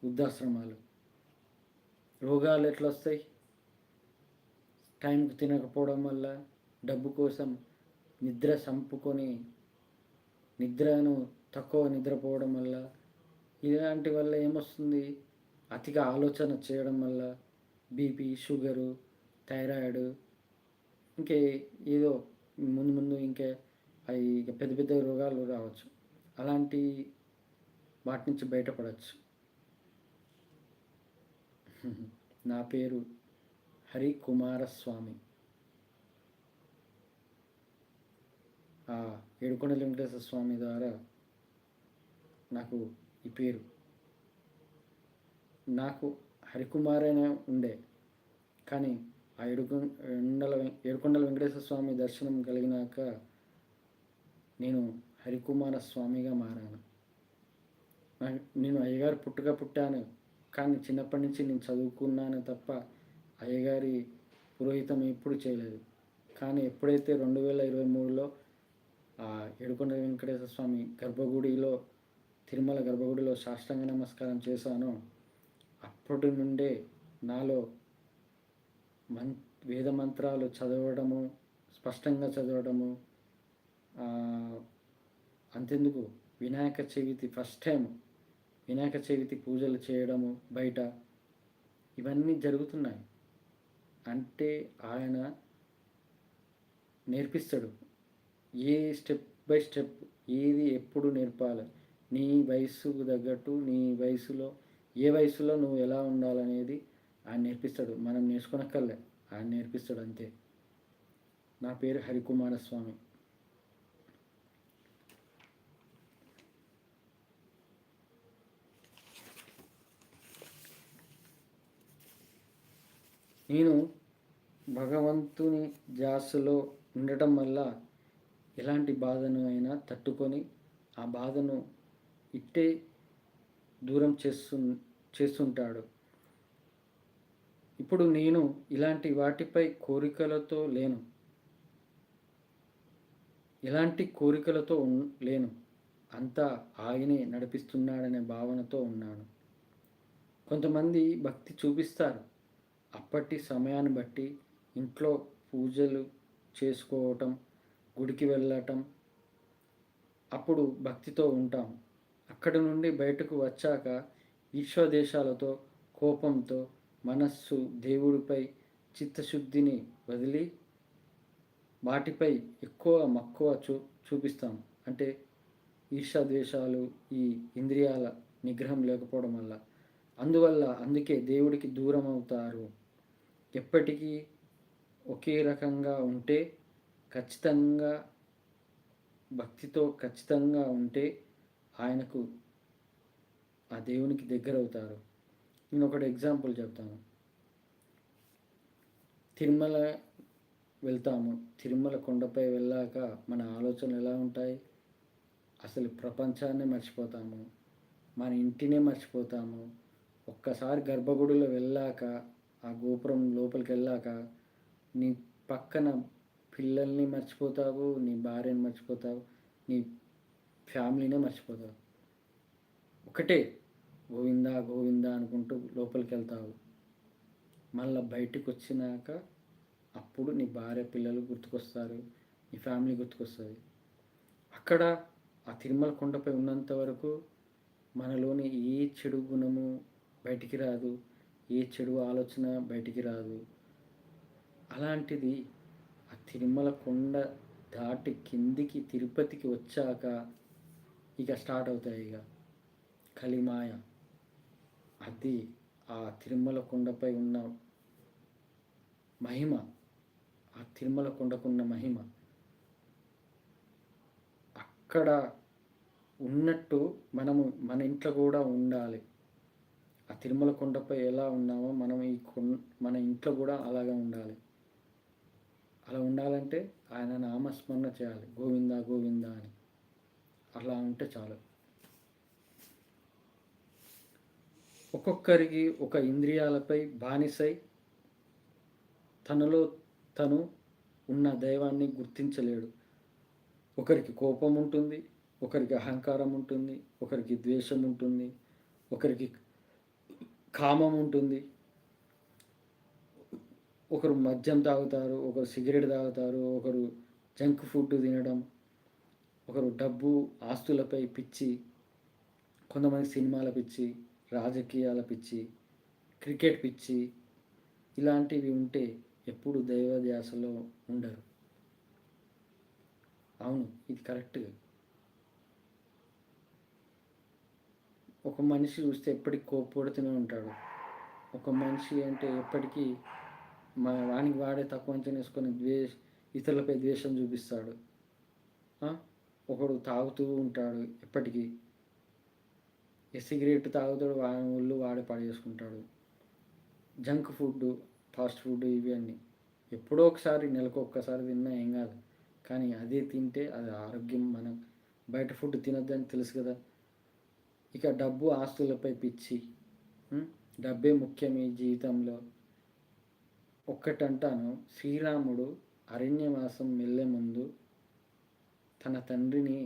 వృద్ధాశ్రమాలు. రోగాలు ఎట్లా వస్తాయి? టైంకి తినకపోవడం వల్ల, డబ్బు కోసం నిద్ర చంపుకొని నిద్రను తక్కువ నిద్రపోవడం వల్ల, ఇలాంటి వల్ల ఏమొస్తుంది? అతిగా ఆలోచన చేయడం వల్ల బీపీ, షుగరు, థైరాయిడ్, ఇంకే ఏదో ముందు ఇంకే అవి పెద్ద పెద్ద రోగాలు రావచ్చు. అలాంటి వాటి నుంచి బయటపడవచ్చు. నా పేరు హరికుమారస్వామి. ఏడుకొండల వెంకటేశ్వర స్వామి ద్వారా నాకు ఈ పేరు. నాకు హరికుమారైనా ఉండే, కానీ ఆ ఏడుకొండల వెంకటేశ్వర స్వామి దర్శనం కలిగినాక నేను హరికుమార స్వామిగా మారాను. నేను అయ్యగారు పుట్టాను, కానీ చిన్నప్పటి నుంచి నేను చదువుకున్నాను తప్ప అయ్యగారి పురోహితం ఎప్పుడు చేయలేదు. కానీ ఎప్పుడైతే 2023లో ఏడుకొండల వెంకటేశ్వర స్వామి తిరుమల గర్భగుడిలో సాష్టాంగ నమస్కారం చేశానో అప్పటి నుండే నాలో మన్ వేద మంత్రాలు చదవడము, స్పష్టంగా చదవడము, అంతెందుకు వినాయక చవితి ఫస్ట్ టైం వినాయక చవితి పూజలు చేయడము బయట, ఇవన్నీ జరుగుతున్నాయి. అంటే ఆయన నేర్పిస్తాడు ఏ స్టెప్ బై స్టెప్ ఏది ఎప్పుడు నేర్పాలి, నీ వయసుకు తగ్గట్టు నీ వయసులో ఏ వయసులో నువ్వు ఎలా ఉండాలనేది ఆయన నేర్పిస్తాడు. మనం నేర్చుకోనక్కర్లే, ఆయన నేర్పిస్తాడు అంతే. నా పేరు హరికుమారస్వామి. నేను భగవంతుని ధ్యాసలో ఉండటం వల్ల ఎలాంటి బాధను అయినా తట్టుకొని ఆ బాధను ఇట్టే దూరం చేస్తుంటాడు. ఇప్పుడు నేను ఇలాంటి వాటిపై కోరికలతో లేను, ఎలాంటి కోరికలతో లేను, అంతా ఆయనే నడిపిస్తున్నాడనే భావనతో ఉన్నాను. కొంతమంది భక్తి చూపిస్తారు, అప్పటి సమయాన్ని బట్టి ఇంట్లో పూజలు చేసుకోవటం, గుడికి వెళ్ళటం, అప్పుడు భక్తితో ఉంటాం. అక్కడి నుండి బయటకు వచ్చాక ఈర్ష్యాదేశాలతో, కోపంతో మనస్సు దేవుడిపై చిత్తశుద్ధిని వదిలి వాటిపై ఎక్కువ మక్కువ చూపిస్తాం. అంటే ఈర్ష్యాద్వేషాలు, ఈ ఇంద్రియాల నిగ్రహం లేకపోవడం వల్ల, అందుకే దేవుడికి దూరం అవుతారు. ఎప్పటికీ ఒకే రకంగా ఉంటే, ఖచ్చితంగా భక్తితో ఖచ్చితంగా ఉంటే ఆయనకు, ఆ దేవునికి దగ్గర అవుతారు. నేను ఒకటి ఎగ్జాంపుల్ చెప్తాను. తిరుమల వెళ్తాము, తిరుమల కొండపై వెళ్ళాక మన ఆలోచనలు ఎలా ఉంటాయి? అసలు ప్రపంచాన్నే మర్చిపోతాము, మన ఇంటినే మర్చిపోతాము. ఒక్కసారి గర్భగుడిలో వెళ్ళాక, ఆ గోపురం లోపలికి వెళ్ళాక నీ పక్కన పిల్లల్ని మర్చిపోతావు, నీ భార్యని మర్చిపోతావు, నీ ఫ్యామిలీనే మర్చిపోతావు. ఒకటే గోవిందా గోవిందా అనుకుంటూ లోపలికి వెళ్తావు. మళ్ళీ బయటకు వచ్చినాక అప్పుడు నీ భార్య పిల్లలు గుర్తుకొస్తారు, నీ ఫ్యామిలీ గుర్తుకొస్తుంది. అక్కడ ఆ తిరుమల కొండపై ఉన్నంత వరకు మనలోని ఏ చెడు గుణము బయటికి రాదు, ఏ చెడు ఆలోచన బయటికి రాదు. అలాంటిది ఆ తిరుమల కొండ దాటి కిందికి తిరుపతికి వచ్చాక ఇక స్టార్ట్ అవుతాయి ఇక కలిమాయ. అది ఆ తిరుమల కొండపై ఉన్న మహిమ, ఆ తిరుమల కొండకున్న మహిమ. అక్కడ ఉన్నట్టు మనము మన ఇంట్లో కూడా ఉండాలి. ఆ తిరుమల కొండపై ఎలా ఉన్నామో మనం మన ఇంట్లో కూడా అలాగే ఉండాలి. అలా ఉండాలంటే ఆయన నామస్మరణ చేయాలి, గోవిందా గోవిందా అని. అలా ఉంటే చాలు. ఒక్కొక్కరికి ఒక ఇంద్రియాలపై బానిసై తనలో తను ఉన్న దైవాన్ని గుర్తించలేడు. ఒకరికి కోపం ఉంటుంది, ఒకరికి అహంకారం ఉంటుంది, ఒకరికి ద్వేషం ఉంటుంది, ఒకరికి కామం ఉంటుంది, ఒకరు మద్యం తాగుతారు, ఒకరు సిగరెట్ తాగుతారు, ఒకరు జంక్ ఫుడ్ తినడం, ఒకరు డబ్బు ఆస్తులపై పిచ్చి, కొంతమంది సినిమాల పిచ్చి, రాజకీయాల పిచ్చి, క్రికెట్ పిచ్చి. ఇలాంటివి ఉంటే ఎప్పుడు దైవ ధ్యాసలో ఉండరు. అవును, ఇది కరెక్ట్. ఒక మనిషి చూస్తే ఎప్పటికీ కోప్పడుతూనే ఉంటాడు. ఒక మనిషి అంటే ఎప్పటికీ వానికి వాడే తక్కువ అంచనా వేసుకొని ఇతరులపై ద్వేషం చూపిస్తాడు. ఒకడు తాగుతూ ఉంటాడు, ఎప్పటికీ సిగరెట్ తాగుతాడు, వాడి ఒళ్ళు వాడే పడేసుకుంటాడు. జంక్ ఫుడ్, ఫాస్ట్ ఫుడ్ ఇవి అన్నీ ఎప్పుడో ఒకసారి, నెలకు ఒక్కసారి తిన్నా ఏం కాదు, కానీ అదే తింటే అది ఆరోగ్యం. మనం బయట ఫుడ్ తినొద్దని తెలుసు కదా. ఇక డబ్బు ఆస్తులపై పిచ్చి, డబ్బే ముఖ్యం ఈ జీవితంలో. ఒక్కటంటాను, శ్రీరాముడు అరణ్యవాసం వెళ్ళే ముందు తన తండ్రిని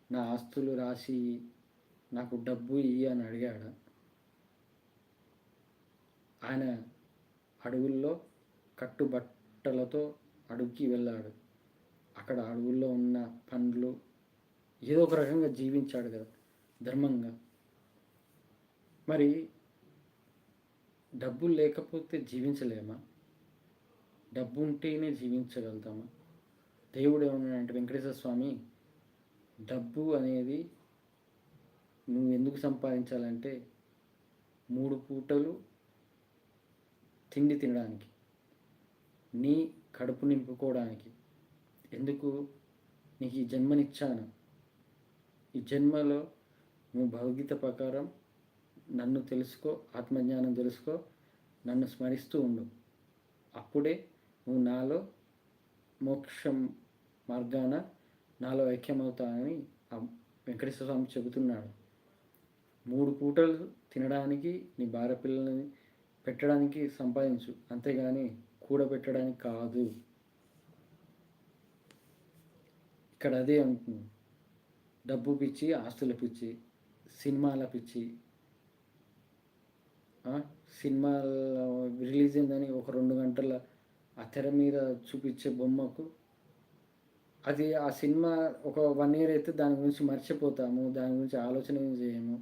నా ఆస్తులు రాసి నాకు డబ్బు ఇయ్యి అని అడిగాడు. ఆయన అడవుల్లో కట్టుబట్టలతో అడవికి వెళ్ళాడు. అక్కడ అడవుల్లో ఉన్న పండ్లు ఏదో ఒక రకంగా జీవించాడు కదా ధర్మంగా. మరి డబ్బులు లేకపోతే జీవించలేమా? డబ్బు ఉంటేనే జీవించగలుగుతామా? దేవుడు ఏమన్నాడంటే, వెంకటేశ్వర స్వామి, డబ్బు అనేది నువ్వు ఎందుకు సంపాదించాలంటే 3 పూటలు తిండి తినడానికి, నీ కడుపు నింపుకోవడానికి. ఎందుకు? నీకు ఈ జన్మనిచ్చాను. ఈ జన్మలో నువ్వు భగవద్గీత ప్రకారం నన్ను తెలుసుకో, ఆత్మజ్ఞానం తెలుసుకో, నన్ను స్మరిస్తూ ఉండు. అప్పుడే నువ్వు నాలో మోక్షం మార్గాన నాలో ఐక్యమవుతానని వెంకటేశ్వర స్వామి చెబుతున్నాడు. 3 పూటలు తినడానికి, నీ భార్య పిల్లల్ని పెట్టడానికి సంపాదించు, అంతేగాని కూడబెట్టడానికి కాదు. ఇక్కడ అదే అంటుంది. డబ్బు పిచ్చి, ఆస్తుల పిచ్చి, సినిమాల పిచ్చి. సినిమా రిలీజ్ అయిందని ఒక 2 గంటల ఆ తెర మీద చూపించే బొమ్మకు, అది ఆ సినిమా ఒక 1 ఇయర్ అయితే దాని గురించి మర్చిపోతాము, దాని గురించి ఆలోచన చేయము.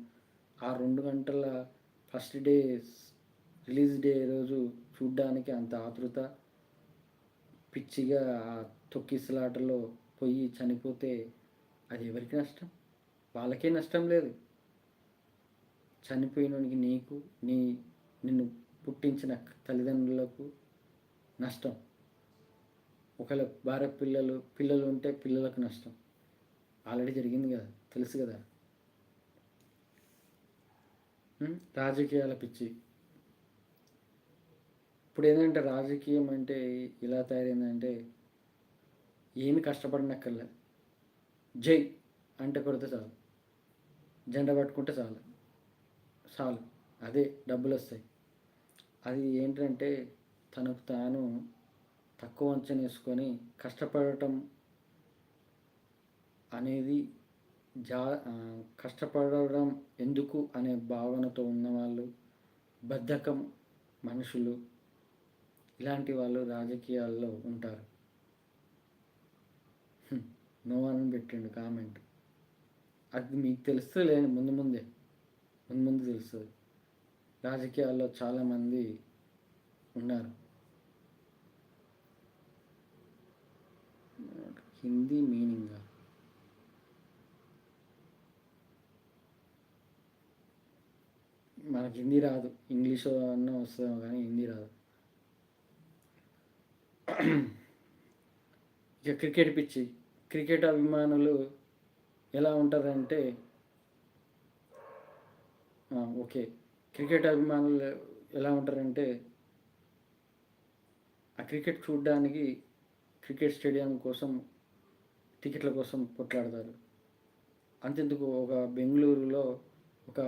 ఆ 2 గంటల ఫస్ట్ డే రిలీజ్ డే రోజు చూడ్డానికి అంత ఆతృత, పిచ్చిగా ఆ తొక్కిసలాటలో పోయి చనిపోతే అది ఎవరికి నష్టం? వాళ్ళకే నష్టం లేదు. చనిపోయినోనికి, నీకు, నిన్ను పుట్టించిన తల్లిదండ్రులకు నష్టం. ఒకవేళ భార్య పిల్లలు ఉంటే పిల్లలకు నష్టం. ఆల్రెడీ జరిగింది కదా, తెలుసు కదా. రాజకీయాల పిచ్చి. ఇప్పుడు ఏంటంటే రాజకీయం అంటే ఇలా తయారైందంటే ఏమి కష్టపడినక్కర్లేదు, జై అంటే కొడితే చాలు, జెండా పట్టుకుంటే చాలు, అదే డబ్బులు వస్తాయి. అది ఏంటంటే తనకు తాను తక్కువ అంచనా వేసుకొని కష్టపడటం అనేది కష్టపడడం ఎందుకు అనే భావనతో ఉన్నవాళ్ళు, బద్ధకం మనుషులు, ఇలాంటి వాళ్ళు రాజకీయాల్లో ఉంటారు. నో అని పెట్టిండు కామెంట్. అది మీకు తెలుస్తుంది, ముందు తెలుస్తుంది. రాజకీయాల్లో చాలామంది ఉన్నారు. హిందీ మీనింగా? మనకి హిందీ రాదు, ఇంగ్లీష్ అన్న వస్తుందేమో కానీ హిందీ రాదు. ఇక క్రికెట్ పిచ్చి. క్రికెట్ అభిమానులు ఎలా ఉంటారంటే, ఓకే, క్రికెట్ అభిమానులు ఎలా ఉంటారంటే, ఆ క్రికెట్ చూడడానికి క్రికెట్ స్టేడియం కోసం టికెట్ల కోసం కొట్లాడతారు. అంతెందుకు, ఒక బెంగళూరులో ఒక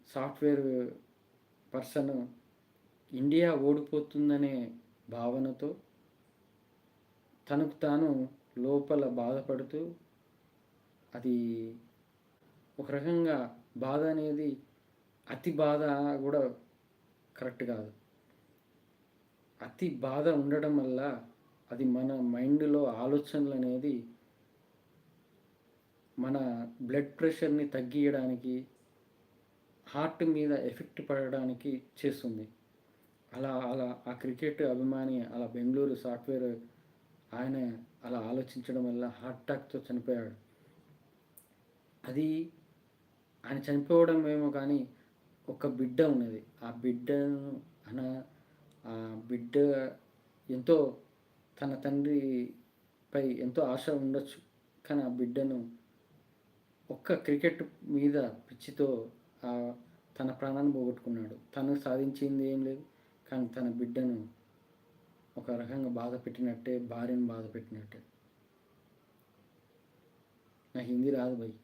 సాఫ్ట్వేర్ పర్సన్ ఇండియా ఓడిపోతుందనే భావనతో తనకు తాను లోపల బాధపడుతూ, అది ఒక రకంగా బాధ అనేది అతి బాధ కూడా కరెక్ట్ కాదు. అతి బాధ ఉండడం వల్ల అది మన మైండ్లో ఆలోచనలు అనేది మన బ్లడ్ ప్రెషర్ని తగ్గియడానికి, హార్ట్ మీద ఎఫెక్ట్ పడడానికి చేస్తుంది. అలా ఆ క్రికెట్ అభిమాని అలా బెంగళూరు సాఫ్ట్వేర్ ఆయన అలా ఆలోచించడం వల్ల హార్ట్ అటాక్తో చనిపోయాడు. అది ఆయన చనిపోవడం ఏమో కానీ ఒక బిడ్డ ఉన్నది. ఆ బిడ్డ ఎంతో తన తండ్రిపై ఎంతో ఆశ ఉండొచ్చు, కానీ ఆ బిడ్డను ఒక్క క్రికెట్ మీద పిచ్చితో తన ప్రాణాన్ని పోగొట్టుకున్నాడు. తను సాధించింది ఏం లేదు, కానీ తన బిడ్డను ఒక రకంగా బాధ పెట్టినట్టే, భార్యను బాధ పెట్టినట్టే. నాకు హిందీ రాదు భయ్.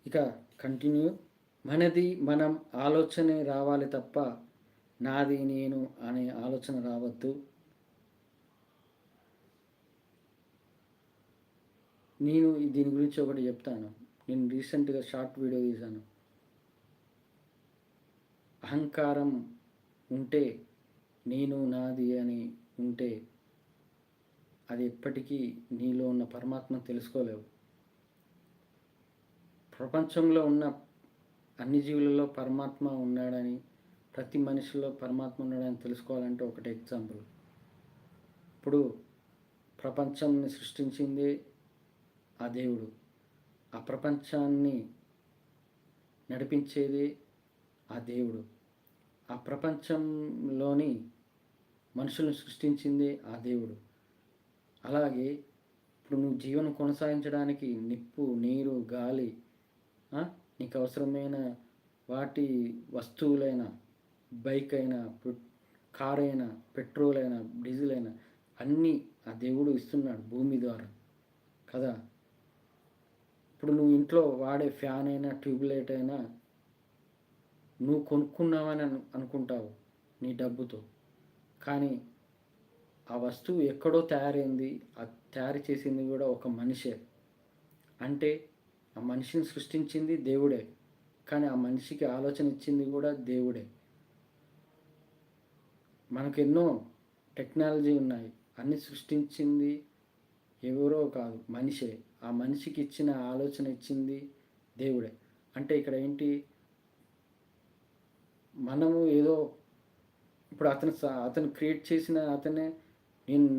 ఇక కంటిన్యూ. మనది మనం ఆలోచనే రావాలి తప్ప నాది నేను అనే ఆలోచన రావద్దు. నేను దీని గురించి ఒకటి చెప్తాను. నేను రీసెంట్గా షార్ట్ వీడియో తీశాను. అహంకారం ఉంటే, నేను నాది అని ఉంటే, అది ఎప్పటికీ నీలో ఉన్న పరమాత్మ తెలుసుకోలేవు. ప్రపంచంలో ఉన్న అన్ని జీవులలో పరమాత్మ ఉన్నాడని, ప్రతి మనిషిలో పరమాత్మ ఉన్నాడని తెలుసుకోవాలంటే ఒకటే ఎగ్జాంపుల్. ఇప్పుడు ప్రపంచాన్ని సృష్టించింది ఆ దేవుడు, ఆ ప్రపంచాన్ని నడిపించేది ఆ దేవుడు, ఆ ప్రపంచంలోని మనుషులను సృష్టించింది ఆ దేవుడు. అలాగే ఇప్పుడు నువ్వు జీవనం కొనసాగించడానికి నిప్పు, నీరు, గాలి, నీకు అవసరమైన వాటి వస్తువులైన బైక్ అయినా, కార్ అయినా, పెట్రోల్ అయినా, డీజిల్ అయినా అన్నీ ఆ దేవుడు ఇస్తున్నాడు భూమి ద్వారా కదా. ఇప్పుడు నువ్వు ఇంట్లో వాడే ఫ్యాన్ అయినా, ట్యూబ్లైట్ అయినా నువ్వు కొనుక్కున్నావని అనుకుంటావు నీ డబ్బుతో, కానీ ఆ వస్తువు ఎక్కడో తయారైంది, ఆ తయారు చేసింది కూడా ఒక మనిషే. అంటే ఆ మనిషిని సృష్టించింది దేవుడే, కానీ ఆ మనిషికి ఆలోచన ఇచ్చింది కూడా దేవుడే. మనకు ఎన్నో టెక్నాలజీ ఉన్నాయి, అన్నీ సృష్టించింది ఎవరో కాదు, మనిషే. ఆ మనిషికి ఇచ్చిన ఆలోచన ఇచ్చింది దేవుడే. అంటే ఇక్కడ ఏంటి, మనము ఏదో ఇప్పుడు అతను క్రియేట్ చేసిన అతనే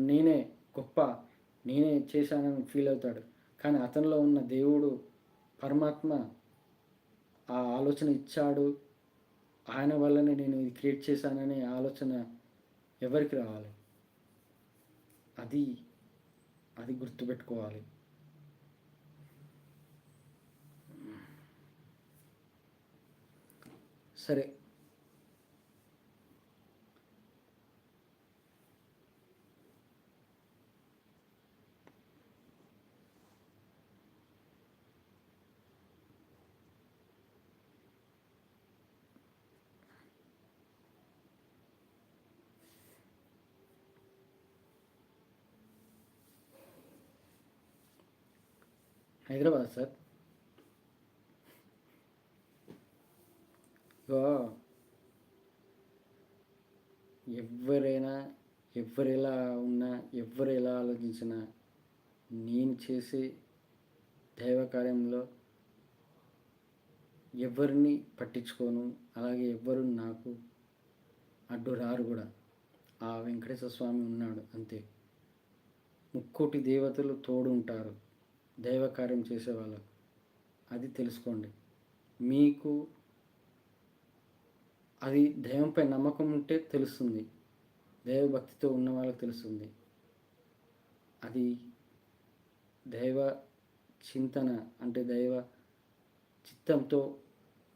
నేనే గొప్ప, నేనే చేశానని ఫీల్ అవుతాడు. కానీ అతనిలో ఉన్న దేవుడు పరమాత్మ ఆ ఆలోచన ఇచ్చాడు, ఆయన వల్లనే నేను ఇది క్రియేట్ చేశాననే ఆలోచన ఎవరికి రావాలి? అది అది గుర్తుపెట్టుకోవాలి. సరే, హైదరాబాద్ సార్. ఎవరైనా, ఎవరు ఎలా ఉన్నా, ఎవరు ఎలా ఆలోచించినా, నేను చేసే దైవ కార్యంలో ఎవరిని పట్టించుకోను. అలాగే ఎవ్వరు నాకు అడ్డు రారు కూడా. ఆ వెంకటేశ్వర స్వామి ఉన్నాడు అంతే. ముక్కోటి దేవతలు తోడు ఉంటారు దైవ కార్యం చేసేవాళ్ళకు, అది తెలుసుకోండి. మీకు అది దైవంపై నమ్మకం ఉంటే తెలుస్తుంది, దైవభక్తితో ఉన్న వాళ్ళకి తెలుస్తుంది. అది దైవ చింతన అంటే దైవ చిత్తంతో,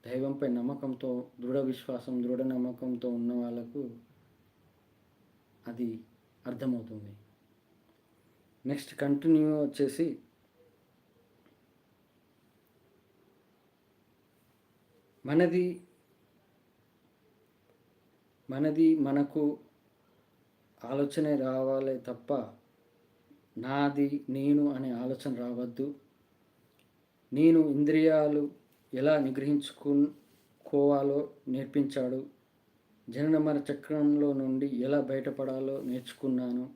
దైవంపై నమ్మకంతో, దృఢ విశ్వాసం, దృఢ నమ్మకంతో ఉన్న వాళ్ళకు అది అర్థమవుతుంది. నెక్స్ట్ కంటిన్యూ వచ్చేసి, మనకు ఆలోచనే రావాలే తప్ప నాది, నేను అనే ఆలోచన రావద్దు. నేను ఇంద్రియాలు ఎలా నిగ్రహించుకోవాలో నేర్పించాడు, జనన మరణ చక్రంలో నుండి ఎలా బయటపడాలో నేర్చుకున్నాను.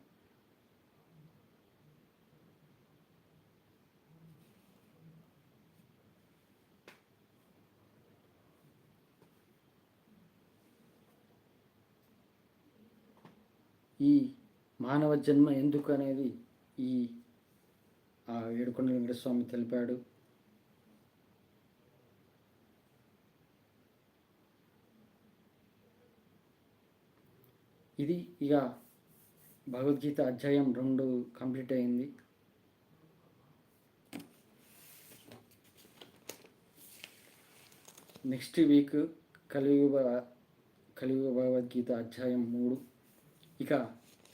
ఈ మానవ జన్మ ఎందుకు అనేది ఈ ఏడుకొండల వెంకటేశ్వర స్వామి తెలిపాడు. ఇది ఇక భగవద్గీత అధ్యాయం 2 కంప్లీట్ అయింది. నెక్స్ట్ వీక్ కలియుగ భగవద్గీత అధ్యాయం 3. ఇక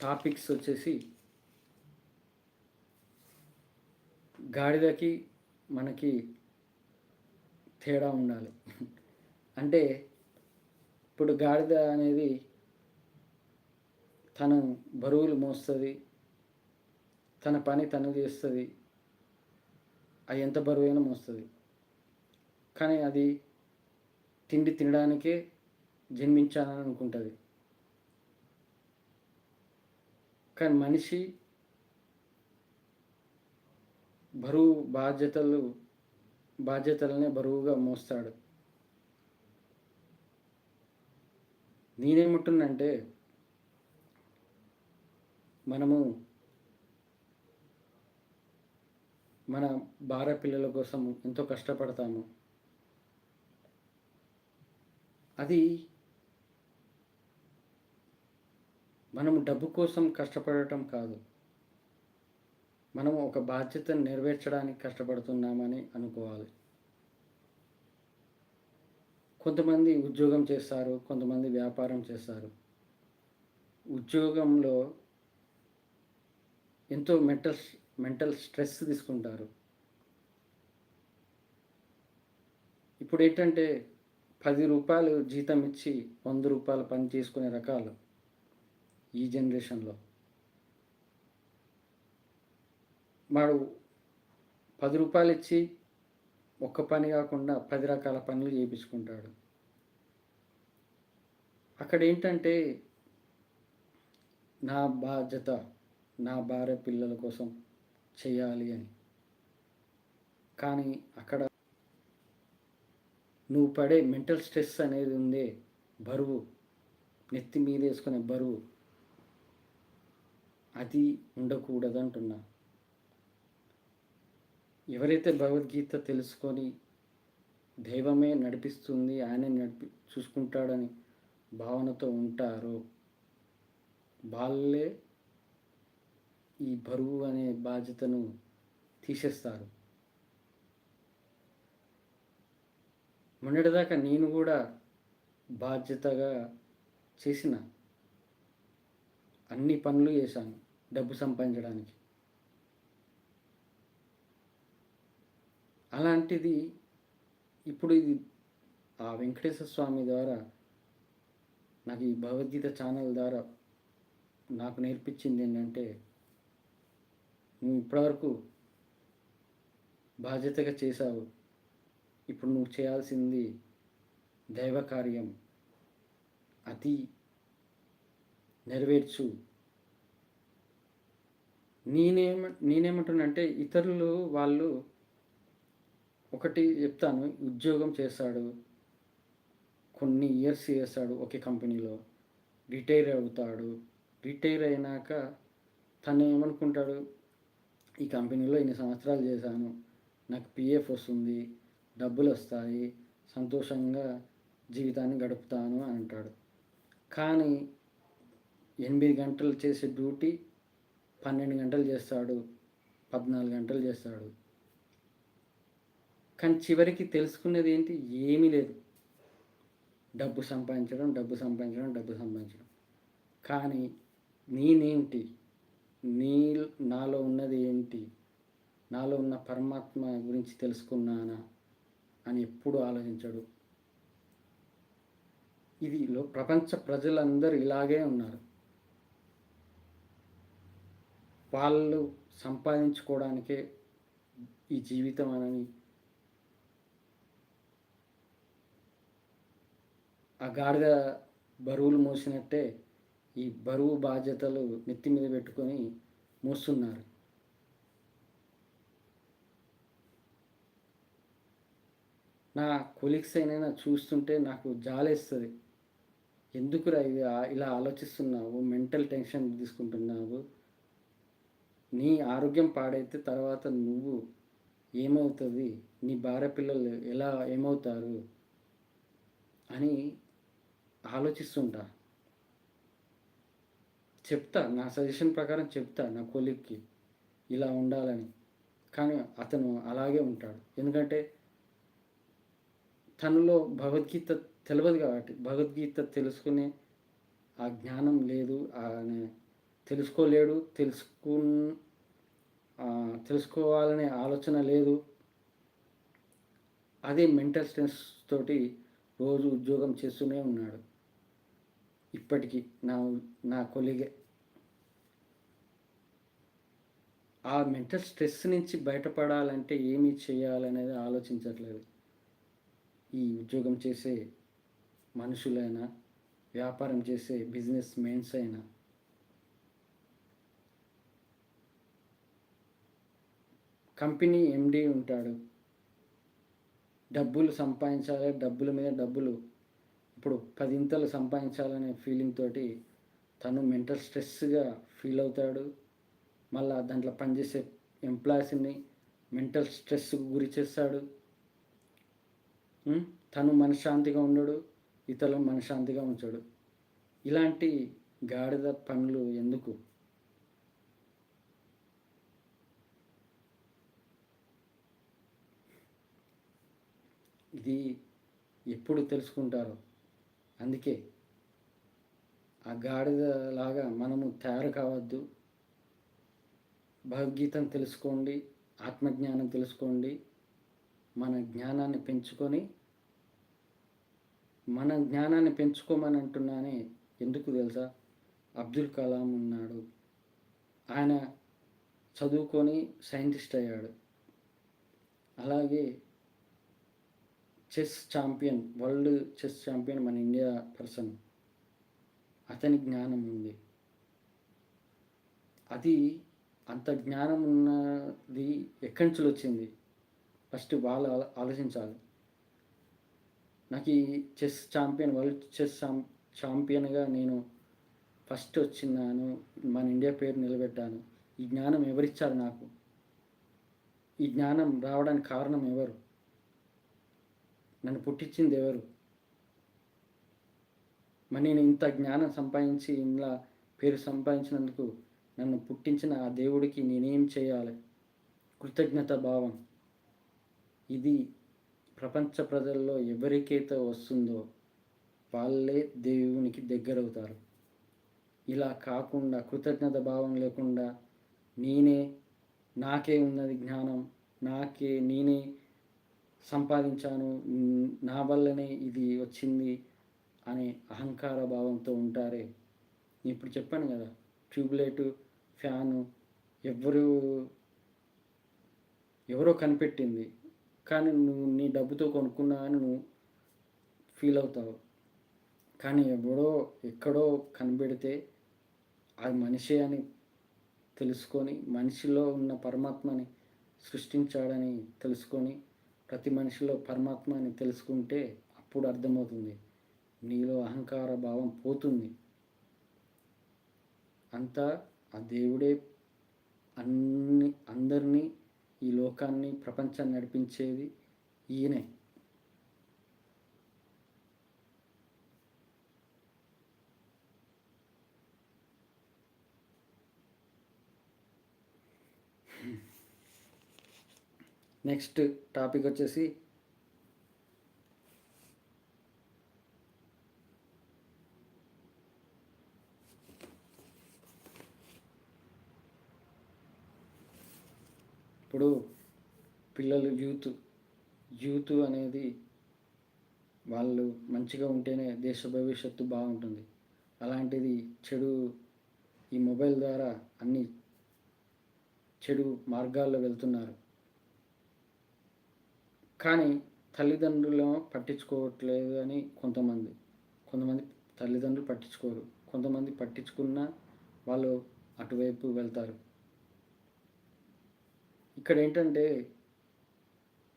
టాపిక్స్ వచ్చేసి, గాడిదకి మనకి తేడా ఉండాలి. అంటే ఇప్పుడు గాడిద అనేది తన బరువులు మోస్తుంది, తన పని తను చేస్తుంది, అది ఎంత బరువైనా మోస్తుంది. కానీ అది తిండి తినడానికే జన్మించానని అనుకుంటుంది. కానీ మనిషి బరువు బాధ్యతలనే బరువుగా మోస్తాడు. నేనేమంటున్నంటే మనము మన భార్య పిల్లల కోసం ఎంతో కష్టపడతాము. అది మనము డబ్బు కోసం కష్టపడటం కాదు, మనం ఒక బాధ్యతను నెరవేర్చడానికి కష్టపడుతున్నామని అనుకోవాలి. కొంతమంది ఉద్యోగం చేస్తారు, కొంతమంది వ్యాపారం చేస్తారు. ఉద్యోగంలో ఎంతో మెంటల్ స్ట్రెస్ తీసుకుంటారు. ఇప్పుడు ఏంటంటే 10 రూపాయలు జీతం ఇచ్చి 100 రూపాయలు పని చేసుకునే రకాలు ఈ జనరేషన్లో. వాడు 10 రూపాయలు ఇచ్చి ఒక్క పని కాకుండా 10 రకాల పనులు చేయించుకుంటాడు. అక్కడ ఏంటంటే నా బాధ్యత నా భార్య పిల్లల కోసం చేయాలి అని. కానీ అక్కడ నువ్వు పడే మెంటల్ స్ట్రెస్ అనేది ఉందే, బరువు, నెత్తి మీద వేసుకునే బరువు, అది ఉండకూడదు అంటున్నా. ఎవరైతే భగవద్గీత తెలుసుకొని దైవమే నడిపిస్తుంది, ఆయనే చూసుకుంటాడని భావనతో ఉంటారో వాళ్ళే ఈ బరువు అనే బాధ్యతను తీసేస్తారు. మొన్నటిదాకా నేను కూడా బాధ్యతగా చేసిన అన్ని పనులు చేశాను డబ్బు సంపాదించడానికి. అలాంటిది ఇప్పుడు ఇది ఆ వెంకటేశ్వర స్వామి ద్వారా నాకు ఈ భగవద్గీత ఛానల్ ద్వారా నాకు నేర్పించింది ఏంటంటే, నువ్వు ఇప్పటివరకు బాధ్యతగా చేశావు, ఇప్పుడు నువ్వు చేయాల్సింది దైవ కార్యం, అది నెరవేర్చు. నేనేమంటున్నానంటే ఇతరులు వాళ్ళు ఒకటి చెప్తాను, ఉద్యోగం చేస్తాడు, కొన్ని ఇయర్స్ చేస్తాడు ఒకే కంపెనీలో, రిటైర్ అవుతాడు. రిటైర్ అయినాక తను ఏమనుకుంటాడు, ఈ కంపెనీలో ఇన్ని సంవత్సరాలు చేశాను, నాకు పిఎఫ్ వస్తుంది, డబ్బులు వస్తాయి, సంతోషంగా జీవితాన్ని గడుపుతాను అని అంటాడు. కానీ 8 గంటలు చేసే డ్యూటీ 12 గంటలు చేస్తాడు, 14 గంటలు చేస్తాడు. కానీ చివరికి తెలుసుకునేది ఏంటి? ఏమీ లేదు. డబ్బు సంపాదించడం, డబ్బు సంపాదించడం, డబ్బు సంపాదించడం. కానీ నేనేంటి, నాలో ఉన్నది ఏంటి, నాలో ఉన్న పరమాత్మ గురించి తెలుసుకున్నానా అని ఎప్పుడు ఆలోచించడు. ఇది ప్రపంచ ప్రజలందరూ ఇలాగే ఉన్నారు. వాళ్ళు సంపాదించుకోవడానికే ఈ జీవితం అని ఆ గాడిద బరువులు మోసినట్టే ఈ బరువు బాధ్యతలు నెత్తి మీద పెట్టుకొని మోస్తున్నారు. నా కొలీగ్స్ అయినా చూస్తుంటే నాకు జాలేస్తుంది. ఎందుకురా ఇది ఇలా ఆలోచిస్తున్నావు, మెంటల్ టెన్షన్ తీసుకుంటున్నావు, నీ ఆరోగ్యం పాడైతే తర్వాత నువ్వు ఏమవుతుంది, నీ భార్య పిల్లలు ఏమవుతారు అని ఆలోచిస్తుంటా. చెప్తా, నా సజెషన్ ప్రకారం చెప్తా నా కొలీగ్కి ఇలా ఉండాలని. కానీ అతను అలాగే ఉంటాడు. ఎందుకంటే తనలో భగవద్గీత తెలియదు కాబట్టి, భగవద్గీత తెలుసుకునే ఆ జ్ఞానం లేదు, తెలుసుకోలేడు, తెలుసుకోవాలనే ఆలోచన లేదు. అదే మెంటల్ స్ట్రెస్ తోటి రోజు ఉద్యోగం చేస్తూనే ఉన్నాడు. ఇప్పటికీ నా కొలీగే. ఆ మెంటల్ స్ట్రెస్ నుంచి బయటపడాలంటే ఏమి చేయాలనేది ఆలోచించట్లేదు. ఈ ఉద్యోగం చేసే మనుషులైనా, వ్యాపారం చేసే బిజినెస్ మెన్స్ అయినా. కంపెనీ ఎండీ ఉంటాడు, డబ్బులు సంపాదించాలి, డబ్బుల మీద డబ్బులు ఇప్పుడు పదింతలు సంపాదించాలనే ఫీలింగ్ తోటి తను మెంటల్ స్ట్రెస్గా ఫీల్ అవుతాడు. మళ్ళా దాంట్లో పనిచేసే ఎంప్లాయీస్ని మెంటల్ స్ట్రెస్కు గురి చేస్తాడు. తను మనశ్శాంతిగా ఉండడు, ఇతరులను మనశ్శాంతిగా ఉంచాడు. ఇలాంటి గాడిద పనులు ఎందుకు? ఇది ఎప్పుడు తెలుసుకుంటారో. అందుకే ఆ గాడిదలాగా మనము తయారు కావద్దు. భగవద్గీతను తెలుసుకోండి, ఆత్మజ్ఞానం తెలుసుకోండి, మన జ్ఞానాన్ని పెంచుకొని, మన జ్ఞానాన్ని పెంచుకోమని అంటున్నానే ఎందుకు తెలుసా? అబ్దుల్ కలాం ఉన్నాడు, ఆయన చదువుకొని సైంటిస్ట్ అయ్యాడు. అలాగే chess champion, world chess champion మన ఇండియా పర్సన్, అతని జ్ఞానం ఉంది. అది అంత జ్ఞానం ఉన్నది ఎక్కడి నుంచి వచ్చింది? ఫస్ట్ వాళ్ళు ఆలోచించాలి. నాకు ఈ చెస్ ఛాంపియన్, వరల్డ్ చెస్ ఛాంపియన్గా నేను ఫస్ట్ వచ్చినాను, మన ఇండియా పేరు నిలబెట్టాను. ఈ జ్ఞానం ఎవరిచ్చారు నాకు? ఈ జ్ఞానం రావడానికి కారణం ఎవరు? నన్ను పుట్టించింది ఎవరు? మరి నేను ఇంత జ్ఞానం సంపాదించి ఇలా పేరు సంపాదించినందుకు నన్ను పుట్టించిన ఆ దేవుడికి నేనేం చేయాలి? కృతజ్ఞత భావం. ఇది ప్రపంచ ప్రజల్లో ఎవరికైతే వస్తుందో వాళ్ళే దేవునికి దగ్గరవుతారు. ఇలా కాకుండా కృతజ్ఞత భావం లేకుండా నాకే ఉన్నది జ్ఞానం, నేనే సంపాదించాను, నా వల్లనే ఇది వచ్చింది అనే అహంకార భావంతో ఉంటారే. నేను ఇప్పుడు చెప్పాను కదా, ట్యూబ్లైటు, ఫ్యాను ఎవరో కనిపెట్టింది, కానీ నువ్వు నీ డబ్బుతో కొనుక్కున్నా అని నువ్వు ఫీల్ అవుతావు. కానీ ఎక్కడో కనిపెడితే అది మనిషే అని తెలుసుకొని, మనిషిలో ఉన్న పరమాత్మని సృష్టించాడని తెలుసుకొని, ప్రతి మనిషిలో పరమాత్మని తెలుసుకుంటే అప్పుడు అర్థమవుతుంది, నీలో అహంకార భావం పోతుంది. అంతా ఆ దేవుడే అందరినీ, ఈ లోకాన్ని, ప్రపంచాన్ని నడిపించేది ఈయనే. నెక్స్ట్ టాపిక్ వచ్చేసి ఇప్పుడు పిల్లలు, యూత్ అనేది వాళ్ళు మంచిగా ఉంటేనే దేశ భవిష్యత్తు బాగుంటుంది. అలాంటిది ఈ మొబైల్ ద్వారా అన్ని చెడు మార్గాల్లో వెళ్తున్నారు. కానీ తల్లిదండ్రులు పట్టించుకోవట్లేదు అని కొంతమంది తల్లిదండ్రులు పట్టించుకోరు. కొంతమంది పట్టించుకున్నా వాళ్ళు అటువైపు వెళ్తారు. ఇక్కడ ఏంటంటే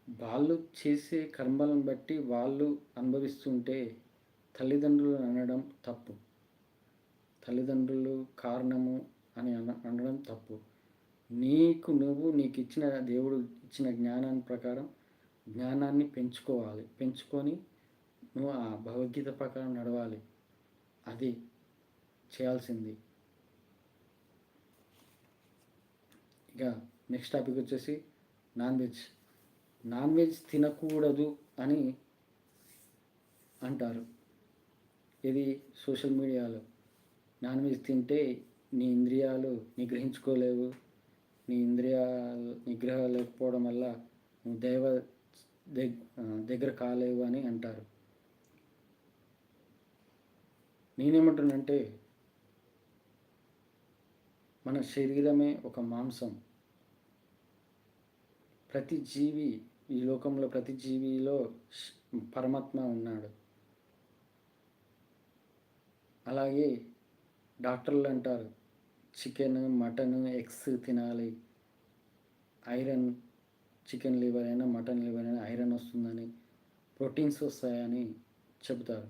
వాళ్ళు చేసే కర్మలను బట్టి వాళ్ళు అనుభవిస్తుంటే తల్లిదండ్రులు అనడం తప్పు. తల్లిదండ్రులు కారణము అని అనడం తప్పు. నీకు ఇచ్చిన దేవుడు ఇచ్చిన జ్ఞానాన్ని ప్రకారం జ్ఞానాన్ని పెంచుకొని నువ్వు ఆ భగవద్గీత ప్రకారం నడవాలి. అది చేయాల్సింది. ఇక నెక్స్ట్ టాపిక్ వచ్చేసి నాన్ వెజ్ తినకూడదు అని అంటారు. ఇది సోషల్ మీడియాలో. నాన్ వెజ్ తింటే నీ ఇంద్రియాలు నిగ్రహించుకోలేవు, నీ ఇంద్రియాలు నిగ్రహం లేకపోవడం వల్ల నువ్వు దగ్గర కాలేవు అని అంటారు. నేనేమంటున్నంటే మన శరీరమే ఒక మాంసం, ప్రతి జీవి, ఈ లోకంలో ప్రతి జీవిలో పరమాత్మ ఉన్నాడు. అలాగే డాక్టర్లు అంటారు చికెన్, మటన్, ఎగ్స్ తినాలి, ఐరన్, చికెన్ లివర్ అయినా మటన్ లివర్ అయినా ఐరన్ వస్తుందని, ప్రోటీన్స్ వస్తాయని చెబుతారు.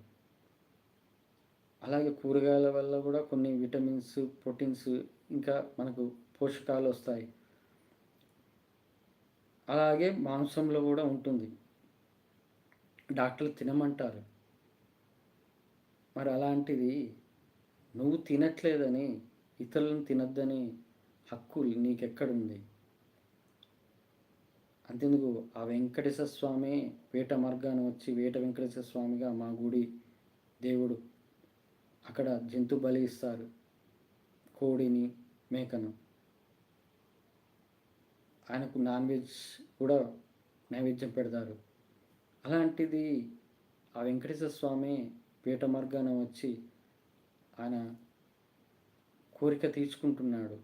అలాగే కూరగాయల వల్ల కూడా కొన్ని విటమిన్స్, ప్రోటీన్స్, ఇంకా మనకు పోషకాలు వస్తాయి. అలాగే మాంసంలో కూడా ఉంటుంది, డాక్టర్లు తినమంటారు. మరి అలాంటిది నువ్వు తినట్లేదని ఇతరులను తినద్దని హక్కు నీకెక్కడుంది? అంతెందుకు, ఆ వెంకటేశ్వర స్వామి వేట మార్గాన వచ్చి వేట వెంకటేశ్వర స్వామిగా మా గుడి దేవుడు, అక్కడ జంతు బలి ఇస్తారు, కోడిని, మేకను. ఆయనకు నాన్ వెజ్ కూడా నైవేద్యం పెడతారు. అలాంటిది ఆ వెంకటేశ్వర స్వామి వేట మార్గాన వచ్చి ఆయన కోరిక తీర్చుకుంటున్నాడు.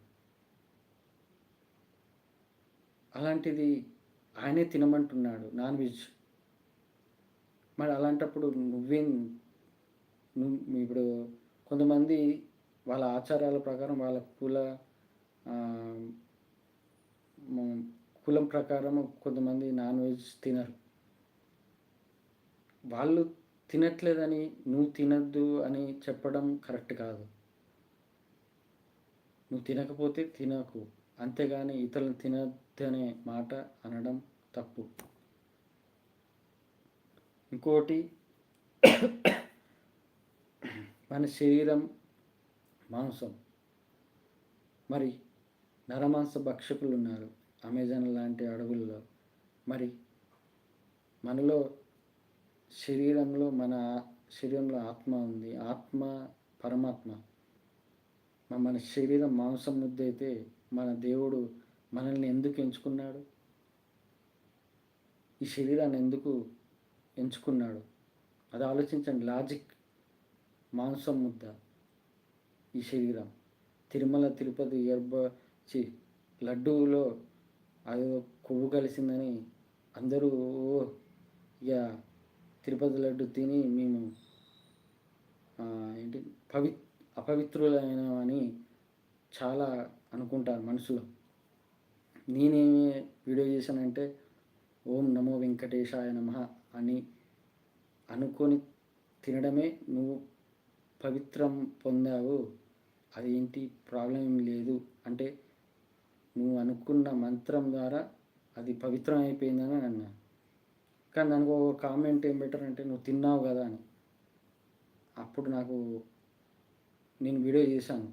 అలాంటిది ఆయనే తినమంటున్నాడు నాన్ వెజ్. మరి అలాంటప్పుడు ఇప్పుడు కొంతమంది వాళ్ళ ఆచారాల ప్రకారం వాళ్ళ కులం ప్రకారం కొంతమంది నాన్ వెజ్ తినరు. వాళ్ళు తినట్లేదని నువ్వు తినద్దు అని చెప్పడం కరెక్ట్ కాదు. నువ్వు తినకపోతే తినకు, అంతేగాని ఇతరులను తినద్దనే మాట అనడం తప్పు. ఇంకోటి, మన శరీరం మాంసం. మరి నరమాంస భక్షకులు ఉన్నారు అమెజాన్ లాంటి అడవుల్లో. మరి మనలో మన శరీరంలో ఆత్మ ఉంది, ఆత్మ పరమాత్మ. మన శరీరం మాంసం ముద్ద అయితే మన దేవుడు మనల్ని ఎందుకు ఎంచుకున్నాడు? ఈ శరీరాన్ని ఎందుకు ఎంచుకున్నాడు? అది ఆలోచించండి. లాజిక్. మాంసం ముద్ద ఈ శరీరం. తిరుమల తిరుపతి లడ్డూలో అది కొవ్వు కలిసిందని అందరూ ఇక తిరుపతి లడ్డు తిని మేము అపవిత్రులైనవని చాలా అనుకుంటారు మనసులో. నేనేమి వీడియో చేశానంటే ఓం నమో వెంకటేశాయ నమః అని అనుకొని తినడమే నువ్వు పవిత్రం పొందావు, అది ఏంటి ప్రాబ్లం ఏం లేదు అంటే నువ్వు అనుకున్న మంత్రం ద్వారా అది పవిత్రం అయిపోయిందని అన్నా. కానీ దానికి ఒక కామెంట్ ఏం పెట్టారంటే నువ్వు తిన్నావు కదా అని. అప్పుడు నేను వీడియో చేశాను,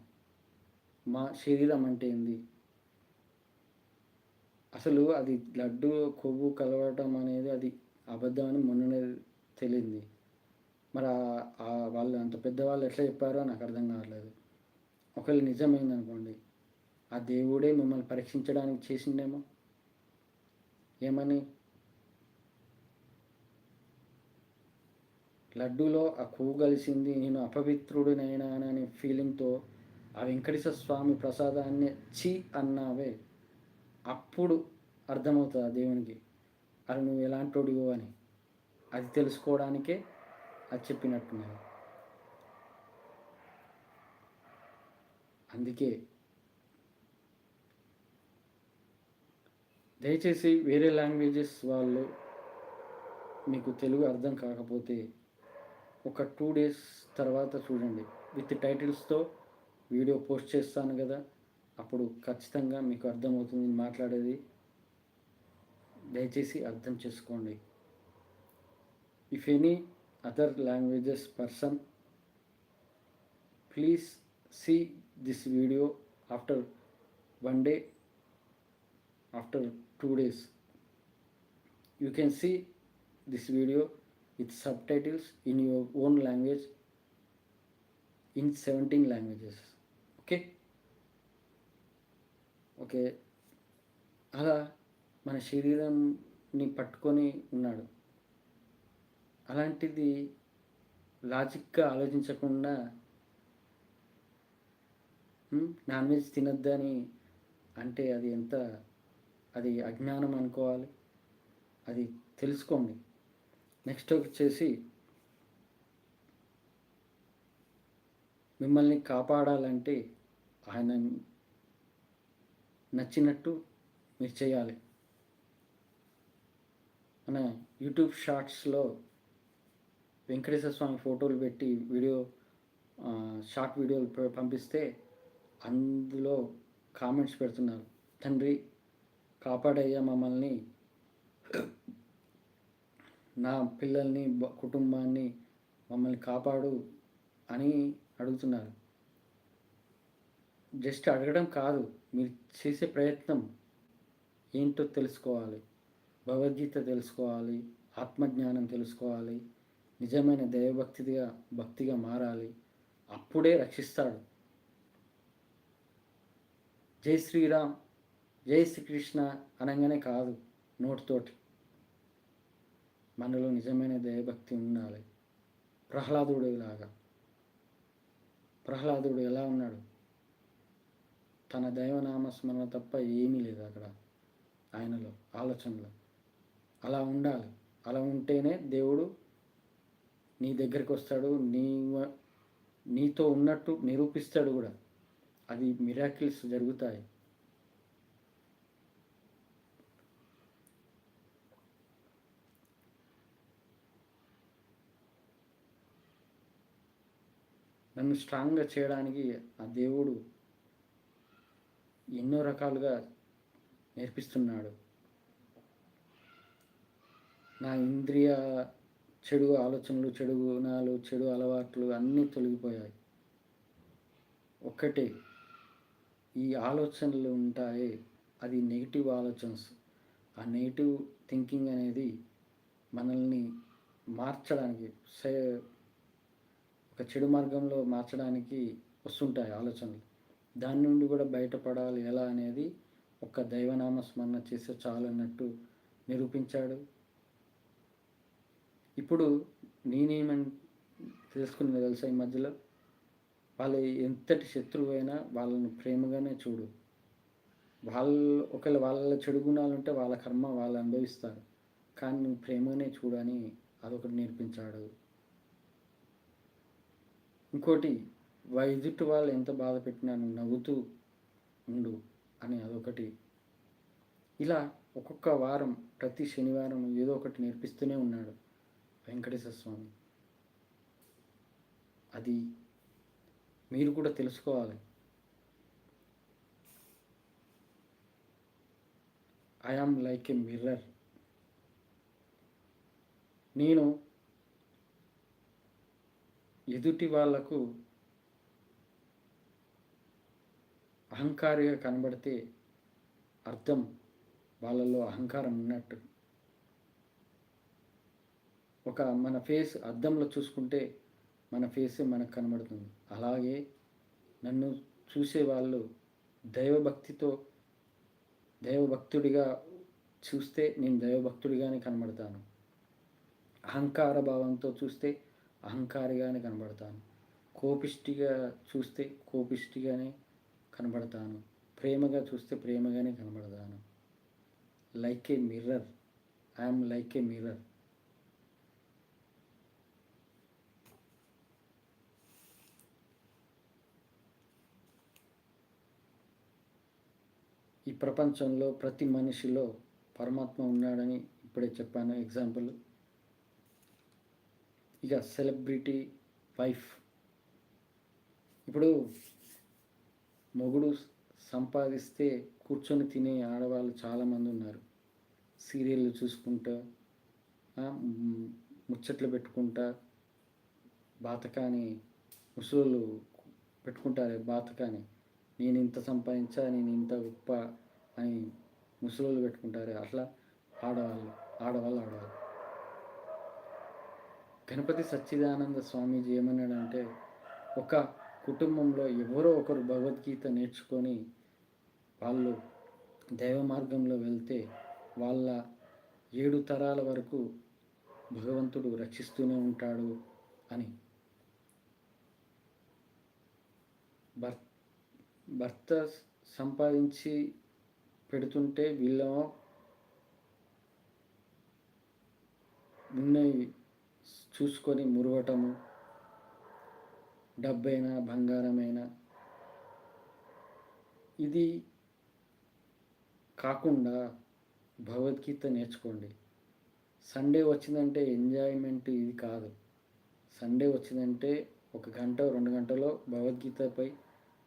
మా శరీరం అంటే ఏంది, అసలు అది లడ్డు కొవ్వు కలవటం అనేది అది అబద్ధం అని మొన్ననే తెలియంది. మరి వాళ్ళు అంత పెద్దవాళ్ళు ఎట్లా చెప్పారో నాకు అర్థం కావట్లేదు. ఒకవేళ నిజమైందనుకోండి, ఆ దేవుడే మిమ్మల్ని పరీక్షించడానికి చేసిండేమో. ఏమని? లడ్డూలో ఆ కొవ్వు కలిసింది, నేను అపవిత్రుడినైనా అనే ఫీలింగ్తో ఆ వెంకటేశ్వర స్వామి ప్రసాదాన్ని అన్నావే, అప్పుడు అర్థమవుతుంది ఆ దేవునికి అది నువ్వు ఎలాంటోడివో అని. అది తెలుసుకోవడానికే అది చెప్పినట్టున్నది. అందుకే దయచేసి వేరే లాంగ్వేజెస్ వాళ్ళు మీకు తెలుగు అర్థం కాకపోతే ఒక 2 days తర్వాత చూడండి, విత్ టైటిల్స్తో వీడియో పోస్ట్ చేస్తాను కదా, అప్పుడు ఖచ్చితంగా మీకు అర్థమవుతుంది మాట్లాడేది. దయచేసి అర్థం చేసుకోండి. If any other languages person, please see this video after 1 day, after 2 days. You can see this video with subtitles in your own language in 17 languages. Okay. అలా మన శరీరాన్ని పట్టుకొని ఉన్నాడు. అలాంటిది లాజిక్గా ఆలోచించకుండా నాన్ వెజ్ తినొద్దని అంటే అది ఎంత అది అజ్ఞానం అనుకోవాలి. అది తెలుసుకోండి. నెక్స్ట్ వచ్చేసి మిమ్మల్ని కాపాడాలంటే ఆయన నచ్చినట్టు మీరు చేయాలి. మన యూట్యూబ్ షార్ట్స్లో వెంకటేశ్వర స్వామి ఫోటోలు పెట్టి షార్ట్ వీడియోలు పంపిస్తే అందులో కామెంట్స్ పెడుతున్నారు, తండ్రి కాపాడయ్యా మమ్మల్ని, నా పిల్లల్ని, కుటుంబాన్ని మమ్మల్ని కాపాడు అని అడుగుతున్నారు. జస్ట్ అడగడం కాదు, మీరు చేసే ప్రయత్నం ఏంటో తెలుసుకోవాలి. భగవద్గీత తెలుసుకోవాలి, ఆత్మజ్ఞానం తెలుసుకోవాలి, నిజమైన భక్తిగా మారాలి. అప్పుడే రక్షిస్తాడు. జై శ్రీరామ్, జై శ్రీకృష్ణ అనగానే కాదు, నోటితోటి మనలో నిజమైన దైవభక్తి ఉండాలి. ప్రహ్లాదుడు ఎలా ఉన్నాడు? తన దైవనామస్మరణ తప్ప ఏమీ లేదు అక్కడ ఆయనలో, ఆలోచనలో. అలా ఉండాలి. అలా ఉంటేనే దేవుడు నీ దగ్గరికి వస్తాడు, నీతో ఉన్నట్టు నిరూపిస్తాడు కూడా. అది మిరాకిల్స్ జరుగుతాయి. నన్ను స్ట్రాంగ్గా చేయడానికి ఆ దేవుడు ఎన్నో రకాలుగా నేర్పిస్తున్నాడు. నా ఇంద్రియ చెడు ఆలోచనలు, చెడు గుణాలు, చెడు అలవాట్లు అన్నీ తొలగిపోయాయి. ఒక్కటే, ఈ ఆలోచనలు ఉంటాయి, అది నెగిటివ్ ఆలోచనస్. ఆ నెగిటివ్ థింకింగ్ అనేది మనల్ని మార్చడానికి, ఒక చెడు మార్గంలో మార్చడానికి వస్తుంటాయి ఆలోచనలు. దాని నుండి కూడా బయటపడాలి ఎలా అనేది ఒక్క దైవనామ స్మరణ చేస్తే చాలు అన్నట్టు నిరూపించాడు. ఇప్పుడు నేనేమని తెలుసుకున్నది తెలుసా, ఈ మధ్యలో వాళ్ళు ఎంతటి శత్రువు అయినా వాళ్ళని ప్రేమగానే చూడు. ఒకవేళ వాళ్ళ చెడు గుణాలు ఉంటే వాళ్ళ కర్మ వాళ్ళు అనుభవిస్తారు, కానీ నువ్వు ప్రేమగానే చూడని అదొకటి నేర్పించాడు. ఇంకోటి, ఎదుటి వాళ్ళు ఎంత బాధ పెట్టినా నువ్వు నవ్వుతూ ఉండు అని అదొకటి. ఇలా ఒక్కొక్క వారం, ప్రతి శనివారం ఏదో ఒకటి నేర్పిస్తూనే ఉన్నాడు వెంకటేశ్వర స్వామి. అది మీరు కూడా తెలుసుకోవాలి. I am like a mirror. నేను ఎదుటి వాళ్లకు అహంకారిగా కనబడితే అర్థం వాళ్ళలో అహంకారం ఉన్నట్టు. మన ఫేస్ అద్దంలో చూసుకుంటే మన ఫేసే మనకు కనబడుతుంది. అలాగే నన్ను చూసే వాళ్ళు దైవభక్తుడిగా చూస్తే నేను దైవభక్తుడిగానే కనబడతాను. అహంకార భావంతో చూస్తే అహంకారిగానే కనబడతాను. కోపిష్టిగా చూస్తే కోపిష్టిగానే కనబడతాను. ప్రేమగా చూస్తే ప్రేమగానే కనబడతాను. Like a mirror, I'm like a mirror. ఈ ప్రపంచంలో ప్రతి మనిషిలో పరమాత్మ ఉన్నాడని ఇప్పుడే చెప్పాను ఎగ్జాంపుల్. ఇక సెలబ్రిటీ వైఫ్, ఇప్పుడు మొగుడు సంపాదిస్తే కూర్చొని తినే ఆడవాళ్ళు చాలామంది ఉన్నారు. సీరియళ్ళు చూసుకుంటా, ముచ్చట్లు పెట్టుకుంటా, బాతకాని ముసలు పెట్టుకుంటారు. బాతకాని నేను ఇంత సంపాదించా, నేను ఇంత గొప్ప అని ముసలోళ్ళు పెట్టుకుంటారు. అట్లా ఆడవాళ్ళు. గణపతి సచ్చిదానంద స్వామీజీ ఏమన్నాడంటే, ఒక కుటుంబంలో ఎవరో ఒకరు భగవద్గీత నేర్చుకొని వాళ్ళు దైవ మార్గంలో వెళ్తే వాళ్ళ 7 తరాల వరకు భగవంతుడు రక్షిస్తూనే ఉంటాడు అని. భర్త సంపాదించి పెడుతుంటే వీళ్ళేమో ఉన్నవి చూసుకొని మురవటము, డబ్బైనా బంగారమైనా. ఇది కాకుండా భగవద్గీత నేర్చుకోండి. సండే వచ్చిందంటే ఎంజాయ్మెంట్ ఇది కాదు. సండే వచ్చిందంటే 1 గంట 2 గంటలో భగవద్గీతపై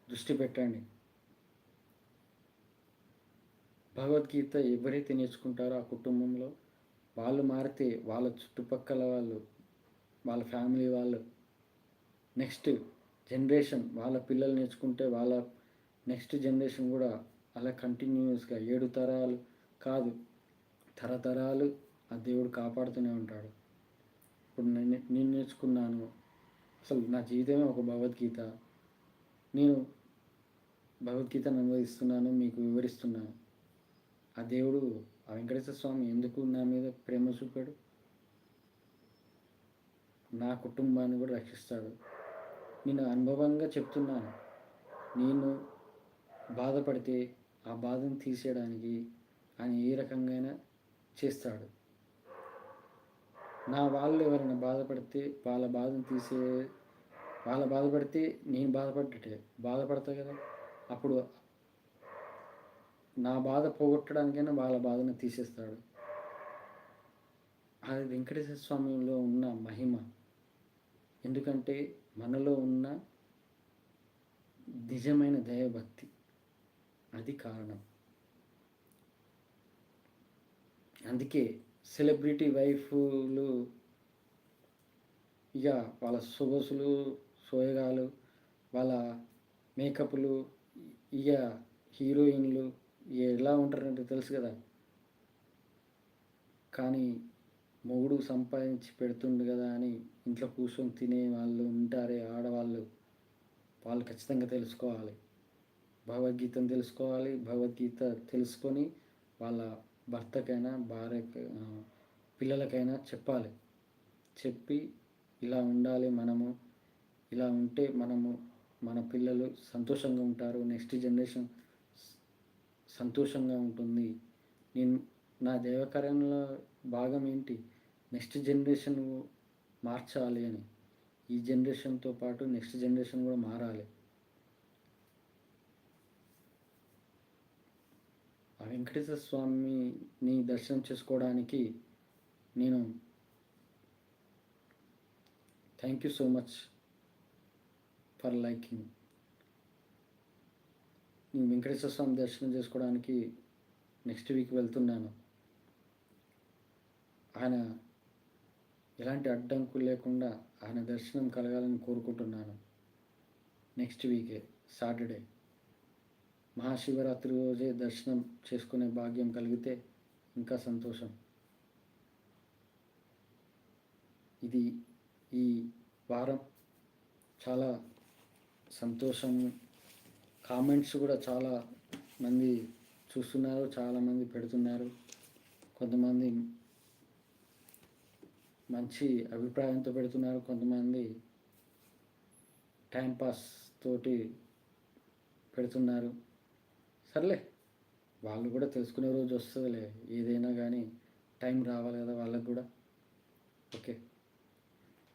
దృష్టి పెట్టండి. భగవద్గీత ఎవరైతే నేర్చుకుంటారో ఆ కుటుంబంలో వాళ్ళు మారితే వాళ్ళ చుట్టుపక్కల వాళ్ళు, వాళ్ళ ఫ్యామిలీ వాళ్ళు, నెక్స్ట్ జనరేషన్ వాళ్ళ పిల్లలు నేర్చుకుంటే వాళ్ళ నెక్స్ట్ జనరేషన్ కూడా అలా కంటిన్యూస్గా 7 తరాలు కాదు, తరతరాలు ఆ దేవుడు కాపాడుతూనే ఉంటాడు. ఇప్పుడు నేను నేర్చుకున్నాను, అసలు నా జీవితమే ఒక భగవద్గీత. నేను భగవద్గీతను అనుభవిస్తున్నాను, మీకు వివరిస్తున్నాను. ఆ దేవుడు, ఆ వెంకటేశ్వర స్వామి ఎందుకు నా మీద ప్రేమ చూపాడు? నా కుటుంబాన్ని కూడా రక్షిస్తాడు. నేను అనుభవంగా చెప్తున్నాను. నేను బాధపడితే ఆ బాధను తీసేయడానికి ఆయన ఏ రకంగా చేస్తాడు. నా వాళ్ళు ఎవరైనా బాధపడితే వాళ్ళ బాధను వాళ్ళ బాధపడితే నేను బాధపడతా కదా. అప్పుడు నా బాధ పోగొట్టడానికైనా వాళ్ళ బాధను తీసేస్తాడు. అది వెంకటేశ్వర స్వామిలో ఉన్న మహిమ. ఎందుకంటే మనలో ఉన్న నిజమైన దైవభక్తి, అది కారణం. అందుకే సెలబ్రిటీ వైఫ్లు ఇక వాళ్ళ సొగసులు, సోయగాలు, వాళ్ళ మేకప్లు, ఇక హీరోయిన్లు ఎలా ఉంటారంటే తెలుసు కదా. కానీ మొగుడు సంపాదించి పెడుతుండు కదా అని ఇంట్లో కూర్చొని తినే వాళ్ళు ఉంటారే ఆడవాళ్ళు, వాళ్ళు ఖచ్చితంగా తెలుసుకోవాలి. భగవద్గీతను తెలుసుకోవాలి. భగవద్గీత తెలుసుకొని వాళ్ళ భర్తకైనా పిల్లలకైనా చెప్పాలి. చెప్పి ఇలా ఉండాలి మనము, ఇలా ఉంటే మన పిల్లలు సంతోషంగా ఉంటారు, నెక్స్ట్ జనరేషన్ సంతోషంగా ఉంటుంది. నేను నా దైవకార్యంలో భాగం ఏంటి, నెక్స్ట్ జనరేషన్ మార్చాలి అని. ఈ జనరేషన్తో పాటు నెక్స్ట్ జనరేషన్ కూడా మారాలి. ఆ వెంకటేశ్వర స్వామిని దర్శనం చేసుకోవడానికి నేను thank you so much for liking. నేను వెంకటేశ్వర స్వామి దర్శనం చేసుకోవడానికి నెక్స్ట్ వీక్ వెళ్తున్నాను. ఆయన ఎలాంటి అడ్డంకులు లేకుండా ఆయన దర్శనం కలగాలని కోరుకుంటున్నాను. నెక్స్ట్ వీకే సాటర్డే మహాశివరాత్రి రోజే దర్శనం చేసుకునే భాగ్యం కలిగితే ఇంకా సంతోషం. ఈ వారం చాలా సంతోషం. కామెంట్స్ కూడా చాలా మంది చూస్తున్నారు, చాలామంది పెడుతున్నారు. కొంతమంది మంచి అభిప్రాయంతో పెడుతున్నారు, కొంతమంది టైంపాస్ తోటి పెడుతున్నారు. సర్లే, వాళ్ళు కూడా తెలుసుకునే రోజు వస్తుందిలే. ఏదైనా కానీ టైం రావాలి కదా వాళ్ళకు కూడా. ఓకే,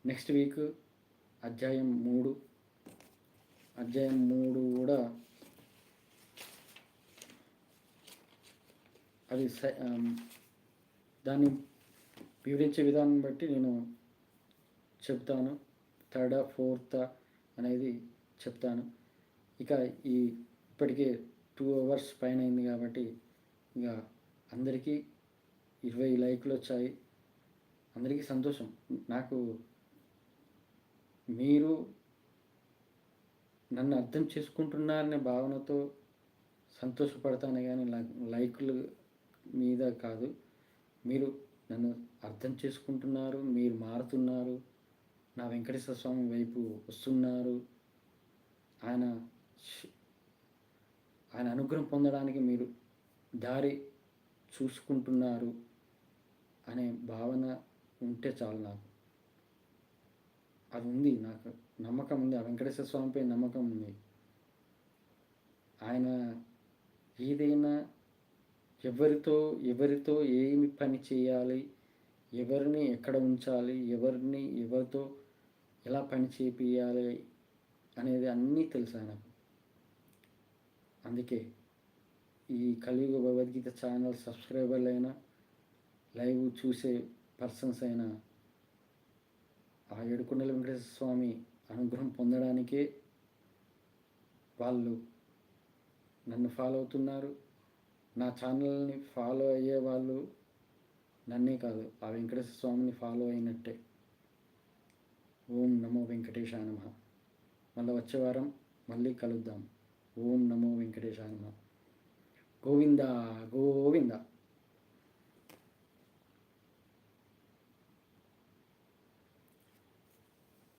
నెక్స్ట్ వీక్ అధ్యాయం 3 కూడా అది దాన్ని వివరించే విధానం బట్టి నేను చెప్తాను. 3rd 4th అనేది చెప్తాను. ఇక ఇప్పటికే 2 hours పైన అయింది కాబట్టి ఇక అందరికీ 20 లైక్లు వచ్చాయి. అందరికీ సంతోషం. నాకు మీరు నన్ను అర్థం చేసుకుంటున్నారనే భావనతో సంతోషపడతాను, కానీ లైకులు మీద కాదు. మీరు నన్ను అర్థం చేసుకుంటున్నారు, మీరు మారుతున్నారు, నా వెంకటేశ్వర స్వామి వైపు వస్తున్నారు, ఆయన అనుగ్రహం పొందడానికి మీరు దారి చూసుకుంటున్నారు అనే భావన ఉంటే చాలు. నాకు అది ఉంది, నాకు నమ్మకం ఉంది. ఆ వెంకటేశ్వర స్వామిపై నమ్మకం ఉంది. ఆయన ఏదైనా ఎవరితో ఏమి పని చేయాలి, ఎవరిని ఎక్కడ ఉంచాలి, ఎవరితో ఎలా పని చేపియాలి అనేది అన్నీ తెలుసు ఆయనకు. అందుకే ఈ కలియుగ భగవద్గీత ఛానల్ సబ్స్క్రైబర్లు అయినా, లైవ్ చూసే పర్సన్స్ అయినా ఆ ఏడుకొండల వెంకటేశ్వర స్వామి అనుగ్రహం పొందడానికే వాళ్ళు నన్ను ఫాలో అవుతున్నారు. నా ఛానల్ని ఫాలో అయ్యే వాళ్ళు నన్నే కాదు, ఆ వెంకటేశ్వర స్వామిని ఫాలో అయినట్టే. ఓం నమో వెంకటేశాయ నమః. మళ్ళీ వచ్చే వారం మళ్ళీ కలుద్దాం. ఓం నమో వెంకటేశాయ నమః. గోవింద గోవింద.